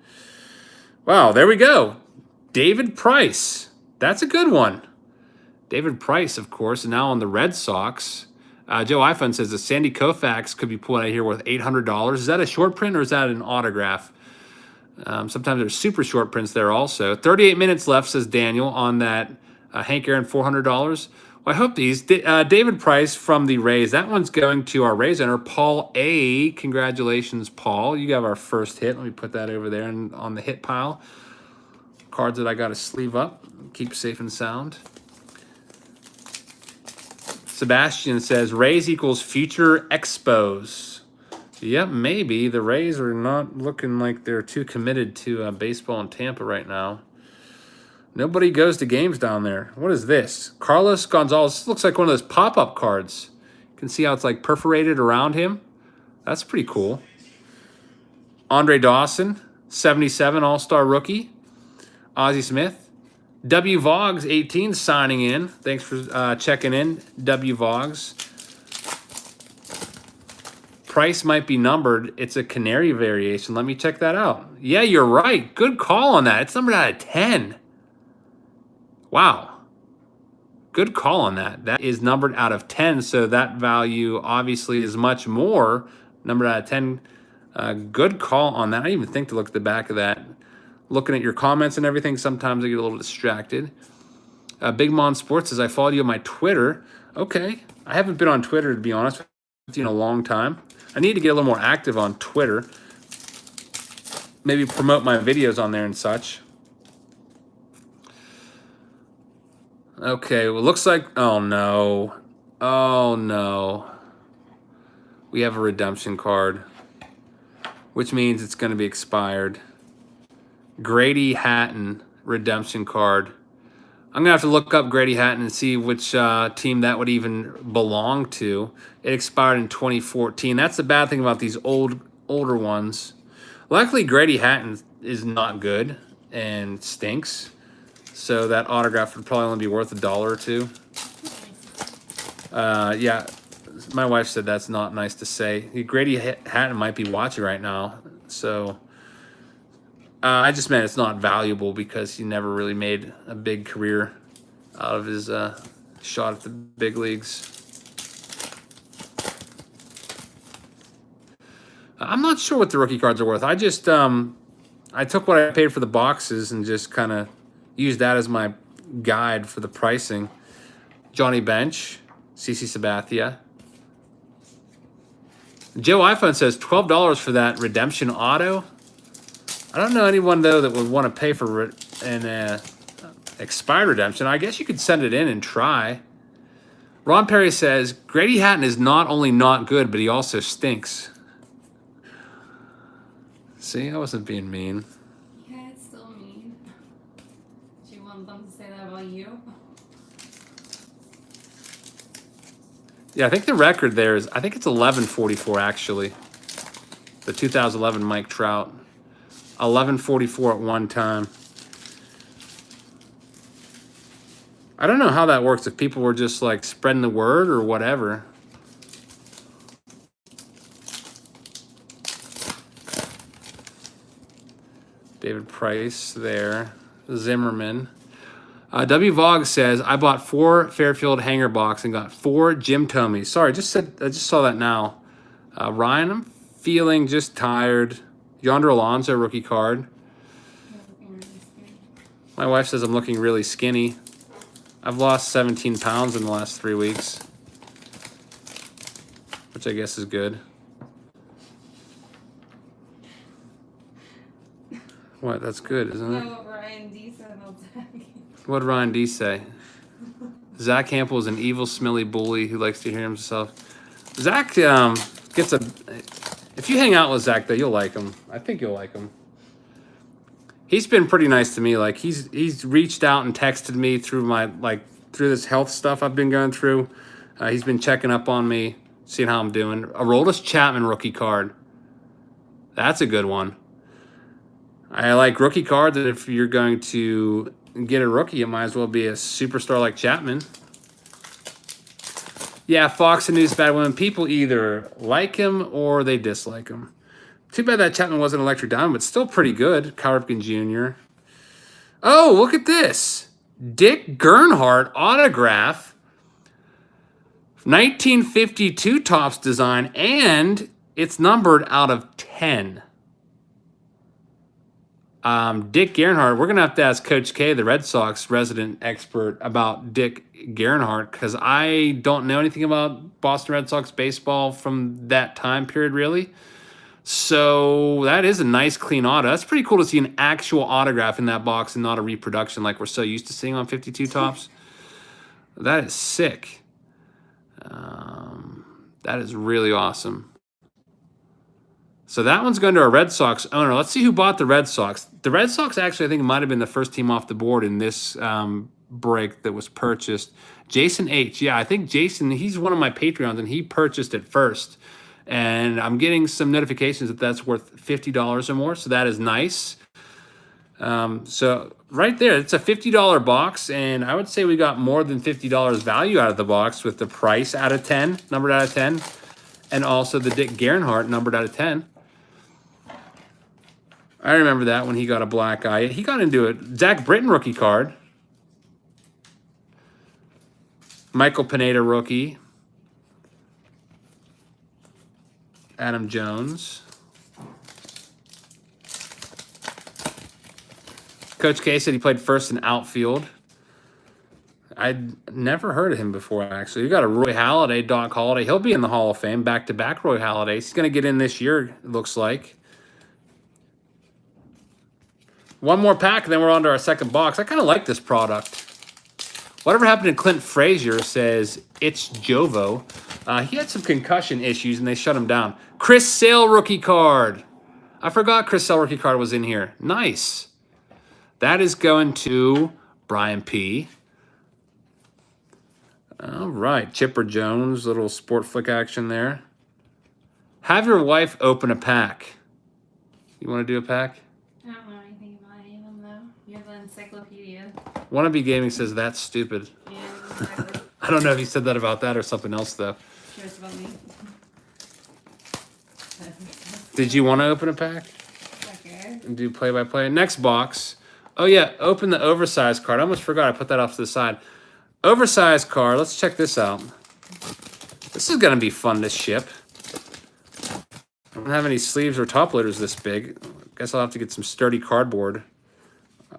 Wow, there we go. David Price. That's a good one. David Price, of course, now on the Red Sox. Joe iPhone says the Sandy Koufax could be pulled out of here worth $800. Is that a short print or is that an autograph? Sometimes there's super short prints there also. 38 minutes left, says Daniel, on that Hank Aaron $400. Well, I hope these. David Price from the Rays. That one's going to our Rays owner, Paul A. Congratulations, Paul. You got our first hit. Let me put that over there and on the hit pile. Cards that I got to sleeve up. Keep safe and sound. Sebastian says, Rays equals future Expos. Yep, maybe. The Rays are not looking like they're too committed to baseball in Tampa right now. Nobody goes to games down there. What is this? Carlos Gonzalez. This looks like one of those pop-up cards. You can see how it's like perforated around him. That's pretty cool. Andre Dawson, 77 All-Star rookie. Ozzie Smith. W. Voggs, 18, signing in. Thanks for checking in, W. Voggs. Price might be numbered. It's a canary variation. Let me check that out. Yeah, you're right. Good call on that. It's numbered out of 10. Wow. Good call on that. That is numbered out of 10, so that value obviously is much more. Numbered out of 10. Good call on that. I didn't even think to look at the back of that. Looking at your comments and everything, sometimes I get a little distracted. Big Mon Sports says, I followed you on my Twitter. Okay. I haven't been on Twitter, to be honest with you, in a long time. I need to get a little more active on Twitter. Maybe promote my videos on there and such. Okay, well, looks like, oh no. Oh no. We have a redemption card, which means it's going to be expired. Grady Hatton redemption card. I'm going to have to look up Grady Hatton and see which team that would even belong to. It expired in 2014. That's the bad thing about these older ones. Luckily, Grady Hatton is not good and stinks. So that autograph would probably only be worth $1 or $2. Yeah, my wife said that's not nice to say. Grady Hatton might be watching right now. So I just meant it's not valuable because he never really made a big career out of his shot at the big leagues. I'm not sure what the rookie cards are worth. I just I took what I paid for the boxes and just kind of used that as my guide for the pricing. Johnny Bench, CC Sabathia. Joe iPhone says $12 for that redemption auto. I don't know anyone though that would want to pay for an expired redemption. I guess you could send it in and try. Ron Perry says Grady Hatton is not only not good, but he also stinks. See, I wasn't being mean. Yeah, it's still mean. Do you want them to say that about you? Yeah, I think the record there is, I think it's 1144 actually. The 2011 Mike Trout. 1144 at one time. I don't know how that works, if people were just like spreading the word or whatever. David Price there. Zimmerman. W. Vogue says, I bought 4 Fairfield hanger box and got 4 Jim Tomies. Sorry, I just saw that now. Ryan, I'm feeling just tired. Yonder Alonso rookie card. My wife says I'm looking really skinny. I've lost 17 pounds in the last 3 weeks, which I guess is good. What? That's good, isn't it? What Ryan D said about Zach. What did Ryan D say? Zach Campbell is an evil, smelly bully who likes to hear himself. Zach gets a... If you hang out with Zach, though, you'll like him. I think you'll like him. He's been pretty nice to me. Like, he's reached out and texted me through through this health stuff I've been going through. He's been checking up on me, seeing how I'm doing. Aroldis Chapman rookie card. That's a good one. I like rookie cards that if you're going to get a rookie, it might as well be a superstar like Chapman. Yeah, Fox and News Bad Women. People either like him or they dislike him. Too bad that Chapman wasn't electric diamond, but still pretty good. Cal Ripken Jr. Oh, look at this. Dick Gernhardt autograph. 1952 Topps design, and it's numbered out of 10. Dick Gernhardt, we're going to have to ask Coach K, the Red Sox resident expert, about Dick Gernhardt, because I don't know anything about Boston Red Sox baseball from that time period, really. So that is a nice, clean auto. That's pretty cool to see an actual autograph in that box and not a reproduction like we're so used to seeing on 52 Topps. That is sick. That is really awesome. So that one's going to a Red Sox owner. Let's see who bought the Red Sox. The Red Sox actually, I think, might have been the first team off the board in this break that was purchased. Jason H. Yeah, I think Jason, he's one of my Patreons, and he purchased it first. And I'm getting some notifications that that's worth $50 or more, so that is nice. So right there, it's a $50 box, and I would say we got more than $50 value out of the box with the price out of 10, numbered out of 10, and also the Dick Gernhardt numbered out of 10. I remember that when he got a black eye. He got into it. Zach Britton rookie card. Michael Pineda rookie. Adam Jones. Coach K said he played first in outfield. I'd never heard of him before, actually. You got a Roy Halladay, Doc Holliday. He'll be in the Hall of Fame, back-to-back Roy Halladay. He's going to get in this year, it looks like. One more pack, and then we're on to our second box. I kind of like this product. Whatever happened to Clint Frazier says it's Jovo. He had some concussion issues, and they shut him down. Chris Sale rookie card. I forgot Chris Sale rookie card was in here. Nice. That is going to Brian P. All right. Chipper Jones, little sport flick action there. Have your wife open a pack. You want to do a pack? I don't know anything about any of them, though. You're the encyclopedia. Wannabe Gaming says that's stupid. Yeah, exactly. I don't know if he said that about that or something else, though. Sure, it's about me. Did you want to open a pack? Okay. And do play-by-play? Next box. Oh, yeah. Open the oversized card. I almost forgot. I put that off to the side. Oversized card. Let's check this out. This is going to be fun to ship. I don't have any sleeves or top loaders this big. Guess I'll have to get some sturdy cardboard.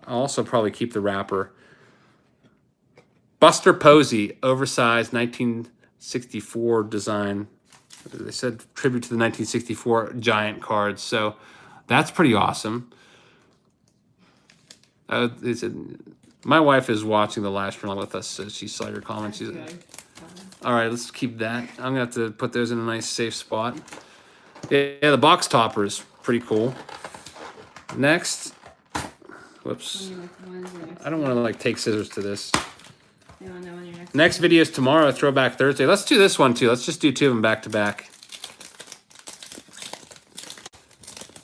I'll also probably keep the wrapper. Buster Posey, oversized 1964 design. They said tribute to the 1964 Giant cards, so that's pretty awesome. My wife is watching the last run with us, so she saw your comments. All right, let's keep that. I'm gonna have to put those in a nice safe spot. Yeah, the box topper is pretty cool. Next, whoops. I don't want to like take scissors to this. Next video is tomorrow, Throwback Thursday. Let's do this one too. Let's just do 2 of them back to back.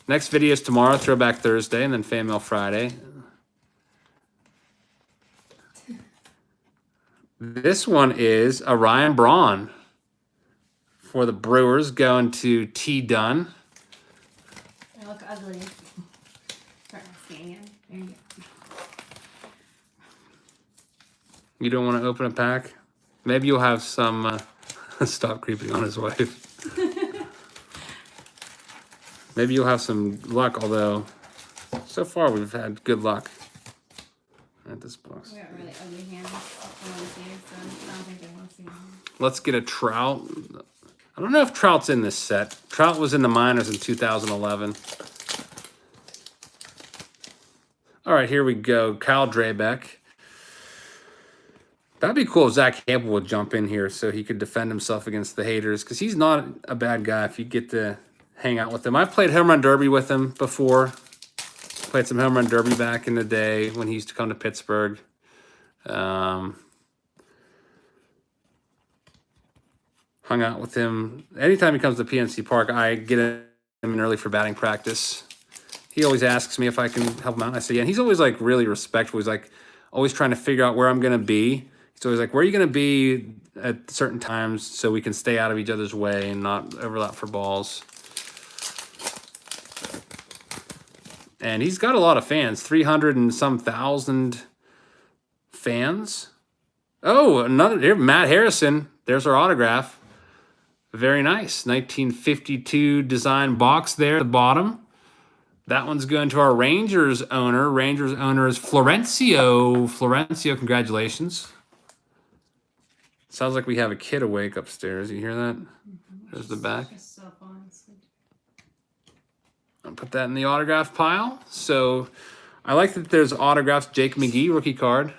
Next video is tomorrow, Throwback Thursday, and then Fan Mail Friday. This one is a Ryan Braun for the Brewers going to T. Dunn. They look ugly. Start scanning it. There you go. You don't want to open a pack? Maybe you'll have some... stop creeping on his wife. Maybe you'll have some luck, although so far we've had good luck at this box. We got really ugly hands. I don't think they want to see them. Let's get a Trout. I don't know if Trout's in this set. Trout was in the minors in 2011. All right, here we go. Kyle Drabeck. That'd be cool if Zach Campbell would jump in here so he could defend himself against the haters, because he's not a bad guy if you get to hang out with him. I've played home run derby with him before. Played some home run derby back in the day when he used to come to Pittsburgh. Hung out with him. Anytime he comes to PNC Park, I get him in early for batting practice. He always asks me if I can help him out. And I say, yeah. And he's always like really respectful. He's like always trying to figure out where I'm going to be. He's always like, where are you going to be at certain times so we can stay out of each other's way and not overlap for balls. And he's got a lot of fans, 300 and some thousand fans. Oh, another here, Matt Harrison. There's our autograph. Very nice. 1952 design box there at the bottom. That one's going to our Rangers owner. Rangers owner is Florencio. Florencio, congratulations. Sounds like we have a kid awake upstairs. You hear that? There's the back. I'll put that in the autograph pile. So I like that there's autographs. Jake McGee, rookie card.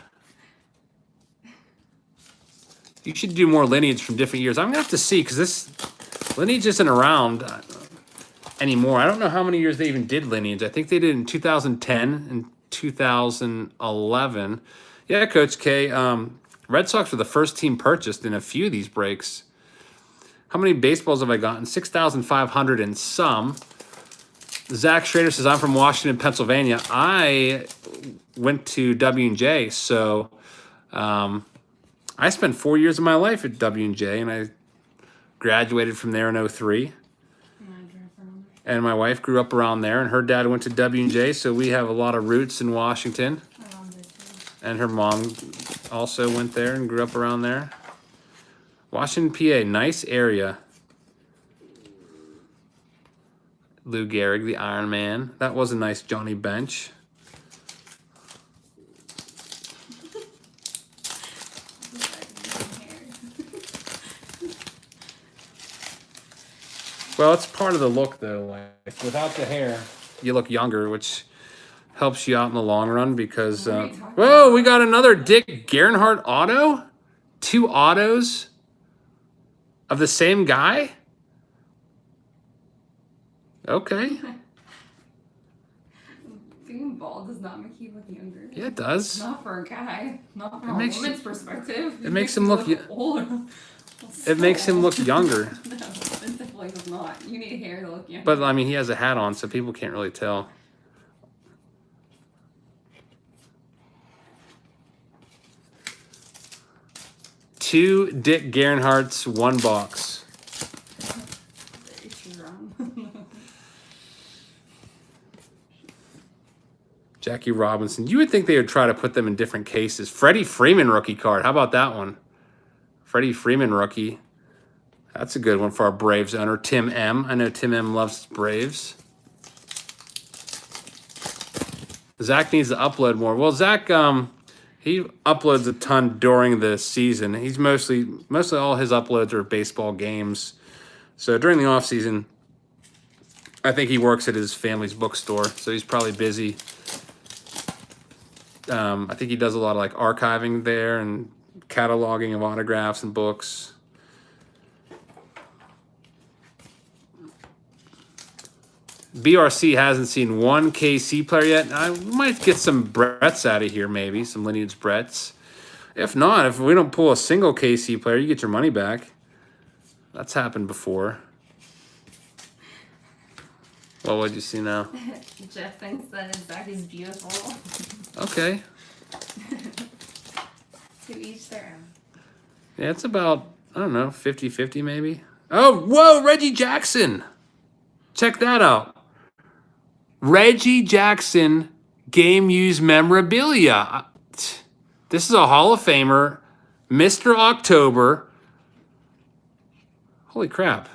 You should do more Lineage from different years. I'm going to have to see because this Lineage isn't around anymore. I don't know how many years they even did Lineage. I think they did in 2010 and 2011. Yeah, Coach K. Red Sox were the first team purchased in a few of these breaks. How many baseballs have I gotten? 6,500 and some. Zach Schrader says, I'm from Washington, Pennsylvania. I went to W&J, so I spent 4 years of my life at W&J, and I graduated from there in 2003. And my wife grew up around there, and her dad went to W&J, so we have a lot of roots in Washington. And her mom also went there and grew up around there. Washington, PA, nice area. Lou Gehrig, the Iron Man. That was a nice Johnny Bench. Well, it's part of the look, though. Like without the hair, you look younger, which helps you out in the long run because... whoa, we got another Dick Gernhardt auto? 2 autos of the same guy? Okay. Being bald does not make you look younger. Yeah, it does. Not for a guy. Not from a woman's perspective. It makes him look older. It makes him look younger. No, it definitely does not. You need hair to look younger. But, I mean, he has a hat on, so people can't really tell. Two Dick Gernhardts, 1 box. Jackie Robinson. You would think they would try to put them in different cases. Freddie Freeman rookie card. How about that one? Freddie Freeman rookie. That's a good one for our Braves owner, Tim M. I know Tim M loves Braves. Zach needs to upload more. Well, Zach, he uploads a ton during the season. He's mostly all his uploads are baseball games. So during the off season, I think he works at his family's bookstore, so he's probably busy. I think he does a lot of like archiving there and cataloging of autographs and books. BRC hasn't seen one KC player yet. I might get some Bretts out of here, maybe some Lineage Bretts. If not, if we don't pull a single KC player, you get your money back. That's happened before. Well, what'd you see now? Jeff thinks that Zach is beautiful. Okay. To each their own. Yeah, it's about, I don't know, 50-50 maybe. Oh, whoa, Reggie Jackson. Check that out. Reggie Jackson game used memorabilia. This is a Hall of Famer, Mr. October. Holy crap.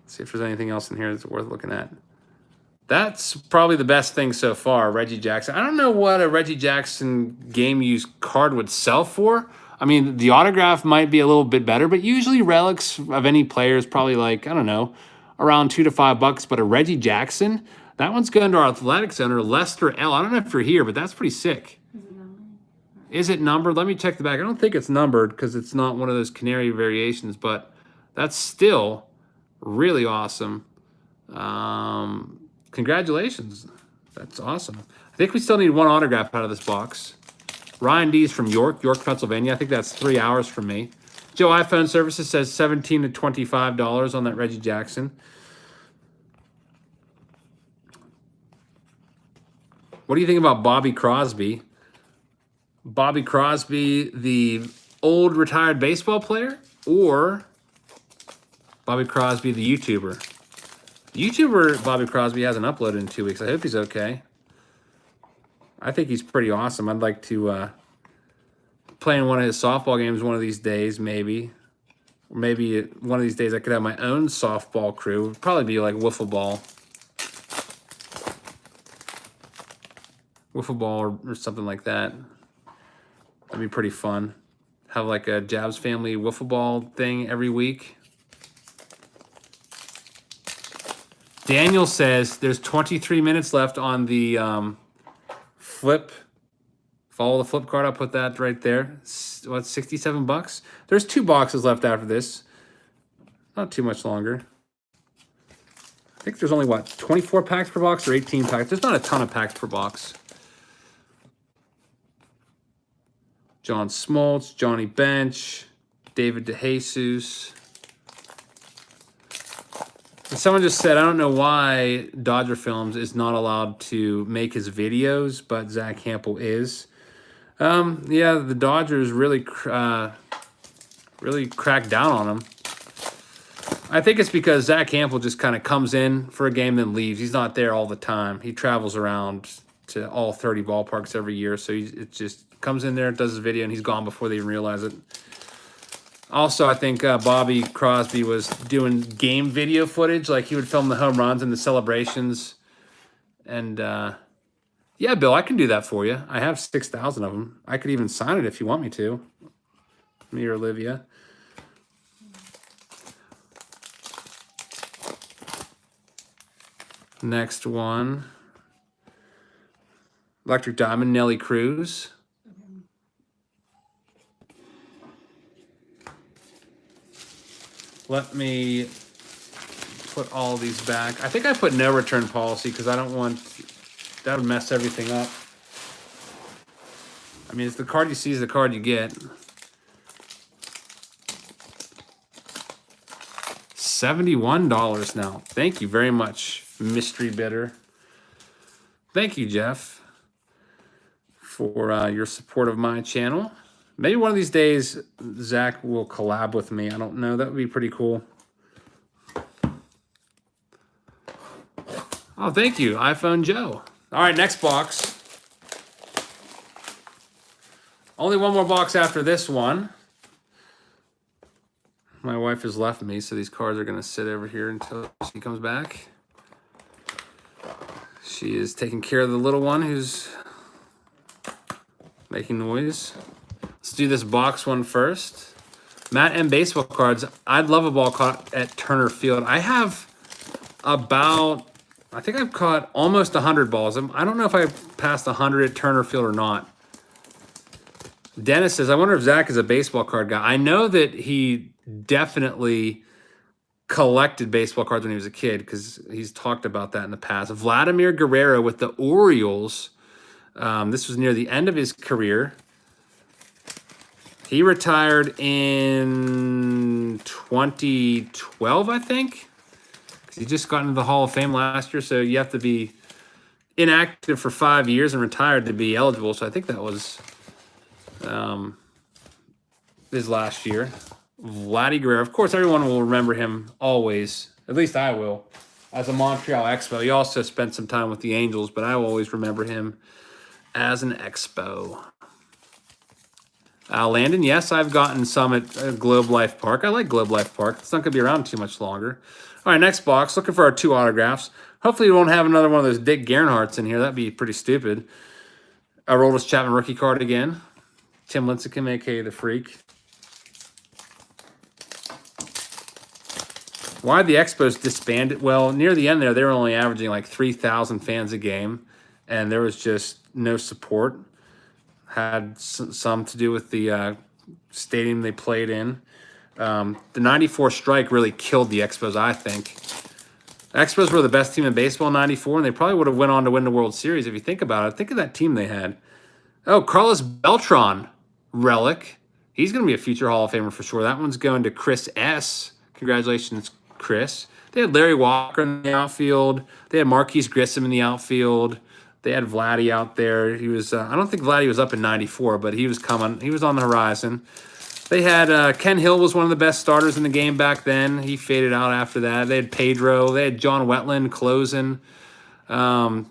Let's see if there's anything else in here that's worth looking at. That's probably the best thing so far, Reggie Jackson. I don't know what a Reggie Jackson game used card would sell for. I mean, the autograph might be a little bit better, but usually relics of any player is probably like, I don't know, around $2 to $5. But a Reggie Jackson, that one's going to our Athletics owner, Lester L. I don't know if you're here, but that's pretty sick. Is it numbered? Let me check the back. I don't think it's numbered because it's not one of those canary variations, but that's still really awesome. Congratulations. That's awesome. I think we still need one autograph out of this box. Ryan D's from York, Pennsylvania. I think that's 3 hours from me. Joe iPhone Services says $17 to $25 on that Reggie Jackson. What do you think about Bobby Crosby? Bobby Crosby, the old retired baseball player, or Bobby Crosby, the YouTuber? The YouTuber Bobby Crosby hasn't uploaded in 2 weeks. I hope he's okay. I think he's pretty awesome. I'd like to play in one of his softball games one of these days, maybe. Or maybe one of these days I could have my own softball crew. It would probably be like wiffle ball. Wiffle ball or something like that. That'd be pretty fun. Have like a Jabs family wiffle ball thing every week. Daniel says there's 23 minutes left on the flip. Follow the flip card. I'll put that right there. What, $67? There's 2 boxes left after this. Not too much longer. I think there's only, what, 24 packs per box or 18 packs? There's not a ton of packs per box. John Smoltz, Johnny Bench, David DeJesus. And someone just said, I don't know why Dodger Films is not allowed to make his videos, but Zach Campbell is. Yeah, the Dodgers really cracked down on him. I think it's because Zach Campbell just kind of comes in for a game then leaves. He's not there all the time. He travels around to all 30 ballparks every year, so it just comes in there, does his video, and he's gone before they even realize it. Also, I think Bobby Crosby was doing game video footage. Like, he would film the home runs and the celebrations. And, yeah, Bill, I can do that for you. I have 6,000 of them. I could even sign it if you want me to. Me or Olivia. Next one. Electric Diamond, Nelly Cruz. Let me put all these back. I think I put no return policy because I don't want, that would mess everything up. I mean, it's the card you see is the card you get. $71 now. Thank you very much, mystery bidder. Thank you, Jeff, for your support of my channel. Maybe one of these days, Zach will collab with me. I don't know. That would be pretty cool. Oh, thank you, iPhone Joe. All right, next box. Only one more box after this one. My wife has left me, so these cards are going to sit over here until she comes back. She is taking care of the little one who's making noise. Let's do this box one first. Matt M. baseball cards. I'd love a ball caught at Turner Field. I have about, I think I've caught almost 100 balls. I don't know if I passed 100 at Turner Field or not. Dennis says, I wonder if Zach is a baseball card guy. I know that he definitely collected baseball cards when he was a kid because he's talked about that in the past. Vladimir Guerrero with the Orioles. This was near the end of his career. He retired in 2012, I think. He just got into the Hall of Fame last year, so you have to be inactive for 5 years and retired to be eligible. So I think that was his last year. Vladdy Guerrero. Of course, everyone will remember him always. At least I will. As a Montreal Expo. He also spent some time with the Angels, but I will always remember him as an Expo. Landon, yes, I've gotten some at Globe Life Park. I like Globe Life Park. It's not going to be around too much longer. All right, next box. Looking for our 2 autographs. Hopefully we won't have another one of those Dick Gernhardts in here. That'd be pretty stupid. Aroldis Chapman rookie card again. Tim Lincecum, a.k.a. The Freak. Why the Expos disbanded? Well, near the end there, they were only averaging like 3,000 fans a game, and there was just no support. Had some to do with the stadium they played in. The 94 strike really killed the Expos, I think. The Expos were the best team in baseball in 94, and they probably would have went on to win the World Series if you think about it. Think of that team they had. Oh, Carlos Beltran, relic. He's going to be a future Hall of Famer for sure. That one's going to Chris S. Congratulations, Chris. They had Larry Walker in the outfield. They had Marquise Grissom in the outfield. They had Vladdy out there. He was, I don't think Vladdy was up in 94, but he was coming. He was on the horizon. They had Ken Hill was one of the best starters in the game back then. He faded out after that. They had Pedro. They had John Wetland closing. Who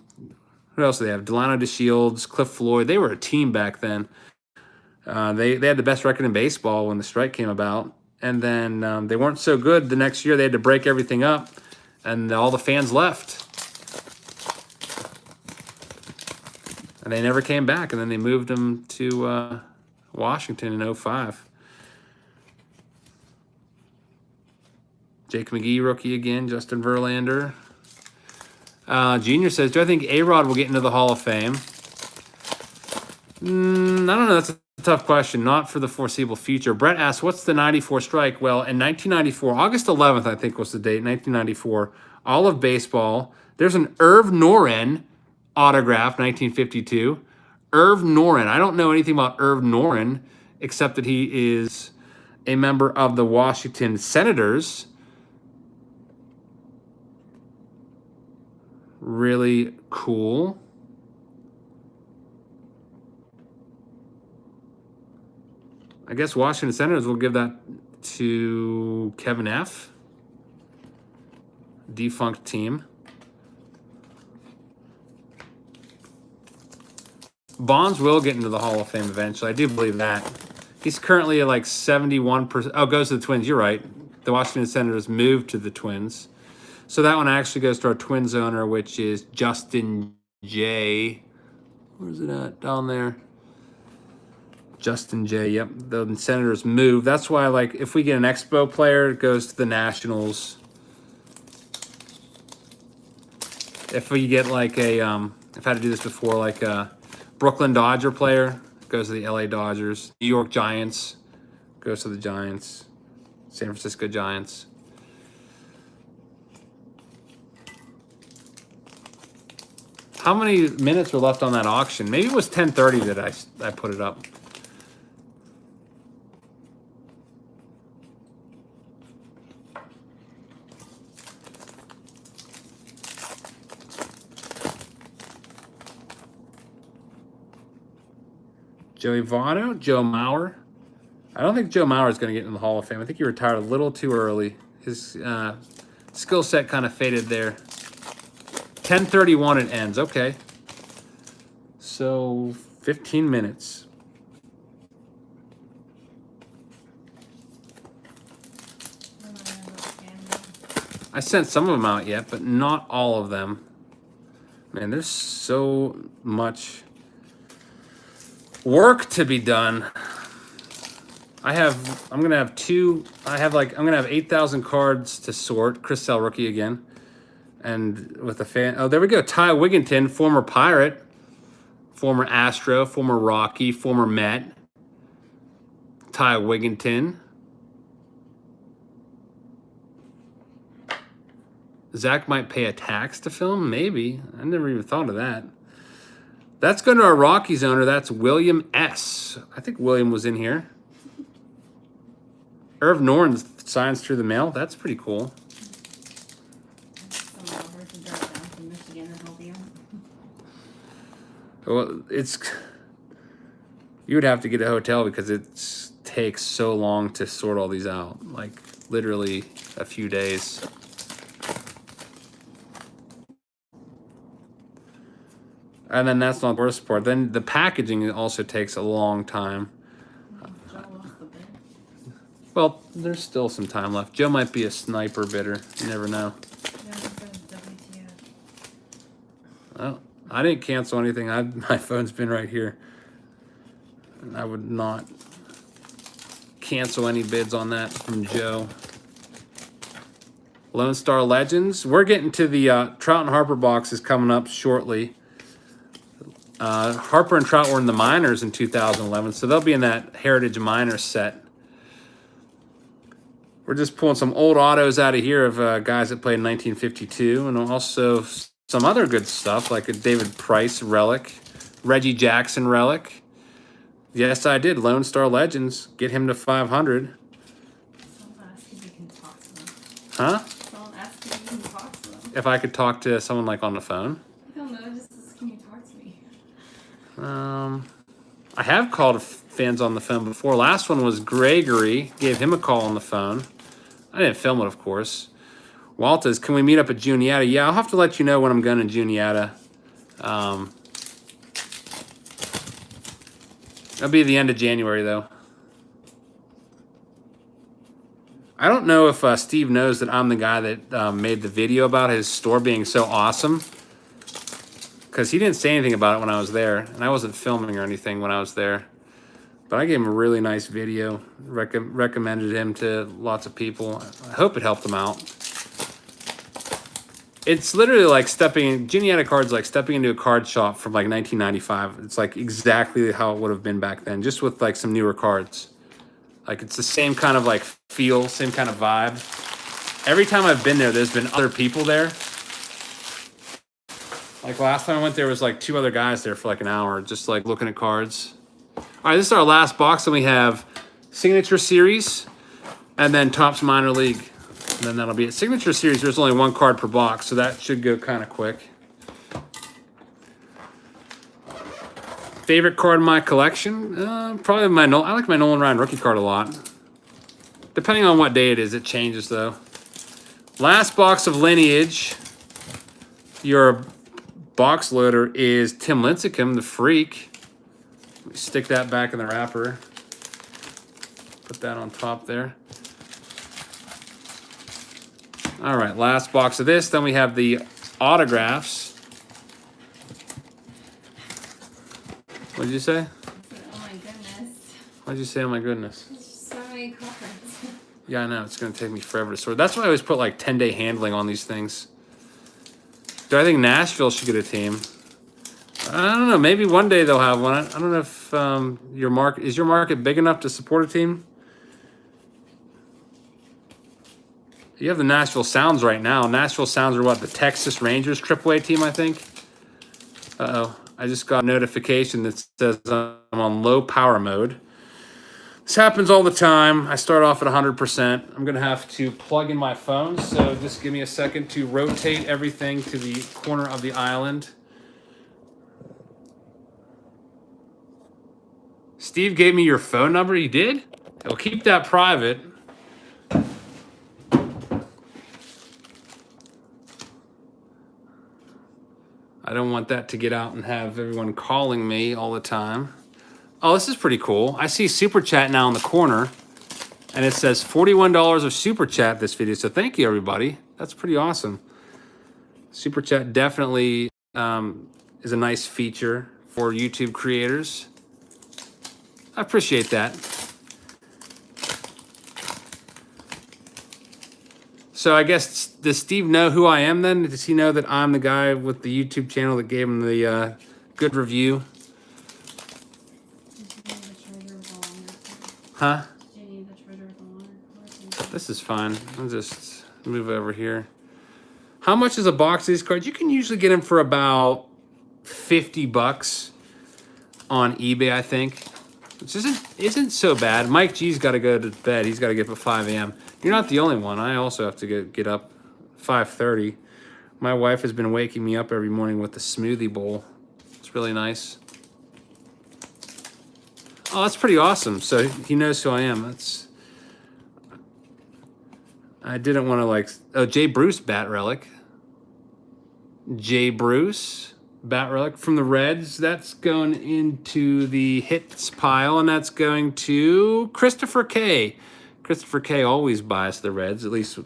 else did they have? Delano DeShields, Cliff Floyd. They were a team back then. They had the best record in baseball when the strike came about. And then they weren't so good the next year. They had to break everything up, and all the fans left. And they never came back, and then they moved them to Washington in 2005. Jake McGee, rookie again. Justin Verlander. Junior says, do I think A-Rod will get into the Hall of Fame? I don't know. That's a tough question. Not for the foreseeable future. Brett asks, what's the 94 strike? Well, in 1994, August 11th, I think was the date, 1994, all of baseball. There's an Irv Noren autograph, 1952. Irv Noren. I don't know anything about Irv Noren except that he is a member of the Washington Senators. Really cool. I guess Washington Senators will give that to Kevin F. Defunct team. Bonds will get into the Hall of Fame eventually. I do believe that. He's currently at like 71%. Oh, goes to the Twins. You're right. The Washington Senators moved to the Twins. So that one actually goes to our Twins owner, which is Justin J. Where's it at? Down there. Justin J. Yep. The Senators moved. That's why, like, if we get an Expo player, it goes to the Nationals. If we get like a, I've had to do this before, like a Brooklyn Dodger player, it goes to the LA Dodgers. New York Giants goes to the Giants. San Francisco Giants. How many minutes were left on that auction? Maybe it was 10:30 that I put it up. Joey Votto, Joe Mauer. I don't think Joe Mauer is going to get in the Hall of Fame. I think he retired a little too early. His skill set kind of faded there. 10:31 it ends. Okay. So 15 minutes. I sent some of them out yet, but not all of them. Man, there's so much work to be done. I'm gonna have 8,000 cards to sort. Chris Sale rookie again. And with the fan, oh, there we go. Ty Wigginton, former Pirate, former Astro, former Rocky, former Met. Ty Wigginton. Zach might pay a tax to film? Maybe. I never even thought of that. That's going to our Rockies owner. That's William S. I think William was in here. Irv Norton signs through the mail. That's pretty cool. Well, you would have to get a hotel because it takes so long to sort all these out. Like literally a few days. And then that's not the worst part. Then the packaging also takes a long time. Well, there's still some time left. Joe might be a sniper bidder. You never know. Well, I didn't cancel anything. My phone's been right here. And I would not cancel any bids on that from Joe. Lone Star Legends. We're getting to the Trout and Harper boxes coming up shortly. Harper and Trout were in the minors in 2011, so they'll be in that Heritage Minors set. We're just pulling some old autos out of here of guys that played in 1952, and also some other good stuff like a David Price relic, Reggie Jackson relic. Yes, I did. Lone Star Legends. Get him to 500. Someone asked if you can talk to them. Huh? Someone asked if you can talk to them. If I could talk to someone like on the phone. I don't know. Just can you talk to me? I have called fans on the phone before. Last one was Gregory. Gave him a call on the phone. I didn't film it, of course. Walters, can we meet up at Juniata? Yeah, I'll have to let you know when I'm going to Juniata. That'll be the end of January, though. I don't know if Steve knows that I'm the guy that made the video about his store being so awesome. Because he didn't say anything about it when I was there. And I wasn't filming or anything when I was there. But I gave him a really nice video. Recommended him to lots of people. I hope it helped him out. It's literally like Juniata cards like stepping into a card shop from like 1995. It's like exactly how it would have been back then. Just with like some newer cards. Like it's the same kind of like feel, same kind of vibe. Every time I've been there, there's been other people there. Like last time I went there was like 2 other guys there for like an hour, just like looking at cards. All right, this is our last box, and we have Signature Series, and then Topps Minor League. And then that'll be it. Signature Series, there's only 1 card per box, so that should go kind of quick. Favorite card in my collection? Probably I like my Nolan Ryan rookie card a lot. Depending on what day it is, it changes though. Last box of Lineage. Your box loader is Tim Lincecum, the Freak. Let me stick that back in the wrapper. Put that on top there. All right, last box of this. Then we have the autographs. What did you say? Oh my goodness. What did you say? Oh my goodness. There's just so many cards. Yeah, I know. It's going to take me forever to sort. That's why I always put like 10-day handling on these things. Do I think Nashville should get a team? I don't know. Maybe one day they'll have one. I don't know if is your market big enough to support a team? You have the Nashville Sounds right now. Nashville Sounds are what? The Texas Rangers AAA team, I think? Uh-oh. I just got a notification that says I'm on low power mode. This happens all the time. I start off at 100%. I'm going to have to plug in my phone, so just give me a second to rotate everything to the corner of the island. Steve gave me your phone number. You did? Well, keep that private. I don't want that to get out and have everyone calling me all the time. Oh, this is pretty cool. I see Super Chat now in the corner, and it says $41 of Super Chat this video, so thank you, everybody. That's pretty awesome. Super chat definitely is a nice feature for YouTube creators. I appreciate that. So I guess, does Steve know who I am then? Does he know that I'm the guy with the YouTube channel that gave him the good review? Huh? This is fine. I'll just move over here. How much is a box of these cards? You can usually get them for about 50 bucks on eBay, I think. Which isn't so bad. Mike G's got to go to bed. He's got to get up at 5 a.m. You're not the only one. I also have to get up 5:30. My wife has been waking me up every morning with the smoothie bowl. It's really nice. Oh, that's pretty awesome. So he knows who I am. I didn't want to like... Oh, Jay Bruce Bat Relic. Jay Bruce Bat Relic from the Reds. That's going into the hits pile, and that's going to Christopher K. Christopher K always buys the Reds, at least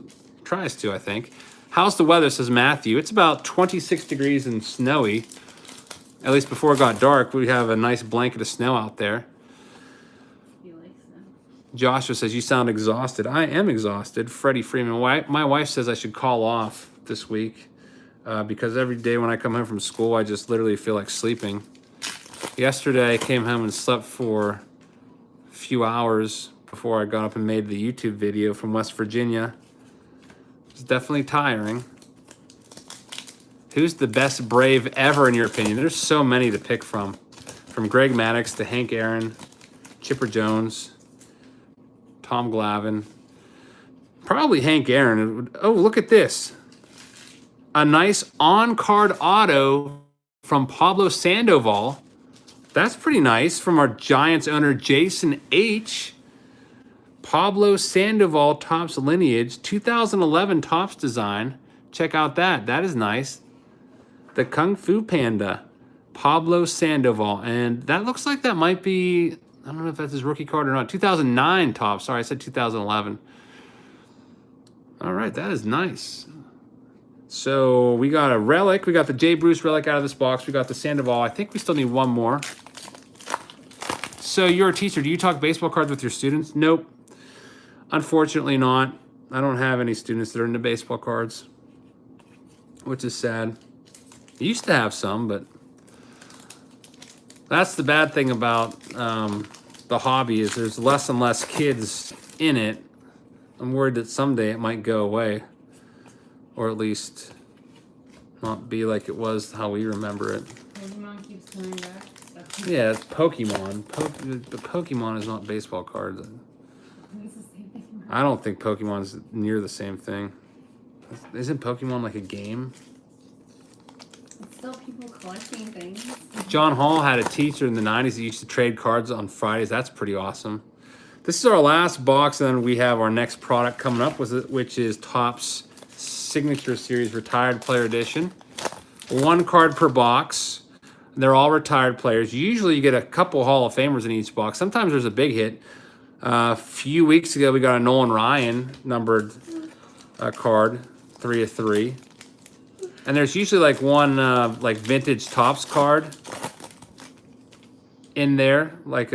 tries to, I think. How's the weather, says Matthew. It's about 26 degrees and snowy. At least before it got dark, we have a nice blanket of snow out there. Joshua says, you sound exhausted. I am exhausted. Freddie Freeman. My wife says I should call off this week because every day when I come home from school, I just literally feel like sleeping. Yesterday, I came home and slept for a few hours before I got up and made the YouTube video from West Virginia. It's definitely tiring. Who's the best Brave ever, in your opinion? There's so many to pick from. From Greg Maddux to Hank Aaron, Chipper Jones, Tom Glavine. Probably Hank Aaron. Oh, look at this. A nice on-card auto from Pablo Sandoval. That's pretty nice. From our Giants owner, Jason H. Pablo Sandoval Topps Lineage. 2011 Topps design. Check out that. That is nice. The Kung Fu Panda. Pablo Sandoval. And that looks like that might be... I don't know if that's his rookie card or not. 2009 Topps. Sorry, I said 2011. All right, that is nice. So we got a relic. We got the Jay Bruce relic out of this box. We got the Sandoval. I think we still need one more. So you're a teacher. Do you talk baseball cards with your students? Nope. Unfortunately not. I don't have any students that are into baseball cards, which is sad. I used to have some, but that's the bad thing about the hobby is there's less and less kids in it. I'm worried that someday it might go away, or at least not be like it was how we remember it. Pokemon keeps coming back. So. Yeah, it's Pokemon. But Pokemon is not baseball cards. It's the same thing. I don't think Pokemon's near the same thing. Isn't Pokemon like a game? It's still people collecting things. John Hall had a teacher in the 90s that used to trade cards on Fridays. That's pretty awesome. This is our last box, and then we have our next product coming up, which is Topps Signature Series Retired Player Edition. 1 card per box. They're all retired players. Usually you get a couple Hall of Famers in each box. Sometimes there's a big hit. A few weeks ago, we got a Nolan Ryan numbered card, 3 of 3. And there's usually like one like vintage Topps card in there. Like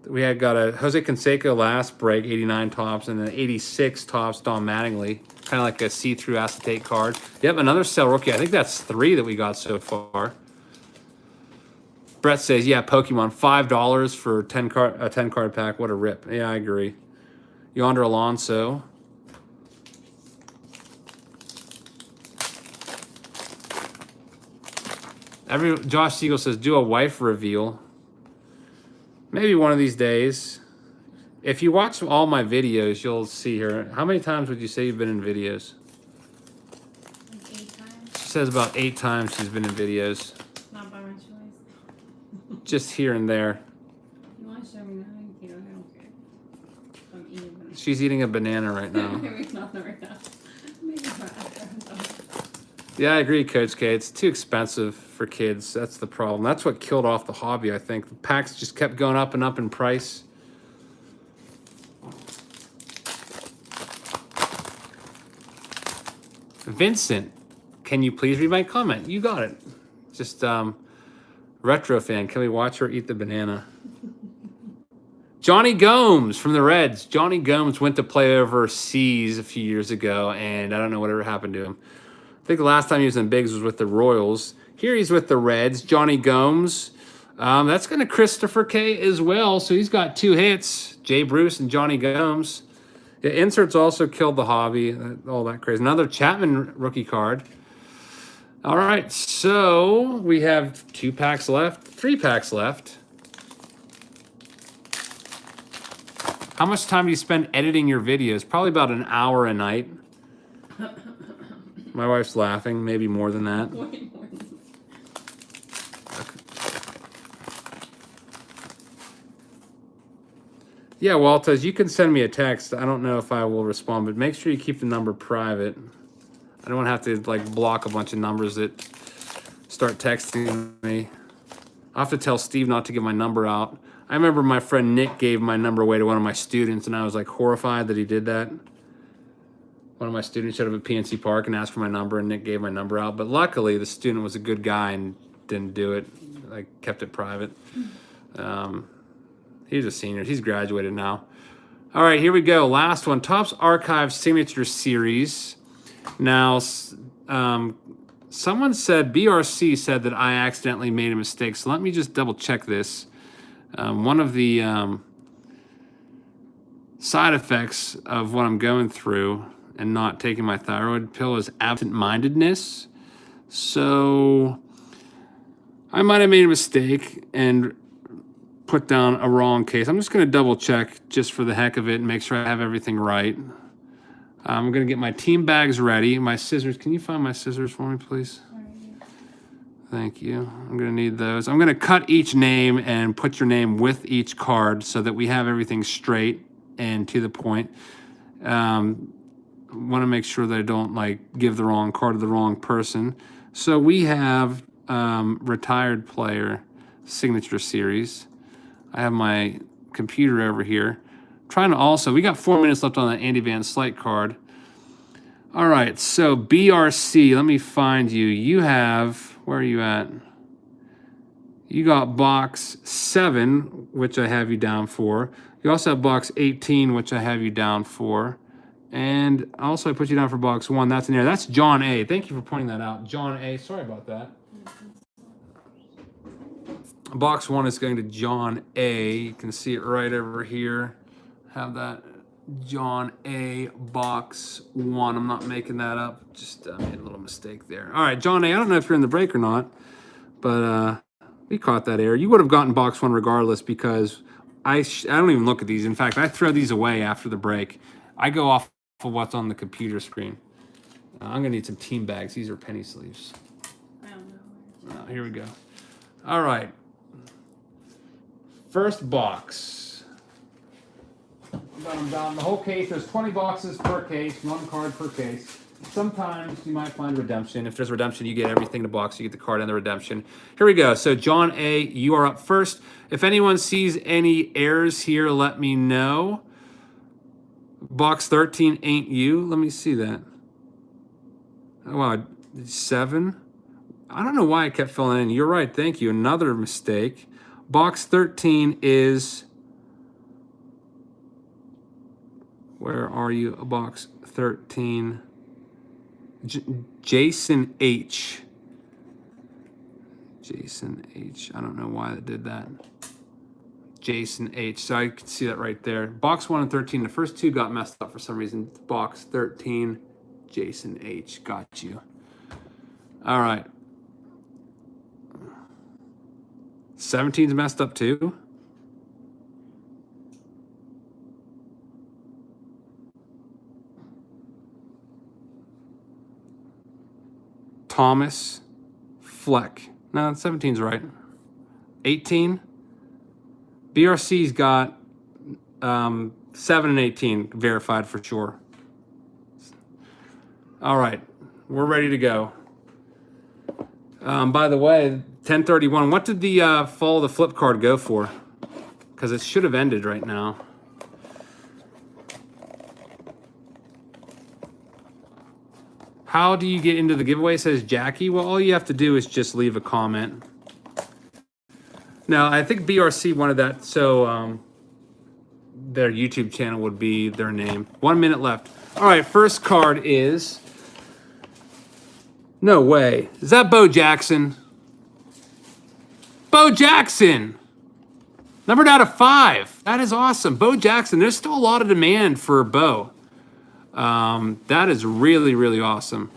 we had got a Jose Canseco last break, 89 Topps, and an 86 Topps Don Mattingly. Kind of like a see-through acetate card. Yep, another Cell rookie. I think that's 3 that we got so far. Brett says, yeah, Pokemon, $5 for a 10-card pack. What a rip. Yeah, I agree. Yonder Alonso. Josh Siegel says, do a wife reveal. Maybe one of these days. If you watch all my videos, you'll see her. How many times would you say you've been in videos? Like 8 times. She says about 8 times she's been in videos. Not by my choice. Just here and there. You want to show me that? You know, I don't care. I'm eating banana. She's eating a banana right now. Maybe not right now. Maybe not after I'm done. Yeah, I agree, Coach K. It's too expensive for kids. That's the problem. That's what killed off the hobby, I think. The packs just kept going up and up in price. Vincent, can you please read my comment? You got it. Just retro fan. Can we watch her eat the banana? Johnny Gomes from the Reds. Johnny Gomes went to play overseas a few years ago, and I don't know whatever happened to him. I think the last time he was in Bigs was with the Royals. Here he's with the Reds. Johnny Gomes. That's going to Christopher K as well. So he's got 2 hits. Jay Bruce and Johnny Gomes. Yeah, inserts also killed the hobby. All that crazy. Another Chapman rookie card. All right, so we have 2 packs left, 3 packs left. How much time do you spend editing your videos? Probably about an hour a night. My wife's laughing, maybe more than that. Way more than Yeah, Walters, you can send me a text. I don't know if I will respond, but make sure you keep the number private. I don't want to have to like block a bunch of numbers that start texting me. I'll have to tell Steve not to give my number out. I remember my friend Nick gave my number away to one of my students, and I was like horrified that he did that. One of my students showed up at PNC Park and asked for my number, and Nick gave my number out. But luckily, the student was a good guy and didn't do it. I kept it private. He's a senior. He's graduated now. All right, here we go. Last one. Topps Archive Signature Series. Now, someone said, BRC said that I accidentally made a mistake. So let me just double check this. One of the side effects of what I'm going through and not taking my thyroid pill is absent-mindedness. So I might have made a mistake and put down a wrong case. I'm just going to double check just for the heck of it and make sure I have everything right. I'm going to get my team bags ready. My scissors. Can you find my scissors for me, please? Thank you. I'm going to need those. I'm going to cut each name and put your name with each card so that we have everything straight and to the point. Want to make sure that I don't like give the wrong card to the wrong person. So we have retired player signature series. I have my computer over here. Trying to also, we got 4 minutes left on that Andy Van Slyke card. All right, so BRC, let me find you. You have, where are you at? You got box 7, which I have you down for. You also have box 18, which I have you down for. And also I put you down for box 1. That's in there. That's John A. Thank you for pointing that out. John A. Sorry about that. Box 1 is going to John A. You can see it right over here. Have that John A. box 1. I'm not making that up. Just made a little mistake there. All right, John A. I don't know if you're in the break or not, but we caught that error. You would have gotten box 1 regardless because I don't even look at these. In fact, I throw these away after the break. I go off of what's on the computer screen. I'm going to need some team bags. These are penny sleeves. I don't know. Here we go. All right. First box. Got them down. The whole case, there's 20 boxes per case, 1 card per case. Sometimes you might find redemption. If there's redemption, you get everything in the box. You get the card and the redemption. Here we go. So John A., you are up first. If anyone sees any errors here, let me know. Box 13 ain't you. Let me see that. Oh, wow. 7. I don't know why I kept filling in. You're right. Thank you. Another mistake. Box 13 is... Where are you? Box 13. Jason H. Jason H. I don't know why that did that. Jason H. So I can see that right there. Box 1 and 13. The first 2 got messed up for some reason. Box 13. Jason H. Got you. All right. 17's messed up too. Thomas Fleck. No, 17's right. 18. BRC's got 7 and 18 verified for sure. All right, we're ready to go. By the way, 1031. What did the follow the flip card go for? Because it should have ended right now. How do you get into the giveaway, says Jackie? Well, all you have to do is just leave a comment. Now, I think BRC wanted that, so their YouTube channel would be their name. 1 minute left. All right, first card is... No way. Is that Bo Jackson? Bo Jackson! Numbered out of 5. That is awesome. Bo Jackson. There's still a lot of demand for Bo. That is really, really awesome.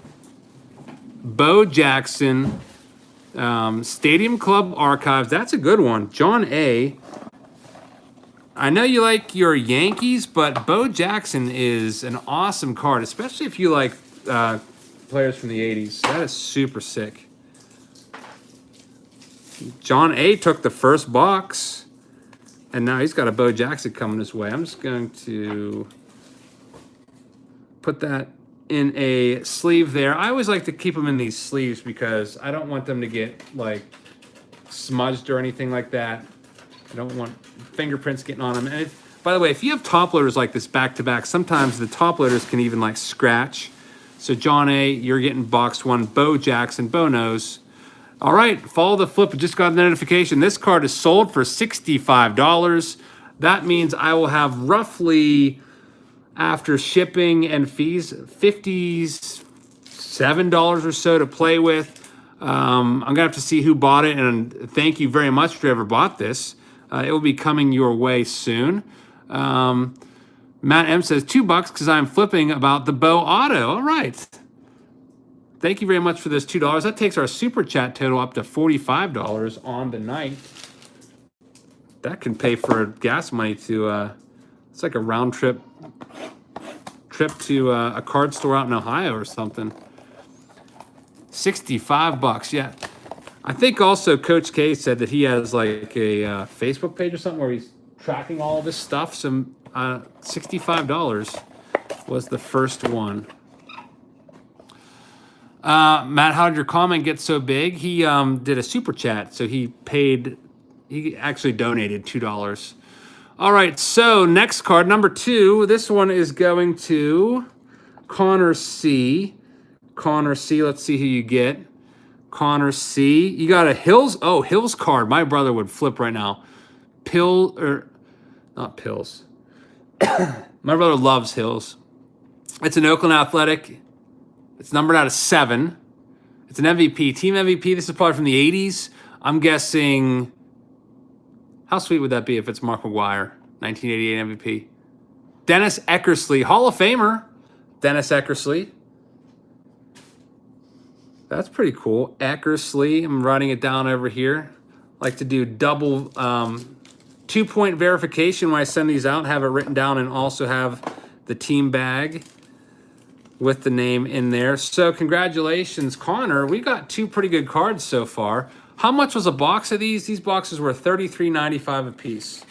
Bo Jackson, Stadium Club Archives. That's a good one. John A. I know you like your Yankees, but Bo Jackson is an awesome card, especially if you like players from the 80s. That is super sick. John A. took the first box, and now he's got a Bo Jackson coming his way. I'm just going to put that in a sleeve there. I always like to keep them in these sleeves because I don't want them to get like smudged or anything like that. I don't want fingerprints getting on them. And by the way, if you have top loaders like this back to back, sometimes the top loaders can even like scratch. So John A., you're getting box 1. Bo Jackson, Bo knows. All right, follow the flip. I just got a notification. This card is sold for $65. That means I will have roughly, after shipping and fees, $57 or so to play with. I'm going to have to see who bought it, and thank you very much for whoever bought this. It will be coming your way soon. Matt M says, $2 because I'm flipping about the Bo Auto. All right. Thank you very much for this $2. That takes our super chat total up to $45 on the night. That can pay for gas money to, it's like a round trip to a card store out in Ohio or something. $65, yeah. I think also Coach K said that he has like a Facebook page or something where he's tracking all of this stuff. So $65 was the first one. Matt, how did your comment get so big? He did a super chat, so he actually donated $2. All right, so next card, number 2. This one is going to Connor C. Connor C, let's see who you get. Connor C. You got a Hills card. My brother would flip right now. Not Pills. My brother loves Hills. It's an Oakland Athletic. It's numbered out of 7. It's an MVP, team MVP. This is probably from the 80s. I'm guessing, how sweet would that be if it's Mark McGwire, 1988 MVP? Dennis Eckersley, Hall of Famer. Dennis Eckersley. That's pretty cool. Eckersley, I'm writing it down over here. Like to do double 2-point verification when I send these out, have it written down, and also have the team bag with the name in there. So congratulations, Connor. We got 2 pretty good cards so far. How much was a box of these? These boxes were $33.95 a piece.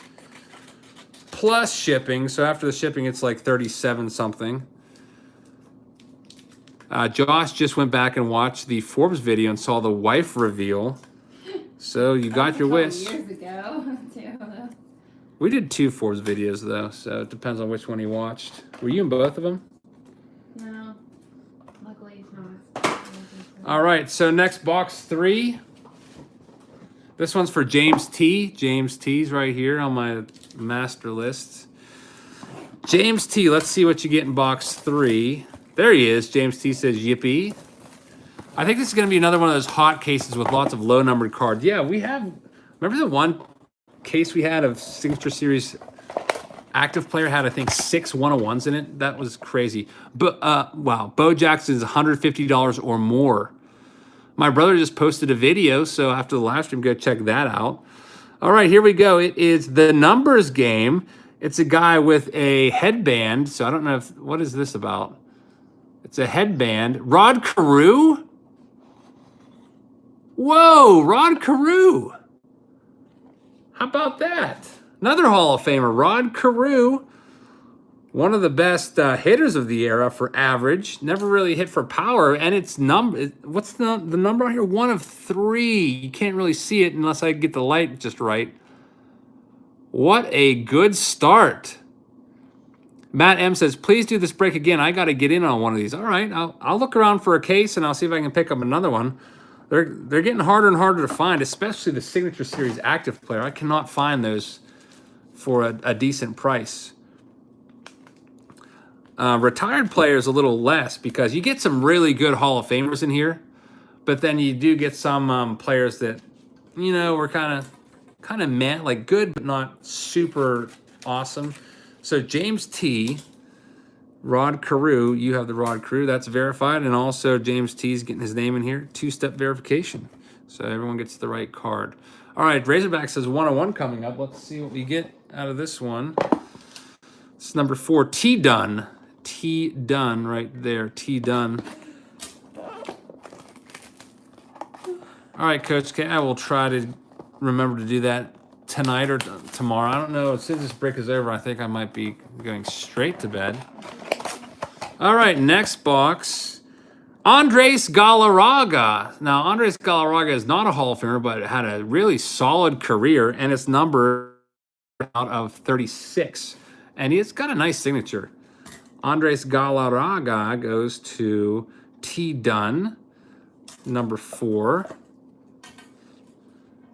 Plus shipping. So after the shipping, it's like 37 something. Josh just went back and watched the Forbes video and saw the wife reveal. So you got your wish. Years ago, too. We did 2 Forbes videos though, so it depends on which one he watched. Were you in both of them? No. Luckily, it's not. All right, so next box 3. This one's for James T. James T's right here on my master list. James T, let's see what you get in box 3. There he is. James T says, yippee. I think this is going to be another one of those hot cases with lots of low-numbered cards. Yeah, we have... Remember the one case we had of Signature Series active player had, I think, 6 101s in it? That was crazy. But, wow. Bo Jackson's $150 or more. My brother just posted a video, so after the live stream, go check that out. All right, here we go. It is the numbers game. It's a guy with a headband. So I don't know if... What is this about? It's a headband. Rod Carew? Whoa, Rod Carew. How about that? Another Hall of Famer, Rod Carew. One of the best hitters of the era for average. Never really hit for power. And it's what's the number on here? 1 of 3. You can't really see it unless I get the light just right. What a good start. Matt M says, please do this break again. I got to get in on one of these. All right, I'll look around for a case and I'll see if I can pick up another one. They're getting harder and harder to find, especially the Signature Series active player. I cannot find those for a decent price. Retired players a little less because you get some really good Hall of Famers in here, but then you do get some players that, you know, were kind of meh, like good but not super awesome. So James T, Rod Carew, you have the Rod Carew, that's verified, and also James T's getting his name in here, 2-step verification. So everyone gets the right card. All right, Razorback says 101 coming up. Let's see what we get out of this one. It's number 4, T Dunn. T Dunn right there, T Dunn. All right, Coach K, I will try to remember to do that tonight or tomorrow. I don't know. As soon as this break is over, I think I might be going straight to bed. All right, next box. Andres Galarraga. Now, Andres Galarraga is not a Hall of Famer, but had a really solid career, and it's numbered out of 36. And he's got a nice signature. Andres Galarraga goes to T Dunn, number 4.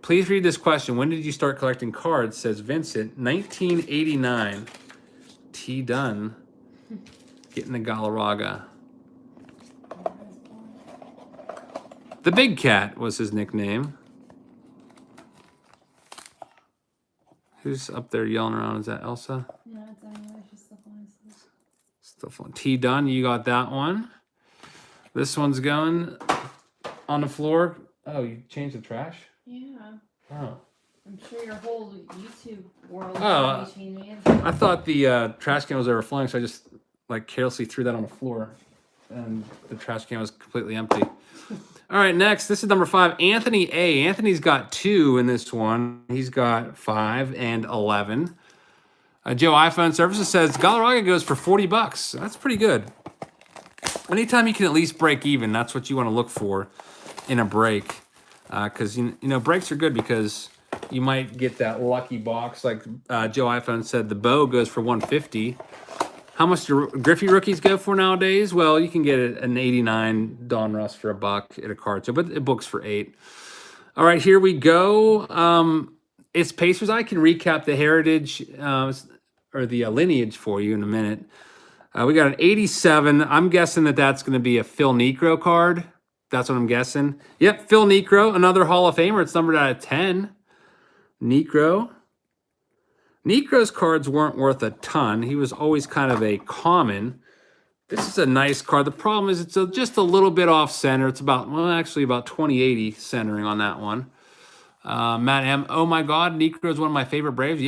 Please read this question. When did you start collecting cards? Says Vincent. 1989. T Dunn getting the Galarraga. The Big Cat was his nickname. Who's up there yelling around? Is that Elsa? Yeah, it's anyway. She's still flying. Still fun. T Dunn, you got that one. This one's going on the floor. Oh, you changed the trash? Yeah. Oh. I'm sure your whole YouTube world Oh, is changing. I thought the trash can was overflowing, so I just like carelessly threw that on the floor, and the trash can was completely empty. All right, next, this is number 5, Anthony A. Anthony's got 2 in this one. He's got 5 and 11. Joe iPhone Services says Galarraga goes for $40. That's pretty good. Anytime you can at least break even, that's what you want to look for in a break. Because you know breaks are good because you might get that lucky box. Like Joe iPhone said, the bow goes for $150. How much do Griffey rookies go for nowadays? Well, you can get an 89 Don Russ for $1 at a card show, but it books for $8. All right, here we go. It's Pacers. I can recap the Heritage or the Lineage for you in a minute. We got an 87. I'm guessing that that's going to be a Phil Niekro card. That's what I'm guessing. Yep, Phil Niekro, another Hall of Famer. It's numbered out of 10. Niekro. Niekro's cards weren't worth a ton. He was always kind of a common. This is a nice card. The problem is it's just a little bit off center. It's about, well, actually about 2080 centering on that one. Matt M. Oh my God, Niekro is one of my favorite Braves.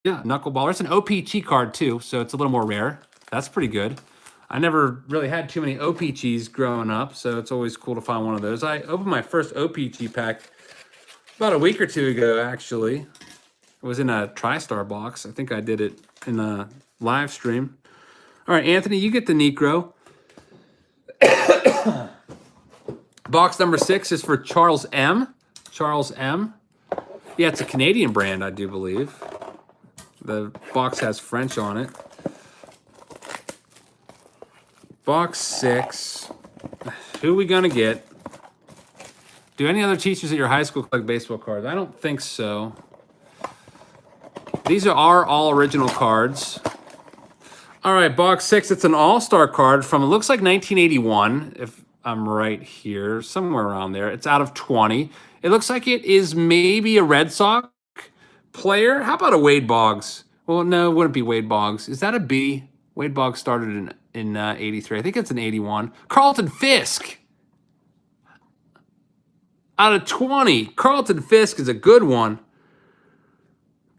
Yeah, knuckleballer. It's an OPG card too, so it's a little more rare. That's pretty good. I never really had too many OPGs growing up, so it's always cool to find one of those. I opened my first OPG pack about a week or 2 ago, actually. It was in a TriStar box. I think I did it in a live stream. All right, Anthony, you get the Niekro. Box number 6 is for Charles M. Charles M. Yeah, it's a Canadian brand, I do believe. The box has French on it. Box 6. Who are we going to get? Do any other teachers at your high school collect baseball cards? I don't think so. These are all original cards. All right, box 6. It's an all-star card from, it looks like 1981, if I'm right here, somewhere around there. It's out of 20. It looks like it is maybe a Red Sox player. How about a Wade Boggs? Well, no, it wouldn't be Wade Boggs. Is that a B? Wade Boggs started in 83. I think it's an 81. Carlton Fisk. Out of 20. Carlton Fisk is a good one.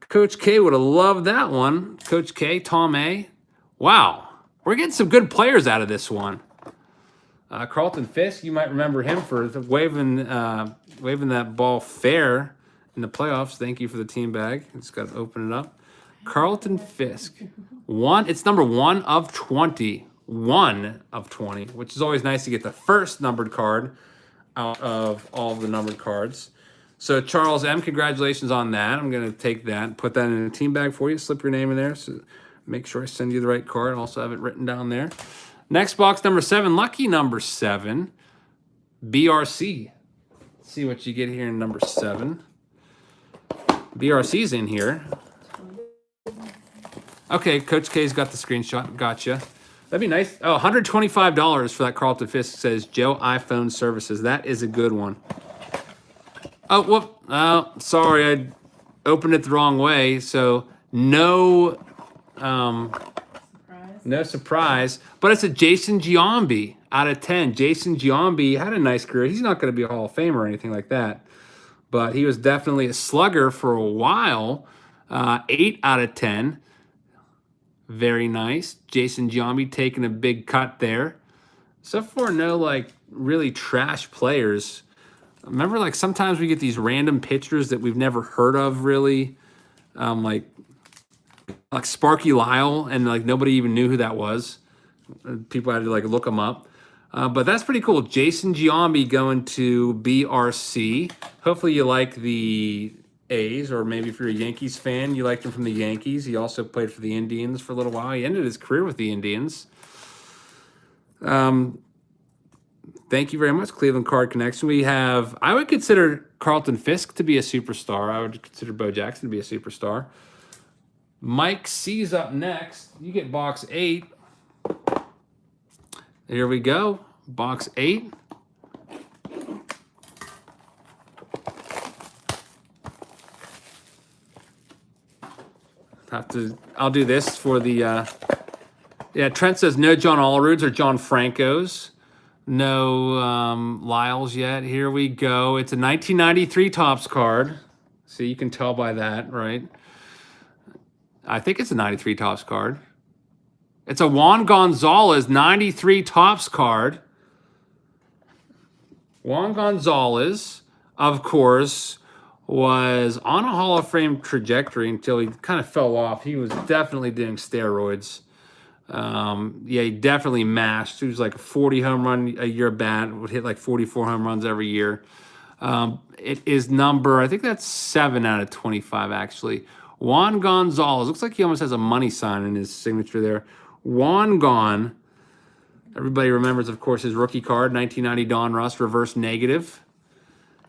Coach K would have loved that one. Coach K, Tom A. Wow. We're getting some good players out of this one. Carlton Fisk, you might remember him for waving that ball fair in the playoffs. Thank you for the team bag. Just got to open it up. Carlton Fisk. It's number 1 of 20. 1 of 20, which is always nice to get the first numbered card out of all of the numbered cards. So Charles M., congratulations on that. I'm going to take that and put that in a team bag for you. Slip your name in there. So Make sure I send you the right card. I also have it written down there. Next box, number 7. Lucky number 7. BRC. Let's see what you get here in number 7. BRC's in here. Okay, Coach K's got the screenshot. Gotcha. That'd be nice. Oh, $125 for that Carlton Fisk, says Joe iPhone Services. That is a good one. Oh, whoop. Oh, sorry. I opened it the wrong way. So no surprise. But it's a Jason Giambi out of 10. Jason Giambi had a nice career. He's not going to be a Hall of Famer or anything like that. But he was definitely a slugger for a while. 8 out of 10. Very nice. Jason Giambi taking a big cut there. So far, no, like, really trash players. Remember, like, sometimes we get these random pitchers that we've never heard of, really. Like Sparky Lyle, and, like, nobody even knew who that was. People had to, like, look him up. But that's pretty cool. Jason Giambi going to BRC. Hopefully you like the A's, or maybe if you're a Yankees fan, you liked him from the Yankees. He also played for the Indians for a little while. He ended his career with the Indians. Thank you very much, Cleveland Card Connection. We have, I would consider Carlton Fisk to be a superstar. I would consider Bo Jackson to be a superstar. Mike C's up next. You get box 8. Here we go. Box 8. I'll do this for the, yeah, Trent says no John Allroods or John Francos. No Lyles yet. Here we go. It's a 1993 Topps card. So you can tell by that, right? I think it's a 93 Topps card. It's a Juan Gonzalez 93 Topps card. Juan Gonzalez, of course, was on a Hall of Fame trajectory until he kind of fell off. He was definitely doing steroids. Yeah, he definitely mashed. He was like a 40 home run a year bat, would hit like 44 home runs every year. It is number, I think that's 7 out of 25, actually. Juan Gonzalez. Looks like he almost has a money sign in his signature there. Juan Gon. Everybody remembers, of course, his rookie card, 1990 Don Russ, reverse negative.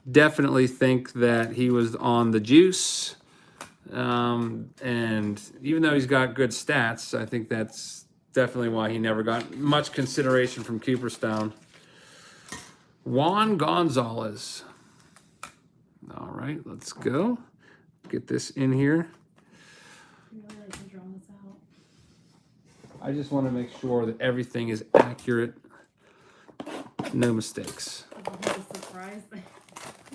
Definitely think that he was on the juice. And even though he's got good stats, I think that's definitely why he never got much consideration from Cooperstown. Juan Gonzalez. All right, let's go. Get this in here. I just want to make sure that everything is accurate. No mistakes.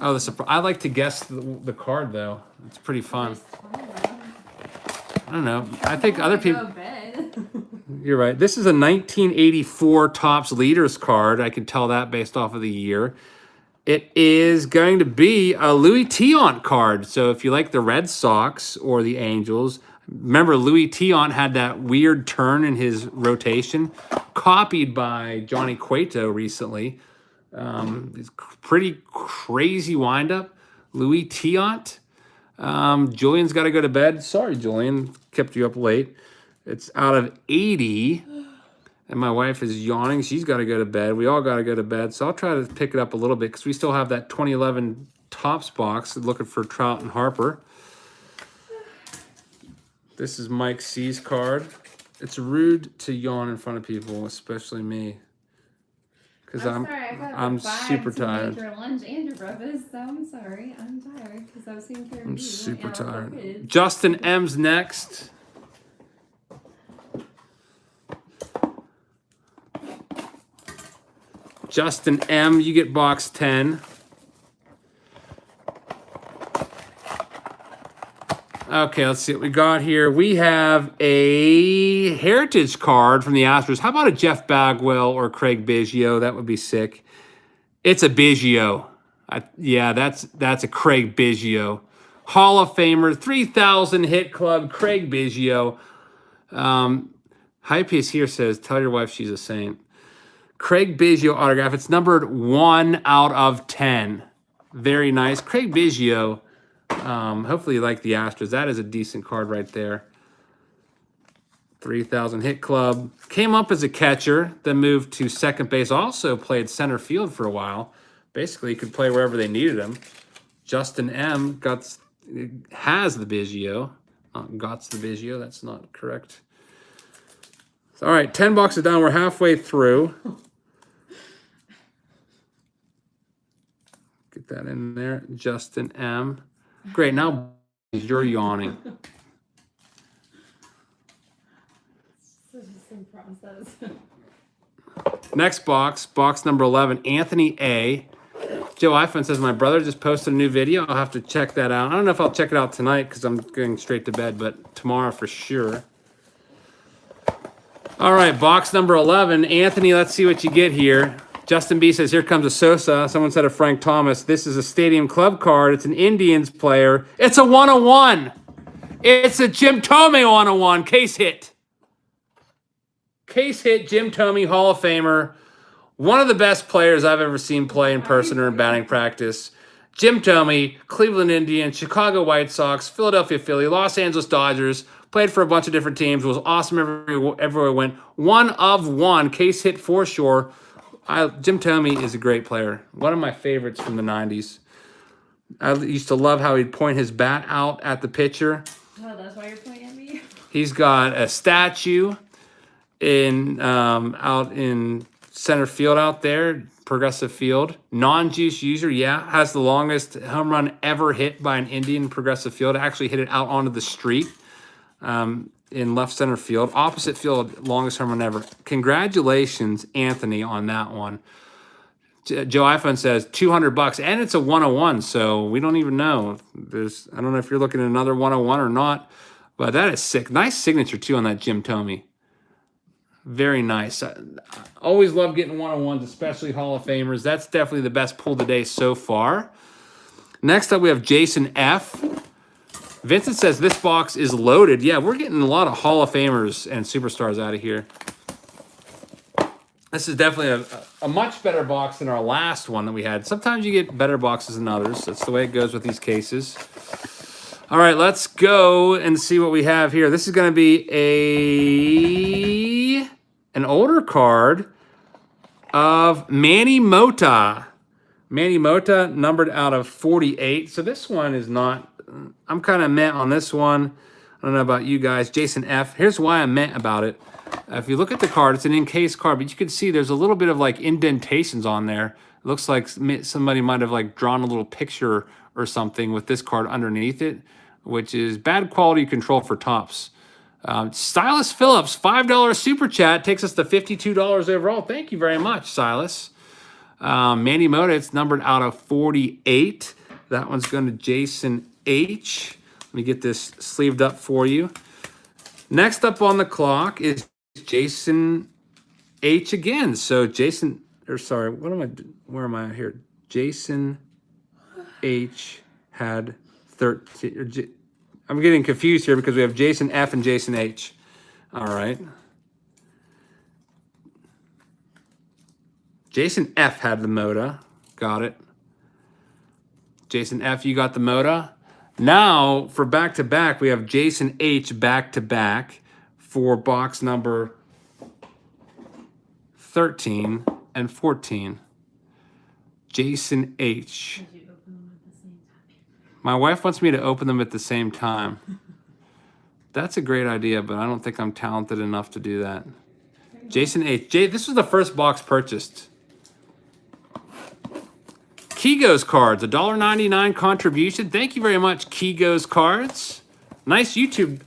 Oh, the surprise! I like to guess the card though. It's pretty fun. I don't know. I think other people. You're right. This is a 1984 Topps Leaders card. I can tell that based off of the year. It is going to be a Louis Tiant card. So if you like the Red Sox or the Angels, remember Louis Tiant had that weird turn in his rotation, copied by Johnny Cueto recently. It's pretty crazy windup. Louis Tiant. Julian's got to go to bed. Sorry, Julian, kept you up late. It's out of 80. And my wife is yawning. She's got to go to bed. We all got to go to bed. So I'll try to pick it up a little bit because we still have that 2011 Topps box looking for Trout and Harper. This is Mike C's card. It's rude to yawn in front of people, especially me. Because I'm super tired. Your lunch and your breakfast, so I'm sorry. I'm tired because I was taking care of you. I'm super tired. Justin M's next. Justin M, you get box 10. Okay, let's see what we got here. We have a heritage card from the Astros. How about a Jeff Bagwell or Craig Biggio? That would be sick. It's a Biggio. Yeah, that's a Craig Biggio. Hall of Famer, 3,000 hit club, Craig Biggio. Hypeace here says, tell your wife she's a saint. Craig Biggio autograph. It's numbered 1 out of 10. Very nice. Craig Biggio. Hopefully you like the Astros. That is a decent card right there. 3,000 hit club. Came up as a catcher, then moved to second base. Also played center field for a while. Basically, he could play wherever they needed him. Justin M. has the Biggio. Gots the Biggio. That's not correct. All right, 10 boxes down. We're halfway through. Get that in there. Justin M. Great. Now you're yawning. Such a slow process. Next box, box number 11, Anthony A. Joe iPhone says, my brother just posted a new video. I'll have to check that out. I don't know if I'll check it out tonight because I'm going straight to bed, but tomorrow for sure. All right, box number 11. Anthony, let's see what you get here. Justin B says, here comes a Sosa. Someone said of Frank Thomas, this is a Stadium Club card. It's an Indians player. It's a 101. It's a Jim Thome 101. Case hit. Case hit, Jim Thome, Hall of Famer. One of the best players I've ever seen play in person or in batting practice. Jim Thome, Cleveland Indians, Chicago White Sox, Philadelphia Philly, Los Angeles Dodgers. Played for a bunch of different teams. Was awesome everywhere he went. 1 of 1. Case hit for sure. Jim Thome is a great player. One of my favorites from the 90s. I used to love how he'd point his bat out at the pitcher. Oh, that's why you're pointing at me? He's got a statue out in center field out there, Progressive Field. Non-juice user, yeah. Has the longest home run ever hit by an Indian Progressive Field. Actually hit it out onto the street. In left center field. Opposite field, longest home run ever. Congratulations, Anthony, on that one. Joe iPhone says $200, and it's a 101, so we don't even know. I don't know if you're looking at another 101 or not, but that is sick. Nice signature, too, on that Jim Thome. Very nice. I always love getting 101s, especially Hall of Famers. That's definitely the best pull today so far. Next up, we have Jason F. Vincent says this box is loaded. Yeah, we're getting a lot of Hall of Famers and superstars out of here. This is definitely a much better box than our last one that we had. Sometimes you get better boxes than others. That's the way it goes with these cases. All right, let's go and see what we have here. This is going to be an older card of Manny Mota. Manny Mota, numbered out of 48. So this one is not... I'm kind of meh on this one. I don't know about you guys. Jason F. Here's why I'm meh about it. If you look at the card, it's an encased card, but you can see there's a little bit of like indentations on there. It looks like somebody might have like drawn a little picture or something with this card underneath it, which is bad quality control for Topps. Silas Phillips, $5 super chat, takes us to $52 overall. Thank you very much, Silas. Manny Mota, it's numbered out of 48. That one's going to Jason H. Let me get this sleeved up for you. Next up on the clock is Jason H again. So where am I here? Jason H had 13. I'm getting confused here because we have Jason F and Jason H. All right. Jason F had the Mota. Got it. Jason F, you got the Mota. Now, for back-to-back, we have Jason H back-to-back for box number 13 and 14. Jason H. My wife wants me to open them at the same time. That's a great idea, but I don't think I'm talented enough to do that. Jason H. This was the first box purchased. Kigo's Cards, $1.99 contribution. Thank you very much, Kigo's Cards. Nice YouTube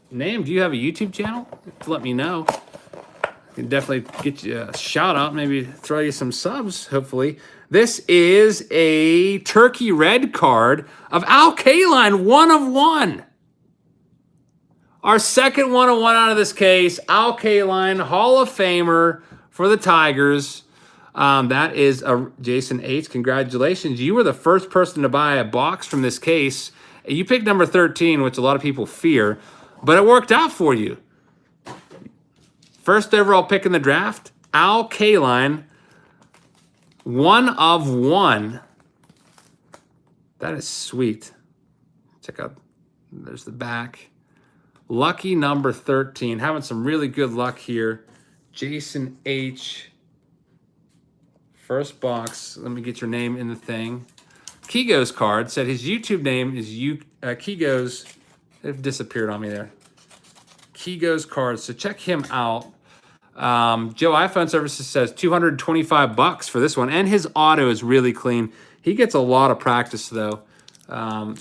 name. Do you have a YouTube channel? Let me know. I can definitely get you a shout out, maybe throw you some subs, hopefully. This is a turkey red card of Al Kaline, 1 of 1. Our second 101 out of this case, Al Kaline, Hall of Famer for the Tigers. That is a Jason H. Congratulations. You were the first person to buy a box from this case. You picked number 13, which a lot of people fear, but it worked out for you. First overall pick in the draft, Al Kaline, 1 of 1. That is sweet. Check out, there's the back. Lucky number 13. Having some really good luck here. Jason H. First box. Let me get your name in the thing. Kigo's card said his YouTube name is Kigo's. They've disappeared on me there. Kigo's cards. So check him out. Joe iPhone Services says $225 for this one. And his auto is really clean. He gets a lot of practice, though.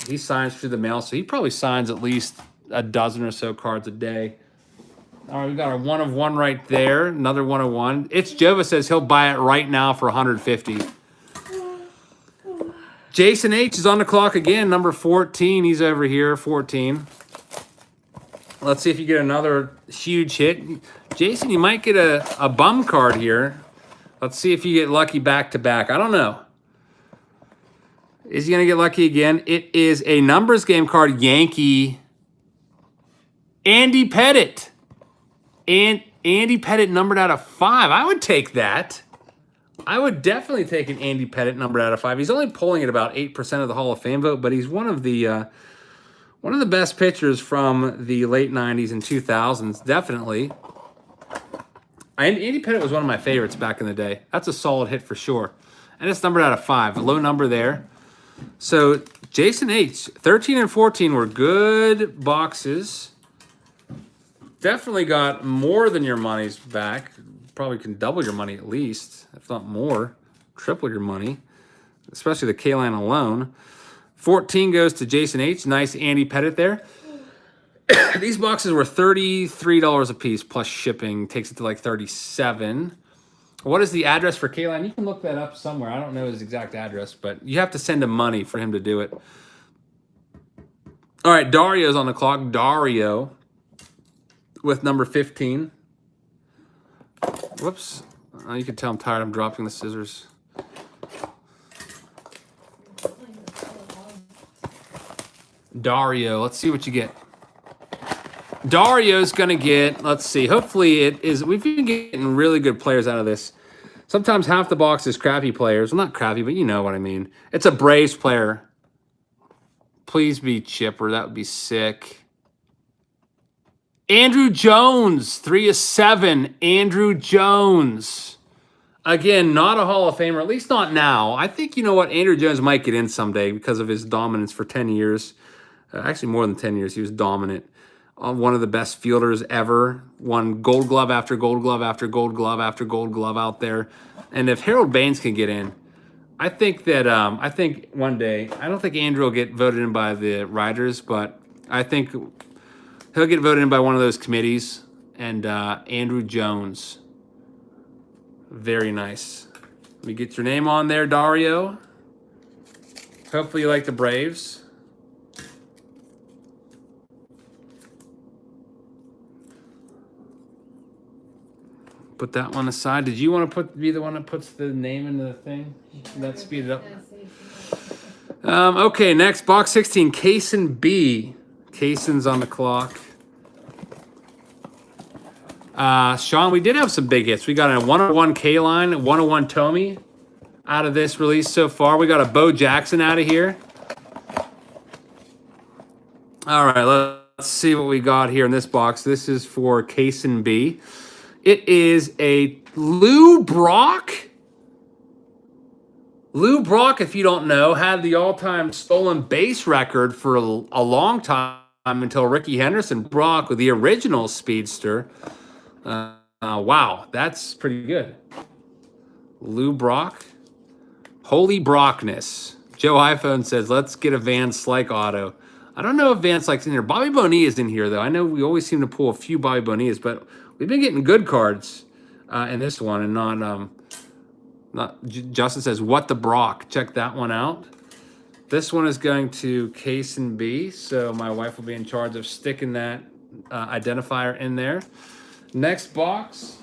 He signs through the mail, so he probably signs at least a dozen or so cards a day. All right, we got our 1 of 1 right there. Another 1 of 1. It's Jova says he'll buy it right now for $150. Jason H is on the clock again, number 14. He's over here, 14. Let's see if you get another huge hit. Jason, you might get a bum card here. Let's see if you get lucky back-to-back. I don't know. Is he going to get lucky again? It is a numbers game card, Yankee. Andy Pettitte. And Andy Pettitte numbered out of 5. I would take that. I would definitely take an Andy Pettitte numbered out of 5. He's only polling at about 8% of the Hall of Fame vote, but he's one of the best pitchers from the late 90s and 2000s, definitely. Andy Pettitte was one of my favorites back in the day. That's a solid hit for sure. And it's numbered out of 5. A low number there. So Jason H, 13 and 14 were good boxes. Definitely got more than your money's back. Probably can double your money at least, if not more. Triple your money, especially the K-line alone. 14 goes to Jason H. Nice Andy Pettitte there. These boxes were $33 a piece plus shipping. Takes it to like $37. What is the address for K-line? You can look that up somewhere. I don't know his exact address, but you have to send him money for him to do it. All right, Dario's on the clock. Dario with number 15. Whoops. You can tell I'm tired. I'm dropping the scissors. Dario, let's see what you get. Dario's going to get, let's see, hopefully it is, we've been getting really good players out of this. Sometimes half the box is crappy players. Well, not crappy, but you know what I mean. It's a Braves player. Please be Chipper. That would be sick. Andrew Jones, 3 of 7. Andrew Jones. Again, not a Hall of Famer, at least not now. I think, you know what, Andrew Jones might get in someday because of his dominance for 10 years. Actually, more than 10 years. He was dominant. One of the best fielders ever. Won Gold Glove after Gold Glove after Gold Glove after Gold Glove out there. And if Harold Baines can get in, I think that, I think one day, I don't think Andrew will get voted in by the writers, but I think he'll get voted in by one of those committees. And Andrew Jones. Very nice. Let me get your name on there, Dario. Hopefully you like the Braves. Put that one aside. Did you want to be the one that puts the name into the thing? Let's speed it up. Okay, next, box 16, Kaysen B. Kaysen's on the clock. Sean, we did have some big hits. We got a 101 K-line, 101 Tommy out of this release so far. We got a Bo Jackson out of here. All right, let's see what we got here in this box. This is for Kaysen B. It is a Lou Brock. Lou Brock, if you don't know, had the all-time stolen base record for a long time until Ricky Henderson. Brock with the original speedster. Wow, that's pretty good. Lou Brock. Holy Brockness. Joe iPhone says, let's get a Van Slyke auto. I don't know if Van Slyke's in here. Bobby Bonilla is in here, though. I know we always seem to pull a few Bobby Bonillas, but we've been getting good cards in this one, and not. Justin says, what the Brock? Check that one out. This one is going to Kaysen B, so my wife will be in charge of sticking that identifier in there. Next box,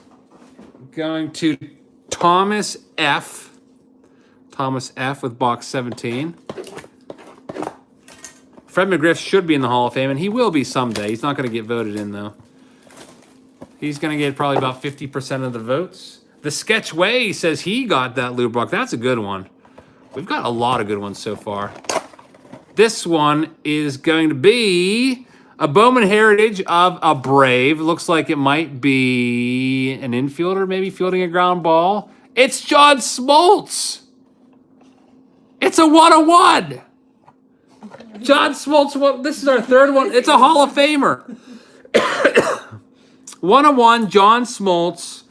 going to Thomas F. Thomas F with box 17. Fred McGriff should be in the Hall of Fame, and he will be someday. He's not going to get voted in, though. He's going to get probably about 50% of the votes. The Sketch Way says he got that Lou Brock. That's a good one. We've got a lot of good ones so far. This one is going to be A Bowman Heritage of a Brave. Looks like it might be an infielder, maybe fielding a ground ball. It's John Smoltz. It's a 101. John Smoltz, this is our third one. It's a Hall of Famer. 101, John Smoltz.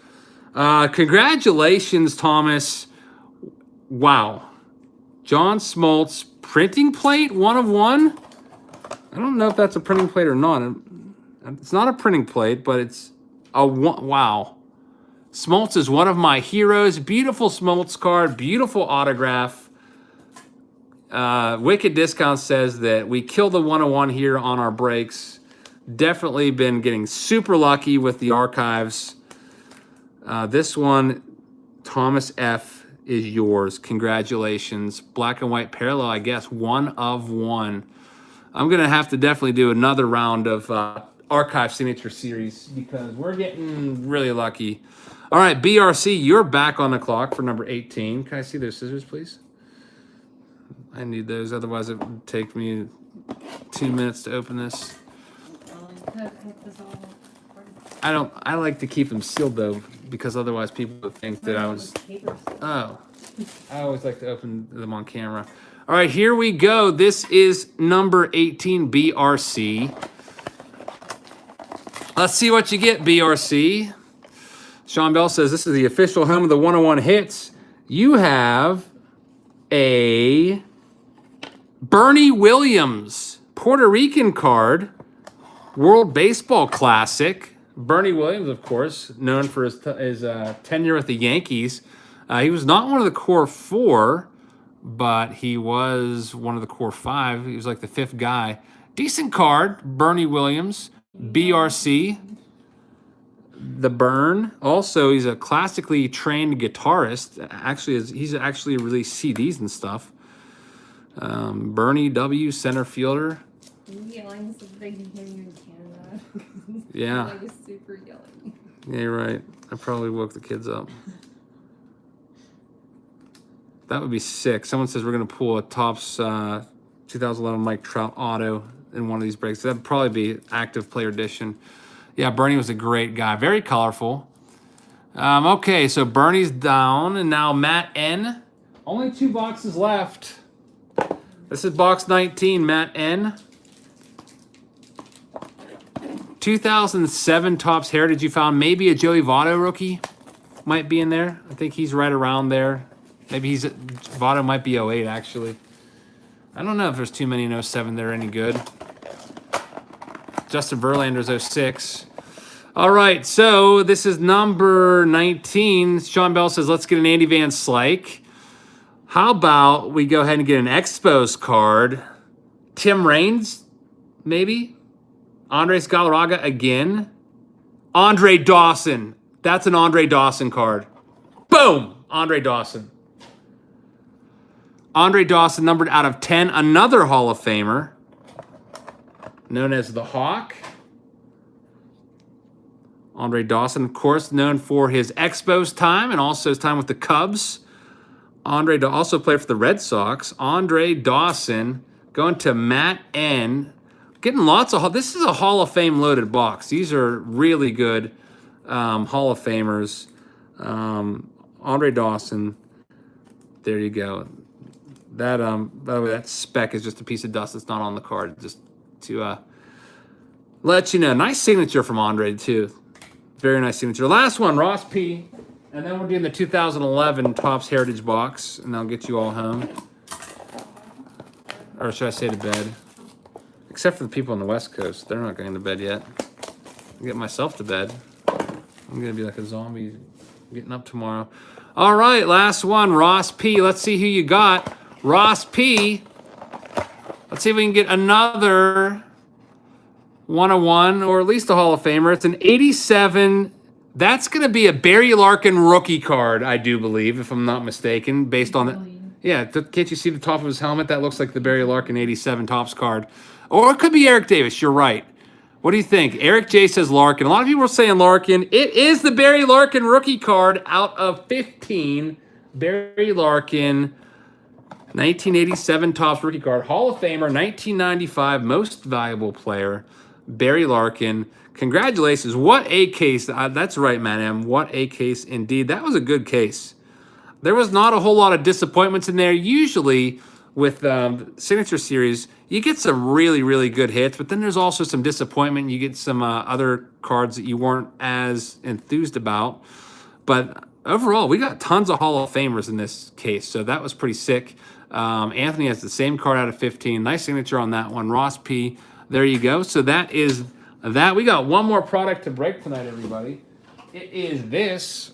Congratulations, Thomas. Wow. John Smoltz, printing plate, 1 of 1. I don't know if that's a printing plate or not. It's not a printing plate, but it's a one. Wow. Smoltz is one of my heroes. Beautiful Smoltz card, beautiful autograph. Wicked Discount says that we killed the 101 here on our breaks. Definitely been getting super lucky with the archives. This one, Thomas F., is yours. Congratulations. Black and white parallel, I guess. 1 of 1. I'm going to have to definitely do another round of archive signature series because we're getting really lucky. All right, BRC, you're back on the clock for number 18. Can I see those scissors, please? I need those. Otherwise, it would take me 2 minutes to open this. I like to keep them sealed though, because otherwise people would think that I was. Oh, I always like to open them on camera. All right, here we go. This is number 18, BRC. Let's see what you get, BRC. Sean Bell says this is the official home of the 101 hits. You have a Bernie Williams Puerto Rican card, World Baseball Classic. Bernie Williams, of course, known for his tenure with the Yankees. He was not one of the core 4, but he was one of the core 5. He was like the 5th guy. Decent card, Bernie Williams, BRC. The Burn. Also, he's a classically trained guitarist. He's actually released CDs and stuff. Bernie W, center fielder. Yelling so they can hear you in Canada. Yeah. Like super yelling. Yeah, you're right. I probably woke the kids up. That would be sick. Someone says we're going to pull a TOPPS 2011 Mike Trout auto in one of these breaks. That'd probably be active player edition. Yeah, Bernie was a great guy. Very colorful. Okay, so Bernie's down. And now Matt N. Only 2 boxes left. This is box 19, Matt N. 2007 TOPPS Heritage you found. Maybe a Joey Votto rookie might be in there. I think he's right around there. Maybe Votto might be 08, actually. I don't know if there's too many in 07 that are any good. Justin Verlander's 06. All right, so this is number 19. Sean Bell says, let's get an Andy Van Slyke. How about we go ahead and get an Expos card? Tim Raines, maybe? Andres Galarraga again. Andre Dawson. That's an Andre Dawson card. Boom! Andre Dawson. Andre Dawson, numbered out of 10. Another Hall of Famer, known as the Hawk. Andre Dawson, of course, known for his Expos time and also his time with the Cubs. Andre also played for the Red Sox. Andre Dawson going to Matt N. Getting lots of... This is a Hall of Fame loaded box. These are really good Hall of Famers. Andre Dawson. There you go. That by the way, that speck is just a piece of dust that's not on the card. Just to let you know. Nice signature from Andre, too. Very nice signature. Last one, Ross P. And then we're doing the 2011 TOPPS Heritage box, and I'll get you all home. Or should I say to bed? Except for the people on the West Coast. They're not going to bed yet. I'll get myself to bed. I'm going to be like a zombie getting up tomorrow. All right, last one, Ross P. Let's see who you got. Ross P. Let's see if we can get another 101 or at least a Hall of Famer. It's an 87. That's going to be a Barry Larkin rookie card, I do believe, if I'm not mistaken, based on it. Yeah, can't you see the top of his helmet? That looks like the Barry Larkin 87 TOPPS card. Or it could be Eric Davis. You're right. What do you think? Eric J says Larkin. A lot of people are saying Larkin. It is the Barry Larkin rookie card out of 15. Barry Larkin, 1987 TOPPS rookie card. Hall of Famer, 1995 most valuable player. Barry Larkin. Congratulations. What a case. That's right, Matt M. What a case indeed. That was a good case. There was not a whole lot of disappointments in there. Usually with Signature Series, you get some really, really good hits, but then there's also some disappointment. You get some other cards that you weren't as enthused about. But overall, we got tons of Hall of Famers in this case, so that was pretty sick. Anthony has the same card out of 15. Nice signature on that one. Ross P. There you go. So that is that. We got one more product to break tonight, everybody. It is this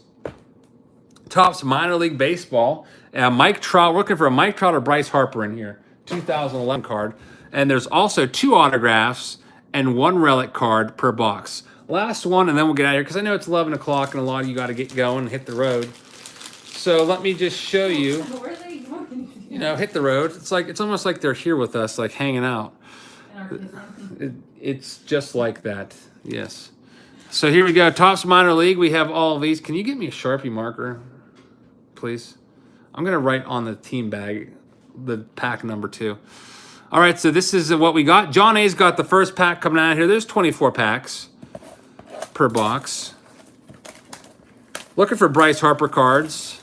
Topps Minor League Baseball. Mike Trout. We're looking for a Mike Trout or Bryce Harper in here. 2011 card. And there's also 2 autographs and 1 relic card per box. Last one, and then we'll get out of here because I know it's 11 o'clock and a lot of you got to get going and hit the road. So let me just show you. Where are they going? You know, hit the road. It's almost like they're here with us, like hanging out. It's just like that. Yes. So here we go. Topps Minor League. We have all of these. Can you get me a Sharpie marker, please? I'm gonna write on the team bag, the pack number 2. All right. So this is what we got. John A's got the first pack coming out here. There's 24 packs per box. Looking for Bryce Harper cards,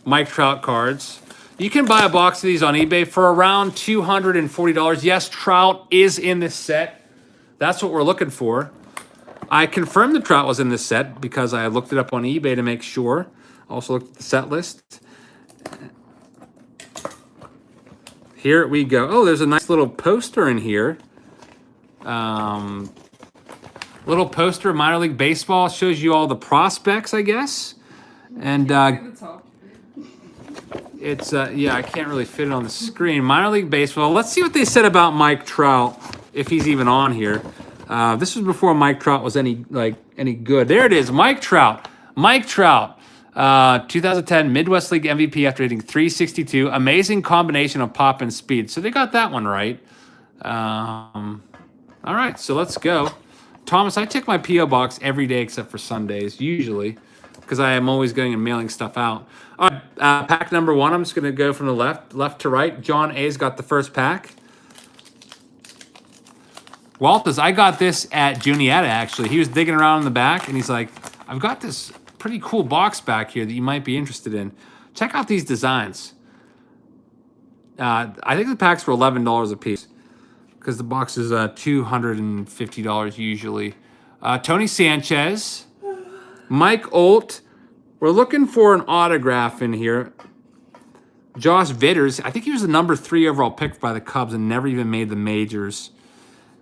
Mike Trout cards. You can buy a box of these on eBay for around $240. Yes, Trout is in this set. That's what we're looking for. I confirmed the Trout was in this set because I looked it up on eBay to make sure. Also looked at the set list. Here we go. Oh, there's a nice little poster in here. Little poster of Minor League Baseball. Shows you all the prospects, I guess. And it's, yeah, I can't really fit it on the screen. Minor League Baseball. Let's see what they said about Mike Trout, if he's even on here. This was before Mike Trout was any good. There it is, Mike Trout. Mike Trout, 2010 Midwest League MVP after hitting .362. Amazing combination of pop and speed. So they got that one right. All right, so let's go. Thomas, I check my P.O. box every day except for Sundays, usually, because I am always going and mailing stuff out. All right, pack number 1. I'm just going to go from the left to right. John A's got the first pack. Walters, I got this at Juniata, actually. He was digging around in the back, and he's like, I've got this pretty cool box back here that you might be interested in. Check out these designs. I think the packs were $11 a piece because the box is $250 usually. Tony Sanchez, Mike Olt. We're looking for an autograph in here. Josh Vitters. I think he was the number 3 overall pick by the Cubs and never even made the majors.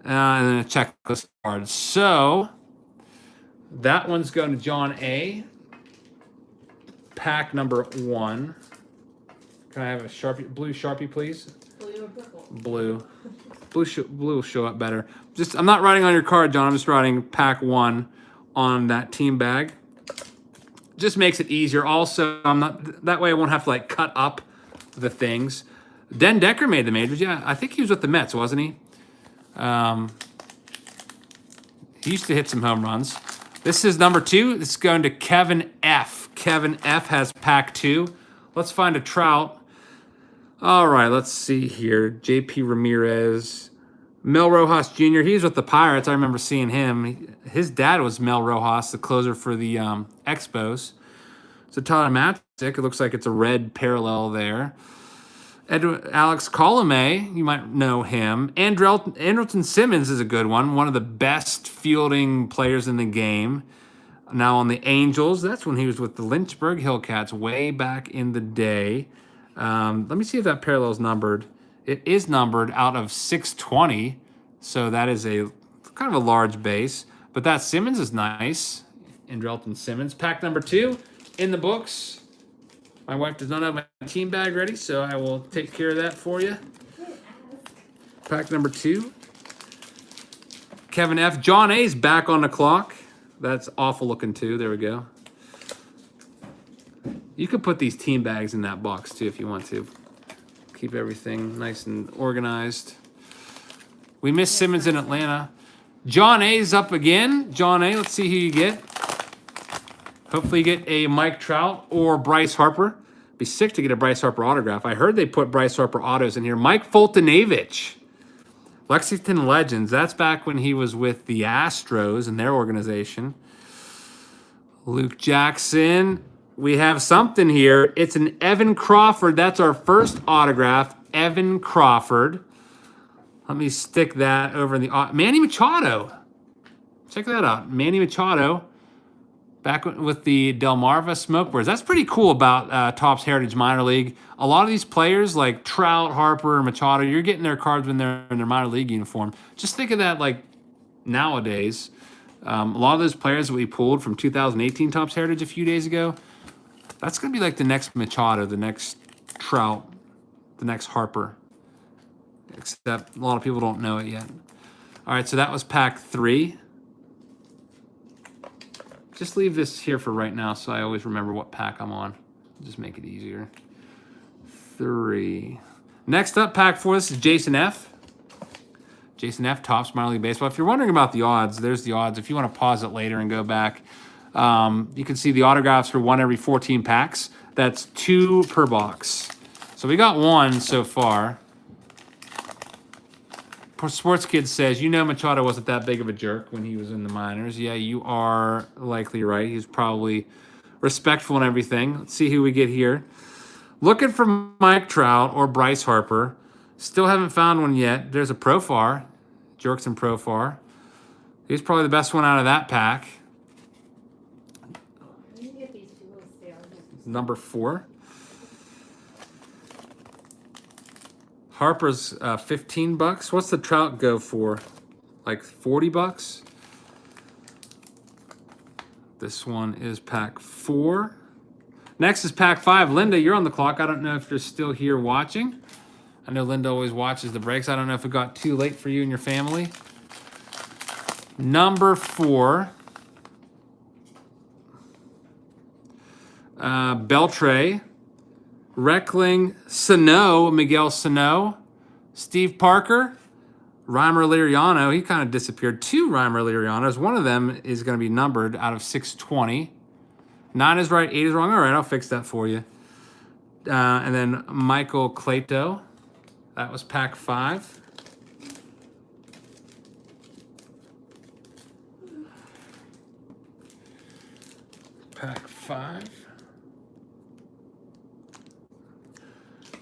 And then a checklist card. So that one's going to John A. Pack number 1. Can I have a Sharpie, blue Sharpie, please? Blue or purple? Blue. Blue will show up better. I'm not writing on your card, John. I'm just writing pack 1 on that team bag. Just makes it easier. Also, that way I won't have to like cut up the things. Den Decker made the majors. Yeah, I think he was with the Mets, wasn't he? He used to hit some home runs. This is number 2. This is going to Kevin F. Kevin F has pack 2. Let's find a Trout. All right, let's see here. J.P. Ramirez. Mel Rojas Jr. He's with the Pirates. I remember seeing him. His dad was Mel Rojas, the closer for the Expos. So Tyler Matzik, it looks like it's a red parallel there. Alex Colomé, you might know him. Andrelton Simmons is a good one of the best fielding players in the game. Now on the Angels, that's when he was with the Lynchburg Hillcats way back in the day. Let me see if that parallel is numbered. It is numbered out of 620, so that is a kind of a large base. But that Simmons is nice. Andrelton Simmons. Pack number 2 in the books. My wife does not have my team bag ready, so I will take care of that for you. Pack number 2. Kevin F. John A's back on the clock. That's awful looking too. There we go. You could put these team bags in that box too if you want to. Keep everything nice and organized. We missed Simmons in Atlanta. John A's up again. John A, let's see who you get. Hopefully you get a Mike Trout or Bryce Harper. Be sick to get a Bryce Harper autograph. I heard they put Bryce Harper autos in here. Mike Foltynewicz. Lexington Legends. That's back when he was with the Astros and their organization. Luke Jackson. We have something here. It's an Evan Crawford. That's our first autograph. Evan Crawford. Let me stick that over in the... Manny Machado. Check that out. Manny Machado. Back with the Delmarva Smokebirds. That's pretty cool about Topps Heritage Minor League. A lot of these players like Trout, Harper, Machado, you're getting their cards when they're in their minor league uniform. Just think of that like nowadays. A lot of those players that we pulled from 2018 Topps Heritage a few days ago, that's going to be like the next Machado, the next Trout, the next Harper. Except a lot of people don't know it yet. All right, so that was pack 3. Just leave this here for right now so I always remember what pack I'm on. Just make it easier. 3. Next up, pack 4. This is Jason F. Jason F. Topps Minor League Baseball. If you're wondering about the odds, there's the odds. If you want to pause it later and go back, you can see the autographs for 1 every 14 packs. That's 2 per box. So we got 1 so far. Sports Kid says, you know Machado wasn't that big of a jerk when he was in the minors. Yeah, you are likely right. He's probably respectful and everything. Let's see who we get here. Looking for Mike Trout or Bryce Harper. Still haven't found one yet. There's a Profar. Jerkson Profar. He's probably the best one out of that pack. Number 4. Harper's $15. What's the Trout go for? Like $40? This one is pack 4. Next is pack 5. Linda, you're on the clock. I don't know if you're still here watching. I know Linda always watches the breaks. I don't know if it got too late for you and your family. Number 4. Beltre. Reckling, Sano, Miguel Sano, Steve Parker, Reimer Liriano. He kind of disappeared. 2 Reimer Lirianos. One of them is going to be numbered out of 620. 9 is right, 8 is wrong. All right, I'll fix that for you. And then Michael Clato. That was pack 5. Pack 5.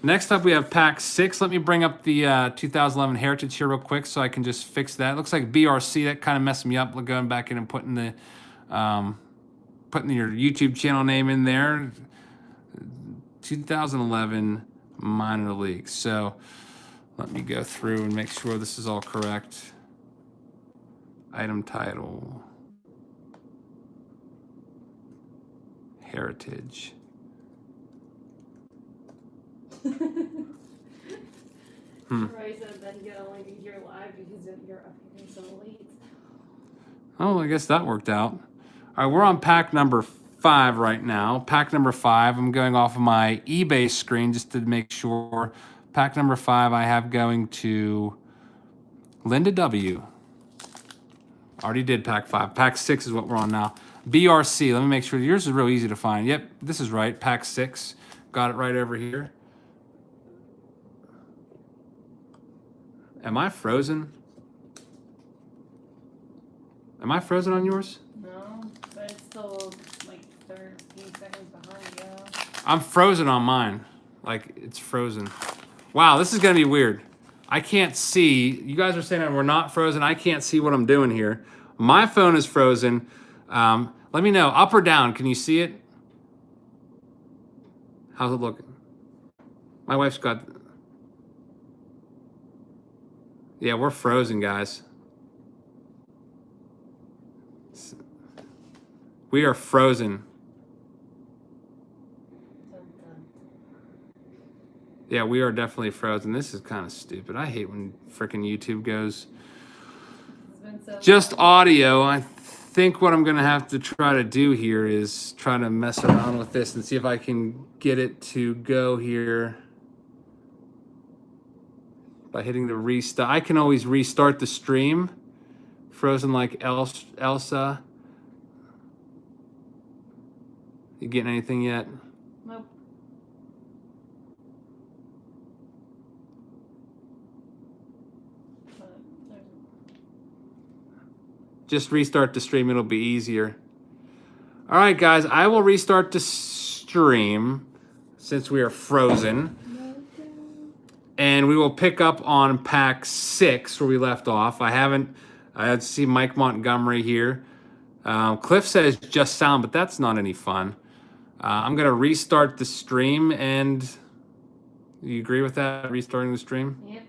Next up, we have pack 6. Let me bring up the 2011 Heritage here real quick so I can just fix that. It looks like BRC. That kind of messed me up. Going back in and putting the putting your YouTube channel name in there. 2011 minor league. So let me go through and make sure this is all correct. Item title. Heritage. Roy said that he could only be here live because you're up here so late. Oh, I guess that worked out. All right, we're on pack number 5 right now. Pack number 5, I'm going off of my eBay screen just to make sure. Pack number 5 I have going to Linda W. Already did pack 5. Pack 6 is what we're on now. BRC, let me make sure. Yours is real easy to find. Yep, this is right. Pack 6. Got it right over here. Am I frozen? Am I frozen on yours? No, but it's still like 13 seconds behind you. I'm frozen on mine. Like, it's frozen. Wow, this is going to be weird. I can't see. You guys are saying that we're not frozen. I can't see what I'm doing here. My phone is frozen. Let me know. Up or down? Can you see it? How's it looking? My wife's got... Yeah, we're frozen, guys. We are frozen. Yeah, we are definitely frozen. This is kind of stupid. I hate when freaking YouTube goes just audio. I think what I'm going to have to try to do here is try to mess around with this and see if I can get it to go here. By hitting the restart. I can always restart the stream. Frozen like Elsa. You getting anything yet? Nope. Just restart the stream. It'll be easier. All right, guys. I will restart the stream since we are frozen. And we will pick up on pack 6 where we left off. I see Mike Montgomery here. Cliff says just sound, but that's not any fun. I'm going to restart the stream, and you agree with that, restarting the stream? Yep.